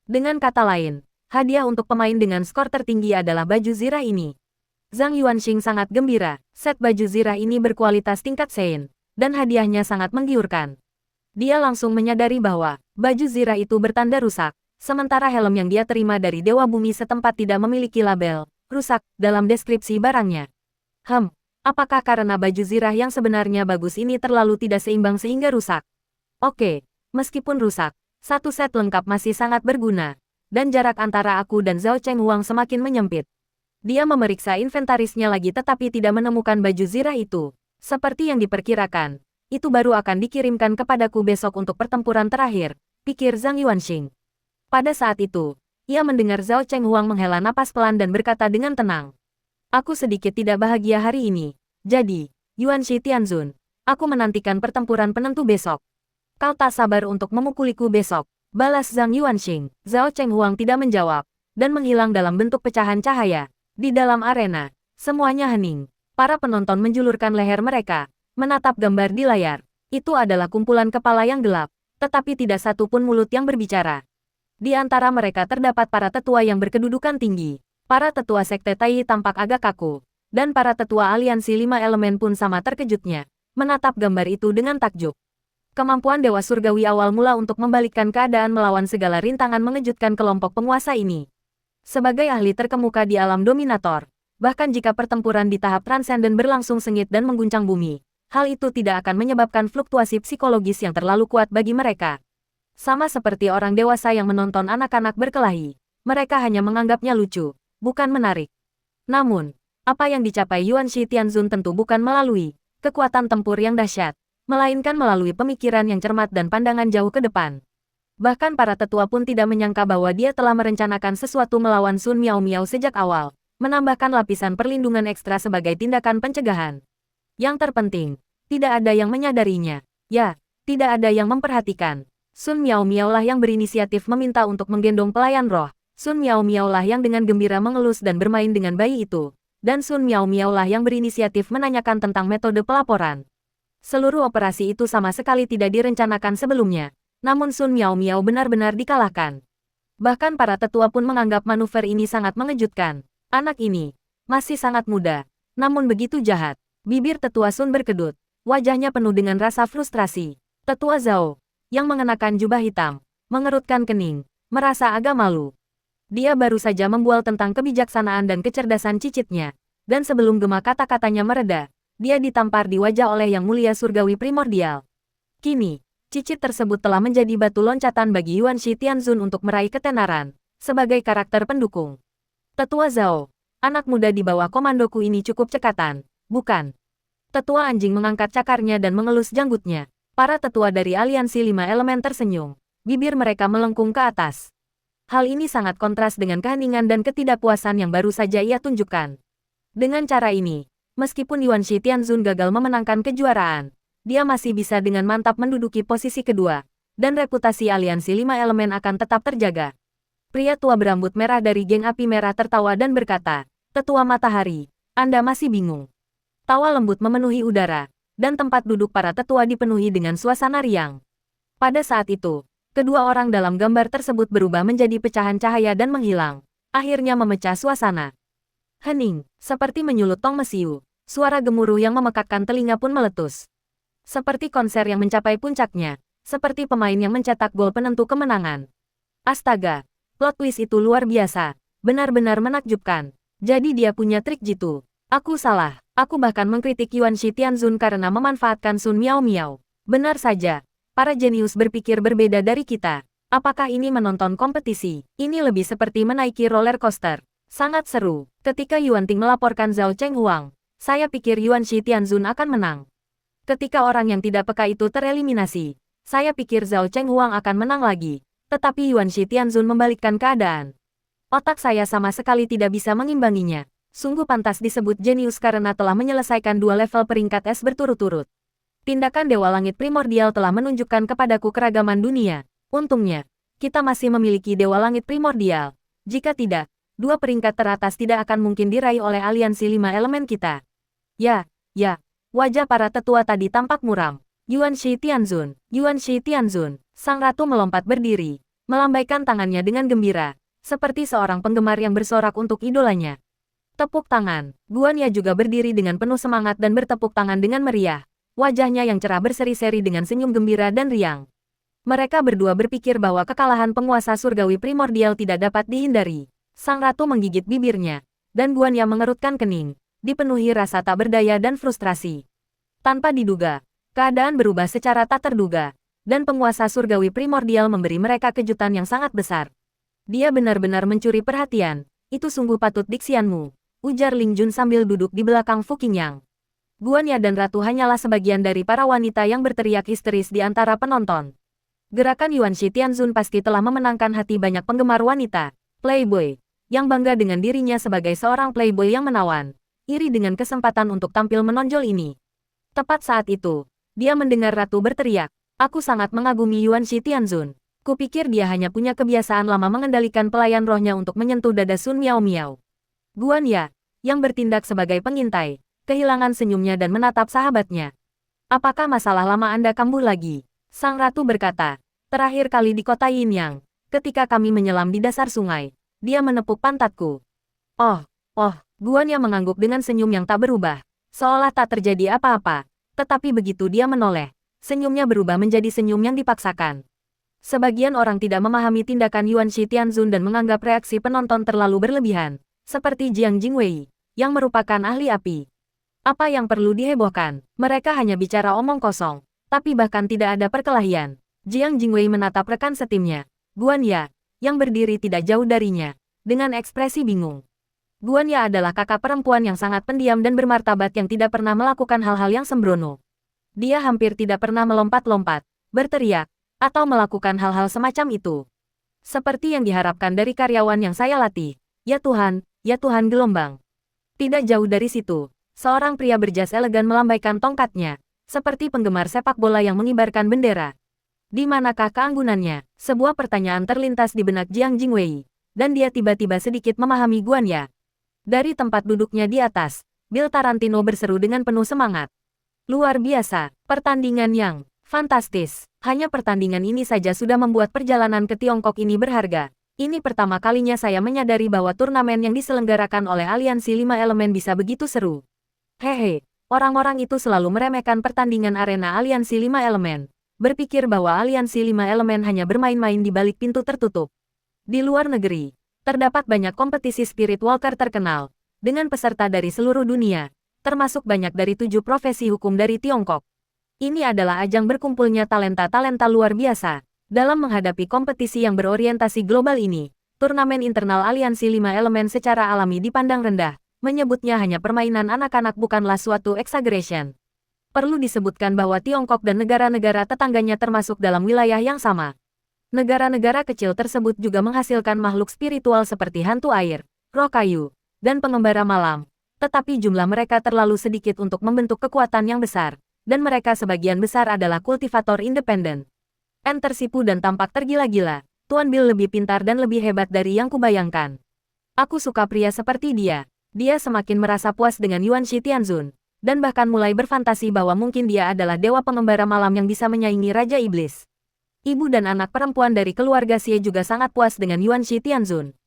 Dengan kata lain, hadiah untuk pemain dengan skor tertinggi adalah baju zirah ini. Zhang Yuanxing sangat gembira, set baju zirah ini berkualitas tingkat Sein, dan hadiahnya sangat menggiurkan. Dia langsung menyadari bahwa baju zirah itu bertanda rusak, sementara helm yang dia terima dari Dewa Bumi setempat tidak memiliki label rusak dalam deskripsi barangnya. Apakah karena baju zirah yang sebenarnya bagus ini terlalu tidak seimbang sehingga rusak? Oke, meskipun rusak, satu set lengkap masih sangat berguna, dan jarak antara aku dan Zhao Chenghuang semakin menyempit. Dia memeriksa inventarisnya lagi tetapi tidak menemukan baju zirah itu. Seperti yang diperkirakan, itu baru akan dikirimkan kepadaku besok untuk pertempuran terakhir, pikir Zhang Yuanxing. Pada saat itu, ia mendengar Zhao Chenghuang menghela napas pelan dan berkata dengan tenang. Aku sedikit tidak bahagia hari ini. Jadi, Yuanshi Tianzun, aku menantikan pertempuran penentu besok. Kau tak sabar untuk memukuliku besok, balas Zhang Yuanxing. Zhao Chenghuang tidak menjawab, dan menghilang dalam bentuk pecahan cahaya. Di dalam arena, semuanya hening. Para penonton menjulurkan leher mereka, menatap gambar di layar. Itu adalah kumpulan kepala yang gelap, tetapi tidak satu pun mulut yang berbicara. Di antara mereka terdapat para tetua yang berkedudukan tinggi. Para tetua sekte Tai tampak agak kaku, dan para tetua aliansi 5 elemen pun sama terkejutnya, menatap gambar itu dengan takjub. Kemampuan Dewa Surgawi awal mula untuk membalikkan keadaan melawan segala rintangan mengejutkan kelompok penguasa ini. Sebagai ahli terkemuka di alam dominator, bahkan jika pertempuran di tahap transenden berlangsung sengit dan mengguncang bumi, hal itu tidak akan menyebabkan fluktuasi psikologis yang terlalu kuat bagi mereka. Sama seperti orang dewasa yang menonton anak-anak berkelahi, mereka hanya menganggapnya lucu, bukan menarik. Namun, apa yang dicapai Yuanshi Tianzun tentu bukan melalui kekuatan tempur yang dahsyat, melainkan melalui pemikiran yang cermat dan pandangan jauh ke depan. Bahkan para tetua pun tidak menyangka bahwa dia telah merencanakan sesuatu melawan Sun Miao Miao sejak awal, menambahkan lapisan perlindungan ekstra sebagai tindakan pencegahan. Yang terpenting, tidak ada yang menyadarinya. Ya, tidak ada yang memperhatikan. Sun Miao Miao lah yang berinisiatif meminta untuk menggendong pelayan roh. Sun Miao Miao lah yang dengan gembira mengelus dan bermain dengan bayi itu. Dan Sun Miao Miao lah yang berinisiatif menanyakan tentang metode pelaporan. Seluruh operasi itu sama sekali tidak direncanakan sebelumnya. Namun Sun Miao Miao benar-benar dikalahkan. Bahkan para tetua pun menganggap manuver ini sangat mengejutkan. Anak ini masih sangat muda, namun begitu jahat. Bibir tetua Sun berkedut. Wajahnya penuh dengan rasa frustrasi. Tetua Zhao, yang mengenakan jubah hitam, mengerutkan kening, merasa agak malu. Dia baru saja membual tentang kebijaksanaan dan kecerdasan cicitnya. Dan sebelum gema kata-katanya mereda, dia ditampar di wajah oleh Yang Mulia Surgawi Primordial. Kini, cicit tersebut telah menjadi batu loncatan bagi Yuanshi Tianzun untuk meraih ketenaran, sebagai karakter pendukung. Tetua Zhao, anak muda di bawah komandoku ini cukup cekatan, bukan? Tetua anjing mengangkat cakarnya dan mengelus janggutnya. Para tetua dari aliansi 5 elemen tersenyum. Bibir mereka melengkung ke atas. Hal ini sangat kontras dengan keheningan dan ketidakpuasan yang baru saja ia tunjukkan. Dengan cara ini, meskipun Yuanshi Tianzun gagal memenangkan kejuaraan, dia masih bisa dengan mantap menduduki posisi kedua, dan reputasi aliansi 5 elemen akan tetap terjaga. Pria tua berambut merah dari geng api merah tertawa dan berkata, "Tetua Matahari, Anda masih bingung." Tawa lembut memenuhi udara, dan tempat duduk para tetua dipenuhi dengan suasana riang. Pada saat itu, kedua orang dalam gambar tersebut berubah menjadi pecahan cahaya dan menghilang, akhirnya memecah suasana. Hening, seperti menyulut tong mesiu. Suara gemuruh yang memekakkan telinga pun meletus. Seperti konser yang mencapai puncaknya. Seperti pemain yang mencetak gol penentu kemenangan. Astaga, plot twist itu luar biasa. Benar-benar menakjubkan. Jadi dia punya trik jitu. Aku salah. Aku bahkan mengkritik Yuan Shi Tianzun karena memanfaatkan Sun Miao Miao. Benar saja. Para jenius berpikir berbeda dari kita. Apakah ini menonton kompetisi? Ini lebih seperti menaiki roller coaster. Sangat seru. Ketika Yuan Ting melaporkan Zhao Cheng Huang, saya pikir Yuan Shi Tianzun akan menang. Ketika orang yang tidak peka itu tereliminasi, saya pikir Zhao Cheng Huang akan menang lagi. Tetapi Yuan Shi Tianzun membalikkan keadaan. Otak saya sama sekali tidak bisa mengimbanginya. Sungguh pantas disebut jenius karena telah menyelesaikan 2 level peringkat es berturut-turut. Tindakan Dewa Langit Primordial telah menunjukkan kepadaku keragaman dunia. Untungnya, kita masih memiliki Dewa Langit Primordial. Jika tidak, 2 peringkat teratas tidak akan mungkin diraih oleh aliansi 5 elemen kita. Ya, wajah para tetua tadi tampak muram. Yuan Shi Tianzun, Sang Ratu melompat berdiri, melambaikan tangannya dengan gembira, seperti seorang penggemar yang bersorak untuk idolanya. Tepuk tangan, Guan Ya juga berdiri dengan penuh semangat dan bertepuk tangan dengan meriah. Wajahnya yang cerah berseri-seri dengan senyum gembira dan riang. Mereka berdua berpikir bahwa kekalahan penguasa surgawi primordial tidak dapat dihindari. Sang Ratu menggigit bibirnya, dan Guan Ya mengerutkan kening, dipenuhi rasa tak berdaya dan frustrasi. Tanpa diduga, keadaan berubah secara tak terduga, dan penguasa surgawi primordial memberi mereka kejutan yang sangat besar. Dia benar-benar mencuri perhatian, itu sungguh patut diksianmu, ujar Ling Jun sambil duduk di belakang Fu Qingyang. Guan Ya dan Ratu hanyalah sebagian dari para wanita yang berteriak histeris di antara penonton. Gerakan Yuan Shi Tianzun pasti telah memenangkan hati banyak penggemar wanita, playboy, yang bangga dengan dirinya sebagai seorang playboy yang menawan, iri dengan kesempatan untuk tampil menonjol ini. Tepat saat itu, dia mendengar Ratu berteriak, "Aku sangat mengagumi Yuan Shi Tianzun. Kupikir dia hanya punya kebiasaan lama mengendalikan pelayan rohnya untuk menyentuh dada Sun Miao Miao." Guan Ya, yang bertindak sebagai pengintai, kehilangan senyumnya dan menatap sahabatnya. "Apakah masalah lama Anda kambuh lagi?" Sang Ratu berkata, "Terakhir kali di kota Yinyang, ketika kami menyelam di dasar sungai, dia menepuk pantatku." Oh, Guan Ya mengangguk dengan senyum yang tak berubah, seolah tak terjadi apa-apa. Tetapi begitu dia menoleh, senyumnya berubah menjadi senyum yang dipaksakan. Sebagian orang tidak memahami tindakan Yuan Shi Tianzun dan menganggap reaksi penonton terlalu berlebihan, seperti Jiang Jingwei, yang merupakan ahli api. Apa yang perlu dihebohkan? Mereka hanya bicara omong kosong, tapi bahkan tidak ada perkelahian. Jiang Jingwei menatap rekan setimnya, Guan Ya, yang berdiri tidak jauh darinya, dengan ekspresi bingung. Guan Ya adalah kakak perempuan yang sangat pendiam dan bermartabat yang tidak pernah melakukan hal-hal yang sembrono. Dia hampir tidak pernah melompat-lompat, berteriak, atau melakukan hal-hal semacam itu. Seperti yang diharapkan dari karyawan yang saya latih. Ya Tuhan gelombang. Tidak jauh dari situ, seorang pria berjas elegan melambaikan tongkatnya, seperti penggemar sepak bola yang mengibarkan bendera. Di manakah keanggunannya? Sebuah pertanyaan terlintas di benak Jiang Jingwei, dan dia tiba-tiba sedikit memahami Guan Ya. Dari tempat duduknya di atas, Bill Tarantino berseru dengan penuh semangat. Luar biasa, pertandingan yang fantastis. Hanya pertandingan ini saja sudah membuat perjalanan ke Tiongkok ini berharga. Ini pertama kalinya saya menyadari bahwa turnamen yang diselenggarakan oleh Aliansi 5 Elemen bisa begitu seru. Hehe, orang-orang itu selalu meremehkan pertandingan arena Aliansi 5 Elemen. Berpikir bahwa Aliansi 5 Elemen hanya bermain-main di balik pintu tertutup. Di luar negeri, terdapat banyak kompetisi Spirit Walker terkenal, dengan peserta dari seluruh dunia, termasuk banyak dari 7 profesi hukum dari Tiongkok. Ini adalah ajang berkumpulnya talenta-talenta luar biasa. Dalam menghadapi kompetisi yang berorientasi global ini, turnamen internal Aliansi 5 Elemen secara alami dipandang rendah, menyebutnya hanya permainan anak-anak bukanlah suatu exaggeration. Perlu disebutkan bahwa Tiongkok dan negara-negara tetangganya termasuk dalam wilayah yang sama. Negara-negara kecil tersebut juga menghasilkan makhluk spiritual seperti hantu air, roh kayu, dan pengembara malam. Tetapi jumlah mereka terlalu sedikit untuk membentuk kekuatan yang besar, dan mereka sebagian besar adalah kultivator independen. Tersipu dan tampak tergila-gila, Tuan Bill lebih pintar dan lebih hebat dari yang kubayangkan. Aku suka pria seperti dia. Dia semakin merasa puas dengan Yuan Shi Tianzun, dan bahkan mulai berfantasi bahwa mungkin dia adalah dewa pengembara malam yang bisa menyaingi Raja Iblis. Ibu dan anak perempuan dari keluarga Xie juga sangat puas dengan Yuan Shi Tianzun.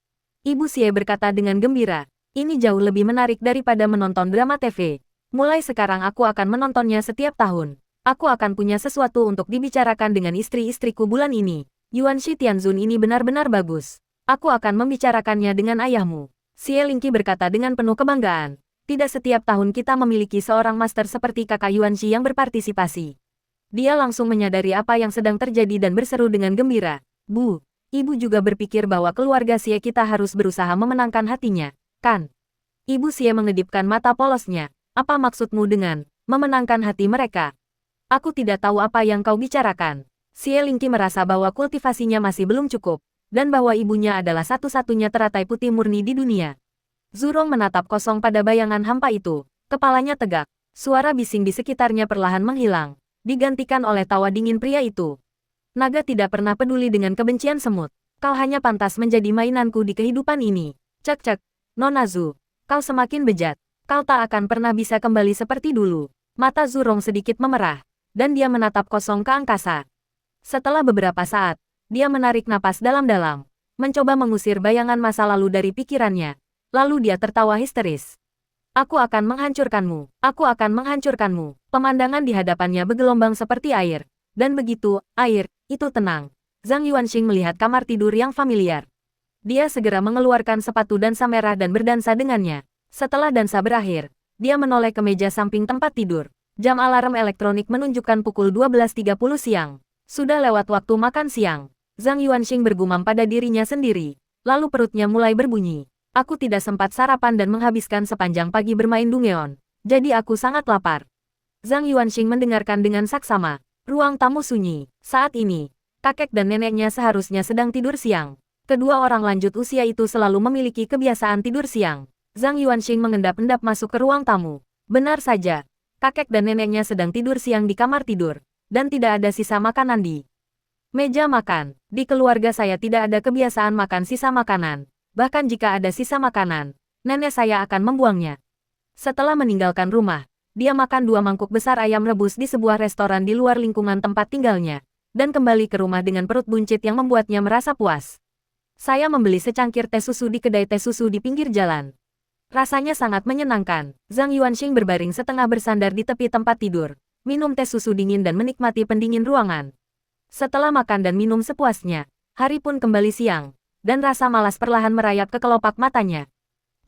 Ibu Xie berkata dengan gembira, ini jauh lebih menarik daripada menonton drama TV. Mulai sekarang aku akan menontonnya setiap tahun. Aku akan punya sesuatu untuk dibicarakan dengan istri-istriku bulan ini. Yuanshi Tianzun ini benar-benar bagus. Aku akan membicarakannya dengan ayahmu. Xie Lingqi berkata dengan penuh kebanggaan. Tidak setiap tahun kita memiliki seorang master seperti kakak Yuanshi yang berpartisipasi. Dia langsung menyadari apa yang sedang terjadi dan berseru dengan gembira. Bu, ibu juga berpikir bahwa keluarga Xie kita harus berusaha memenangkan hatinya, kan? Ibu Xie mengedipkan mata polosnya. Apa maksudmu dengan memenangkan hati mereka? Aku tidak tahu apa yang kau bicarakan. Xie Lingqi merasa bahwa kultivasinya masih belum cukup, dan bahwa ibunya adalah satu-satunya teratai putih murni di dunia. Zurong menatap kosong pada bayangan hampa itu. Kepalanya tegak. Suara bising di sekitarnya perlahan menghilang, digantikan oleh tawa dingin pria itu. Naga tidak pernah peduli dengan kebencian semut. Kau hanya pantas menjadi mainanku di kehidupan ini. Cek-cek, Nona Zu. Kau semakin bejat. Kau tak akan pernah bisa kembali seperti dulu. Mata Zurong sedikit memerah, dan dia menatap kosong ke angkasa. Setelah beberapa saat, dia menarik napas dalam-dalam, mencoba mengusir bayangan masa lalu dari pikirannya. Lalu dia tertawa histeris. Aku akan menghancurkanmu. Aku akan menghancurkanmu. Pemandangan di hadapannya bergelombang seperti air. Dan begitu, air itu tenang. Zhang Yuanxing melihat kamar tidur yang familiar. Dia segera mengeluarkan sepatu dansa merah dan berdansa dengannya. Setelah dansa berakhir, dia menoleh ke meja samping tempat tidur. Jam alarm elektronik menunjukkan pukul 12.30 siang. Sudah lewat waktu makan siang. Zhang Yuanxing bergumam pada dirinya sendiri. Lalu perutnya mulai berbunyi. Aku tidak sempat sarapan dan menghabiskan sepanjang pagi bermain dungeon. Jadi aku sangat lapar. Zhang Yuanxing mendengarkan dengan saksama. Ruang tamu sunyi. Saat ini, kakek dan neneknya seharusnya sedang tidur siang. Kedua orang lanjut usia itu selalu memiliki kebiasaan tidur siang. Zhang Yuanxing mengendap-endap masuk ke ruang tamu. Benar saja, kakek dan neneknya sedang tidur siang di kamar tidur, dan tidak ada sisa makanan di meja makan. Di keluarga saya tidak ada kebiasaan makan sisa makanan. Bahkan jika ada sisa makanan, nenek saya akan membuangnya. Setelah meninggalkan rumah, dia makan 2 mangkuk besar ayam rebus di sebuah restoran di luar lingkungan tempat tinggalnya, dan kembali ke rumah dengan perut buncit yang membuatnya merasa puas. Saya membeli secangkir teh susu di kedai teh susu di pinggir jalan. Rasanya sangat menyenangkan. Zhang Yuanxing berbaring setengah bersandar di tepi tempat tidur, minum teh susu dingin dan menikmati pendingin ruangan. Setelah makan dan minum sepuasnya, hari pun kembali siang, dan rasa malas perlahan merayap ke kelopak matanya.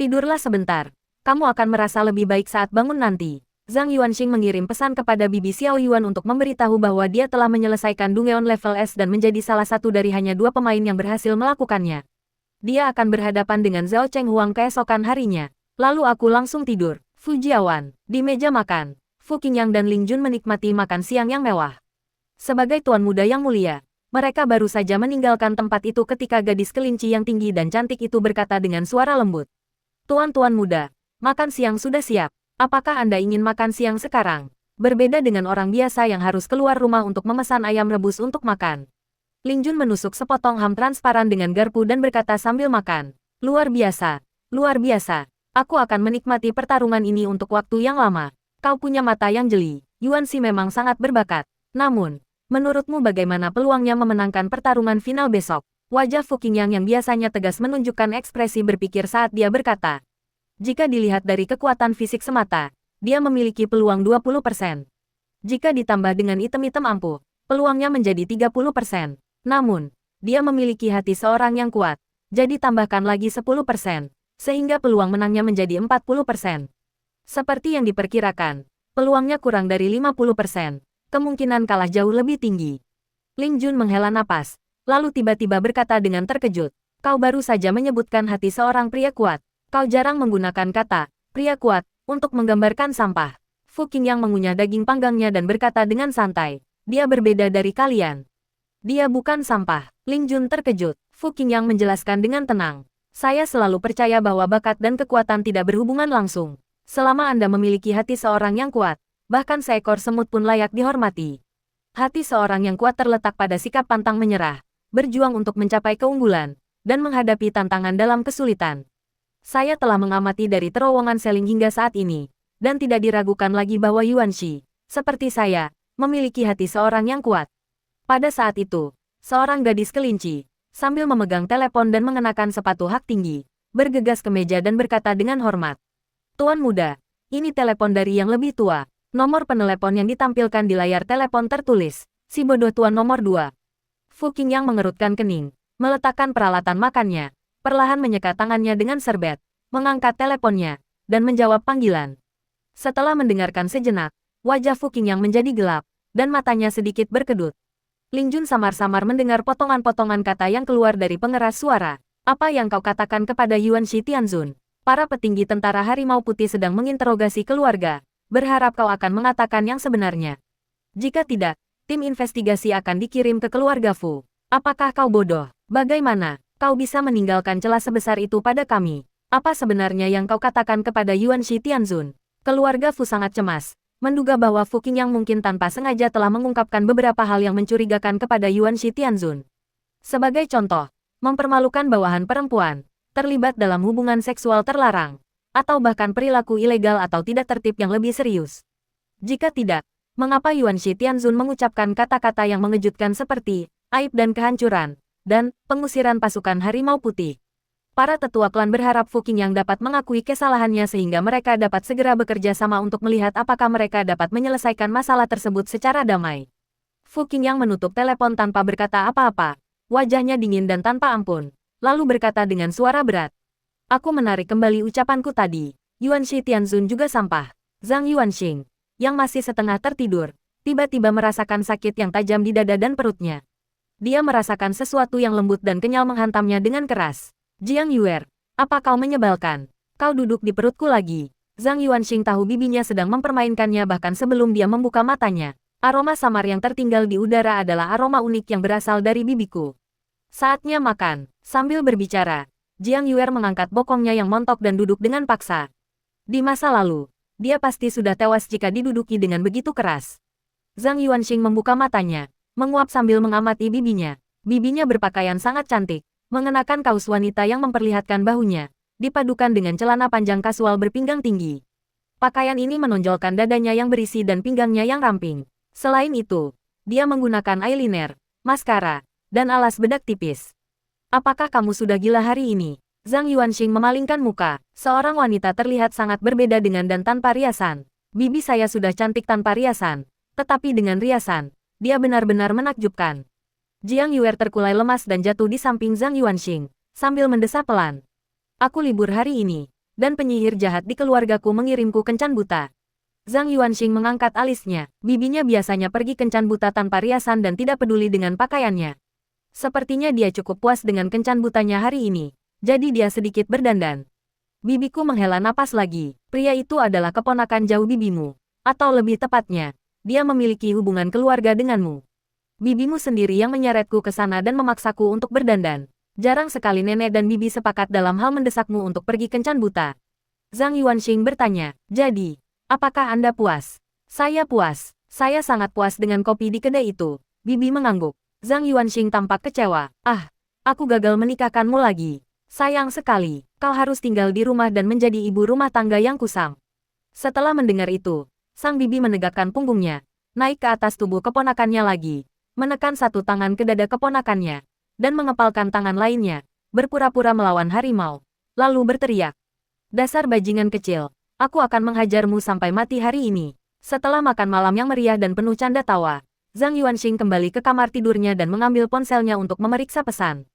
Tidurlah sebentar. Kamu akan merasa lebih baik saat bangun nanti. Zhang Yuanxing mengirim pesan kepada Bibi Xiao Yuan untuk memberitahu bahwa dia telah menyelesaikan Dungeon level S dan menjadi salah satu dari hanya 2 pemain yang berhasil melakukannya. Dia akan berhadapan dengan Zhao Cheng Huang keesokan harinya. Lalu aku langsung tidur. Fujiawan. Di meja makan, Fu Qingyang dan Ling Jun menikmati makan siang yang mewah. Sebagai tuan muda yang mulia, mereka baru saja meninggalkan tempat itu ketika gadis kelinci yang tinggi dan cantik itu berkata dengan suara lembut. Tuan-tuan muda, makan siang sudah siap. Apakah Anda ingin makan siang sekarang? Berbeda dengan orang biasa yang harus keluar rumah untuk memesan ayam rebus untuk makan. Ling Jun menusuk sepotong ham transparan dengan garpu dan berkata sambil makan. Luar biasa, luar biasa. Aku akan menikmati pertarungan ini untuk waktu yang lama. Kau punya mata yang jeli. Yuanxi memang sangat berbakat. Namun, menurutmu bagaimana peluangnya memenangkan pertarungan final besok? Wajah Fu Qingyang yang biasanya tegas menunjukkan ekspresi berpikir saat dia berkata. Jika dilihat dari kekuatan fisik semata, dia memiliki peluang 20%. Jika ditambah dengan item-item ampuh, peluangnya menjadi 30%. Namun, dia memiliki hati seorang yang kuat, jadi tambahkan lagi 10%, sehingga peluang menangnya menjadi 40%. Seperti yang diperkirakan, peluangnya kurang dari 50%, kemungkinan kalah jauh lebih tinggi. Ling Jun menghela napas, lalu tiba-tiba berkata dengan terkejut, kau baru saja menyebutkan hati seorang pria kuat. Kau jarang menggunakan kata, pria kuat, untuk menggambarkan sampah. Fu Qingyang mengunyah daging panggangnya dan berkata dengan santai, dia berbeda dari kalian. Dia bukan sampah. Ling Jun terkejut. Fu Qingyang menjelaskan dengan tenang. Saya selalu percaya bahwa bakat dan kekuatan tidak berhubungan langsung. Selama Anda memiliki hati seorang yang kuat, bahkan seekor semut pun layak dihormati. Hati seorang yang kuat terletak pada sikap pantang menyerah, berjuang untuk mencapai keunggulan, dan menghadapi tantangan dalam kesulitan. Saya telah mengamati dari terowongan seling hingga saat ini, dan tidak diragukan lagi bahwa Yuanxi, seperti saya, memiliki hati seorang yang kuat. Pada saat itu, seorang gadis kelinci, sambil memegang telepon dan mengenakan sepatu hak tinggi, bergegas ke meja dan berkata dengan hormat. Tuan muda, Ini telepon dari yang lebih tua. Nomor penelepon yang ditampilkan di layar telepon tertulis, si bodoh tua nomor 2. Fu Qingyang mengerutkan kening, meletakkan peralatan makannya, perlahan menyekat tangannya dengan serbet, mengangkat teleponnya, dan menjawab panggilan. Setelah mendengarkan sejenak, wajah Fu Qingyang menjadi gelap, dan matanya sedikit berkedut. Ling Jun samar-samar mendengar potongan-potongan kata yang keluar dari pengeras suara. Apa yang kau katakan kepada Yuan Shi Tianzun? Para petinggi tentara Harimau Putih sedang menginterogasi keluarga. Berharap kau akan mengatakan yang sebenarnya. Jika tidak, tim investigasi akan dikirim ke keluarga Fu. Apakah kau bodoh? Bagaimana kau bisa meninggalkan celah sebesar itu pada kami? Apa sebenarnya yang kau katakan kepada Yuan Shi Tianzun? Keluarga Fu sangat cemas, menduga bahwa Fu Qingyang mungkin tanpa sengaja telah mengungkapkan beberapa hal yang mencurigakan kepada Yuan Shi Tianzun. Sebagai contoh, mempermalukan bawahan perempuan, terlibat dalam hubungan seksual terlarang, atau bahkan perilaku ilegal atau tidak tertib yang lebih serius. Jika tidak, mengapa Yuan Shi Tianzun mengucapkan kata-kata yang mengejutkan seperti aib dan kehancuran, dan pengusiran pasukan Harimau Putih? Para tetua klan berharap Fu Qingyang dapat mengakui kesalahannya sehingga mereka dapat segera bekerja sama untuk melihat apakah mereka dapat menyelesaikan masalah tersebut secara damai. Fu Qingyang menutup telepon tanpa berkata apa-apa, wajahnya dingin dan tanpa ampun, lalu berkata dengan suara berat. Aku menarik kembali ucapanku tadi. Yuan Shi Tianzun juga sampah. Zhang Yuanxing, yang masih setengah tertidur, tiba-tiba merasakan sakit yang tajam di dada dan perutnya. Dia merasakan sesuatu yang lembut dan kenyal menghantamnya dengan keras. Jiang Yuer, apa kau menyebalkan? Kau duduk di perutku lagi. Zhang Yuanxing tahu bibinya sedang mempermainkannya bahkan sebelum dia membuka matanya. Aroma samar yang tertinggal di udara adalah aroma unik yang berasal dari bibiku. Saatnya makan. Sambil berbicara, Jiang Yuer mengangkat bokongnya yang montok dan duduk dengan paksa. Di masa lalu, dia pasti sudah tewas jika diduduki dengan begitu keras. Zhang Yuanxing membuka matanya, menguap sambil mengamati bibinya. Bibinya berpakaian sangat cantik, mengenakan kaos wanita yang memperlihatkan bahunya, dipadukan dengan celana panjang kasual berpinggang tinggi. Pakaian ini menonjolkan dadanya yang berisi dan pinggangnya yang ramping. Selain itu, dia menggunakan eyeliner, maskara, dan alas bedak tipis. Apakah kamu sudah gila hari ini? Zhang Yuanxing memalingkan muka. Seorang wanita terlihat sangat berbeda dengan dan tanpa riasan. Bibi saya sudah cantik tanpa riasan, tetapi dengan riasan, dia benar-benar menakjubkan. Jiang Yuer terkulai lemas dan jatuh di samping Zhang Yuanxing, sambil mendesah pelan. Aku libur hari ini, dan penyihir jahat di keluargaku mengirimku kencan buta. Zhang Yuanxing mengangkat alisnya. Bibinya biasanya pergi kencan buta tanpa riasan dan tidak peduli dengan pakaiannya. Sepertinya dia cukup puas dengan kencan butanya hari ini, jadi dia sedikit berdandan. Bibiku menghela napas lagi. Pria itu adalah keponakan jauh bibimu. Atau lebih tepatnya, dia memiliki hubungan keluarga denganmu. Bibimu sendiri yang menyeretku ke sana dan memaksaku untuk berdandan. Jarang sekali nenek dan bibi sepakat dalam hal mendesakmu untuk pergi kencan buta. Zhang Yuanxing bertanya, jadi, apakah Anda puas? Saya puas. Saya sangat puas dengan kopi di kedai itu. Bibi mengangguk. Zhang Yuanxing tampak kecewa. Ah, aku gagal menikahkanmu lagi. Sayang sekali, kau harus tinggal di rumah dan menjadi ibu rumah tangga yang kusam. Setelah mendengar itu, sang bibi menegakkan punggungnya, naik ke atas tubuh keponakannya lagi, menekan satu tangan ke dada keponakannya, dan mengepalkan tangan lainnya, berpura-pura melawan harimau, lalu berteriak. Dasar bajingan kecil, aku akan menghajarmu sampai mati hari ini. Setelah makan malam yang meriah dan penuh canda tawa, Zhang Yuanxing kembali ke kamar tidurnya dan mengambil ponselnya untuk memeriksa pesan.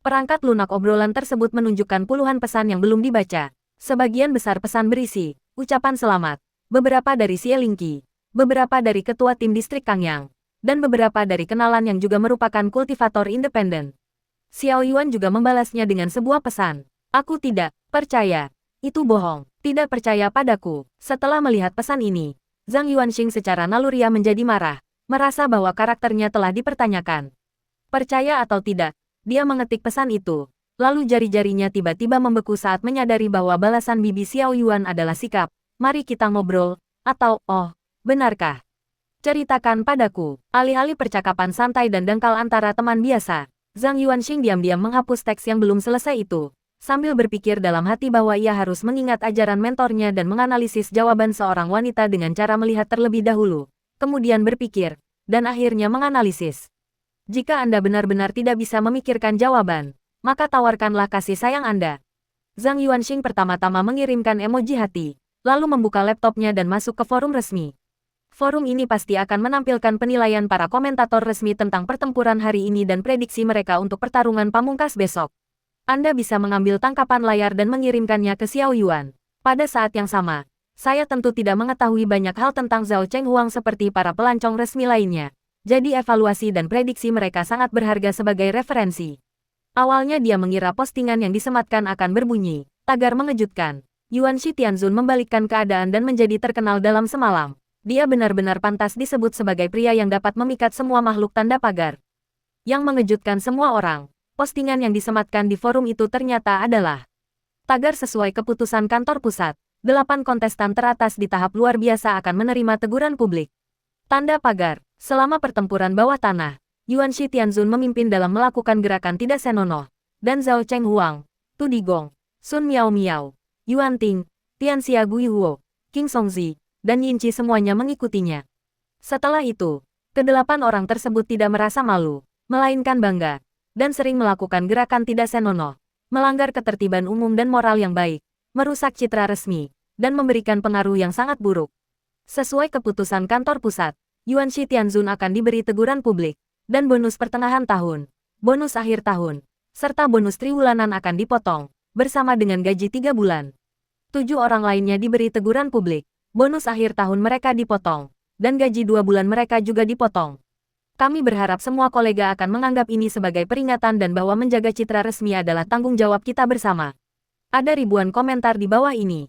Perangkat lunak obrolan tersebut menunjukkan puluhan pesan yang belum dibaca. Sebagian besar pesan berisi ucapan selamat, beberapa dari Xie Lingqi, beberapa dari ketua tim distrik Kangyang, dan beberapa dari kenalan yang juga merupakan kultivator independen. Xiao Yuan juga membalasnya dengan sebuah pesan. Aku tidak percaya. Itu bohong. Tidak percaya padaku. Setelah melihat pesan ini, Zhang Yuanxing secara naluriah menjadi marah. Merasa bahwa karakternya telah dipertanyakan. Percaya atau tidak, dia mengetik pesan itu. Lalu jari-jarinya tiba-tiba membeku saat menyadari bahwa balasan bibi Xiao Yuan adalah sikap. Mari kita ngobrol, atau, oh, benarkah? Ceritakan padaku. Alih-alih percakapan santai dan dangkal antara teman biasa, Zhang Yuanxing diam-diam menghapus teks yang belum selesai itu, sambil berpikir dalam hati bahwa ia harus mengingat ajaran mentornya dan menganalisis jawaban seorang wanita dengan cara melihat terlebih dahulu. Kemudian berpikir, dan akhirnya menganalisis. Jika Anda benar-benar tidak bisa memikirkan jawaban, maka tawarkanlah kasih sayang Anda. Zhang Yuanxing pertama-tama mengirimkan emoji hati, lalu membuka laptopnya dan masuk ke forum resmi. Forum ini pasti akan menampilkan penilaian para komentator resmi tentang pertempuran hari ini dan prediksi mereka untuk pertarungan pamungkas besok. Anda bisa mengambil tangkapan layar dan mengirimkannya ke Xiao Yuan. Pada saat yang sama, saya tentu tidak mengetahui banyak hal tentang Zhao Chenghuang seperti para pelancong resmi lainnya. Jadi evaluasi dan prediksi mereka sangat berharga sebagai referensi. Awalnya dia mengira postingan yang disematkan akan berbunyi, tagar mengejutkan. Yuan Shi Tianzun membalikkan keadaan dan menjadi terkenal dalam semalam. Dia benar-benar pantas disebut sebagai pria yang dapat memikat semua makhluk tanda pagar. Yang mengejutkan semua orang, postingan yang disematkan di forum itu ternyata adalah tagar sesuai keputusan kantor pusat. 8 kontestan teratas di tahap luar biasa akan menerima teguran publik. Tanda pagar, selama pertempuran bawah tanah, Yuan Shi Tianzun memimpin dalam melakukan gerakan tidak senonoh, dan Zhao Chenghuang, Tu Digong, Sun Miao Miao, Yuan Ting, Tianxia Guihuo, King Songzi, dan Yinchi semuanya mengikutinya. Setelah itu, ke-8 orang tersebut tidak merasa malu, melainkan bangga, dan sering melakukan gerakan tidak senonoh, melanggar ketertiban umum dan moral yang baik, merusak citra resmi, dan memberikan pengaruh yang sangat buruk. Sesuai keputusan kantor pusat, Yuan Shi Tianzun akan diberi teguran publik, dan bonus pertengahan tahun, bonus akhir tahun, serta bonus triwulanan akan dipotong, bersama dengan gaji 3 bulan. 7 orang lainnya diberi teguran publik, bonus akhir tahun mereka dipotong, dan gaji 2 bulan mereka juga dipotong. Kami berharap semua kolega akan menganggap ini sebagai peringatan dan bahwa menjaga citra resmi adalah tanggung jawab kita bersama. Ada ribuan komentar di bawah ini.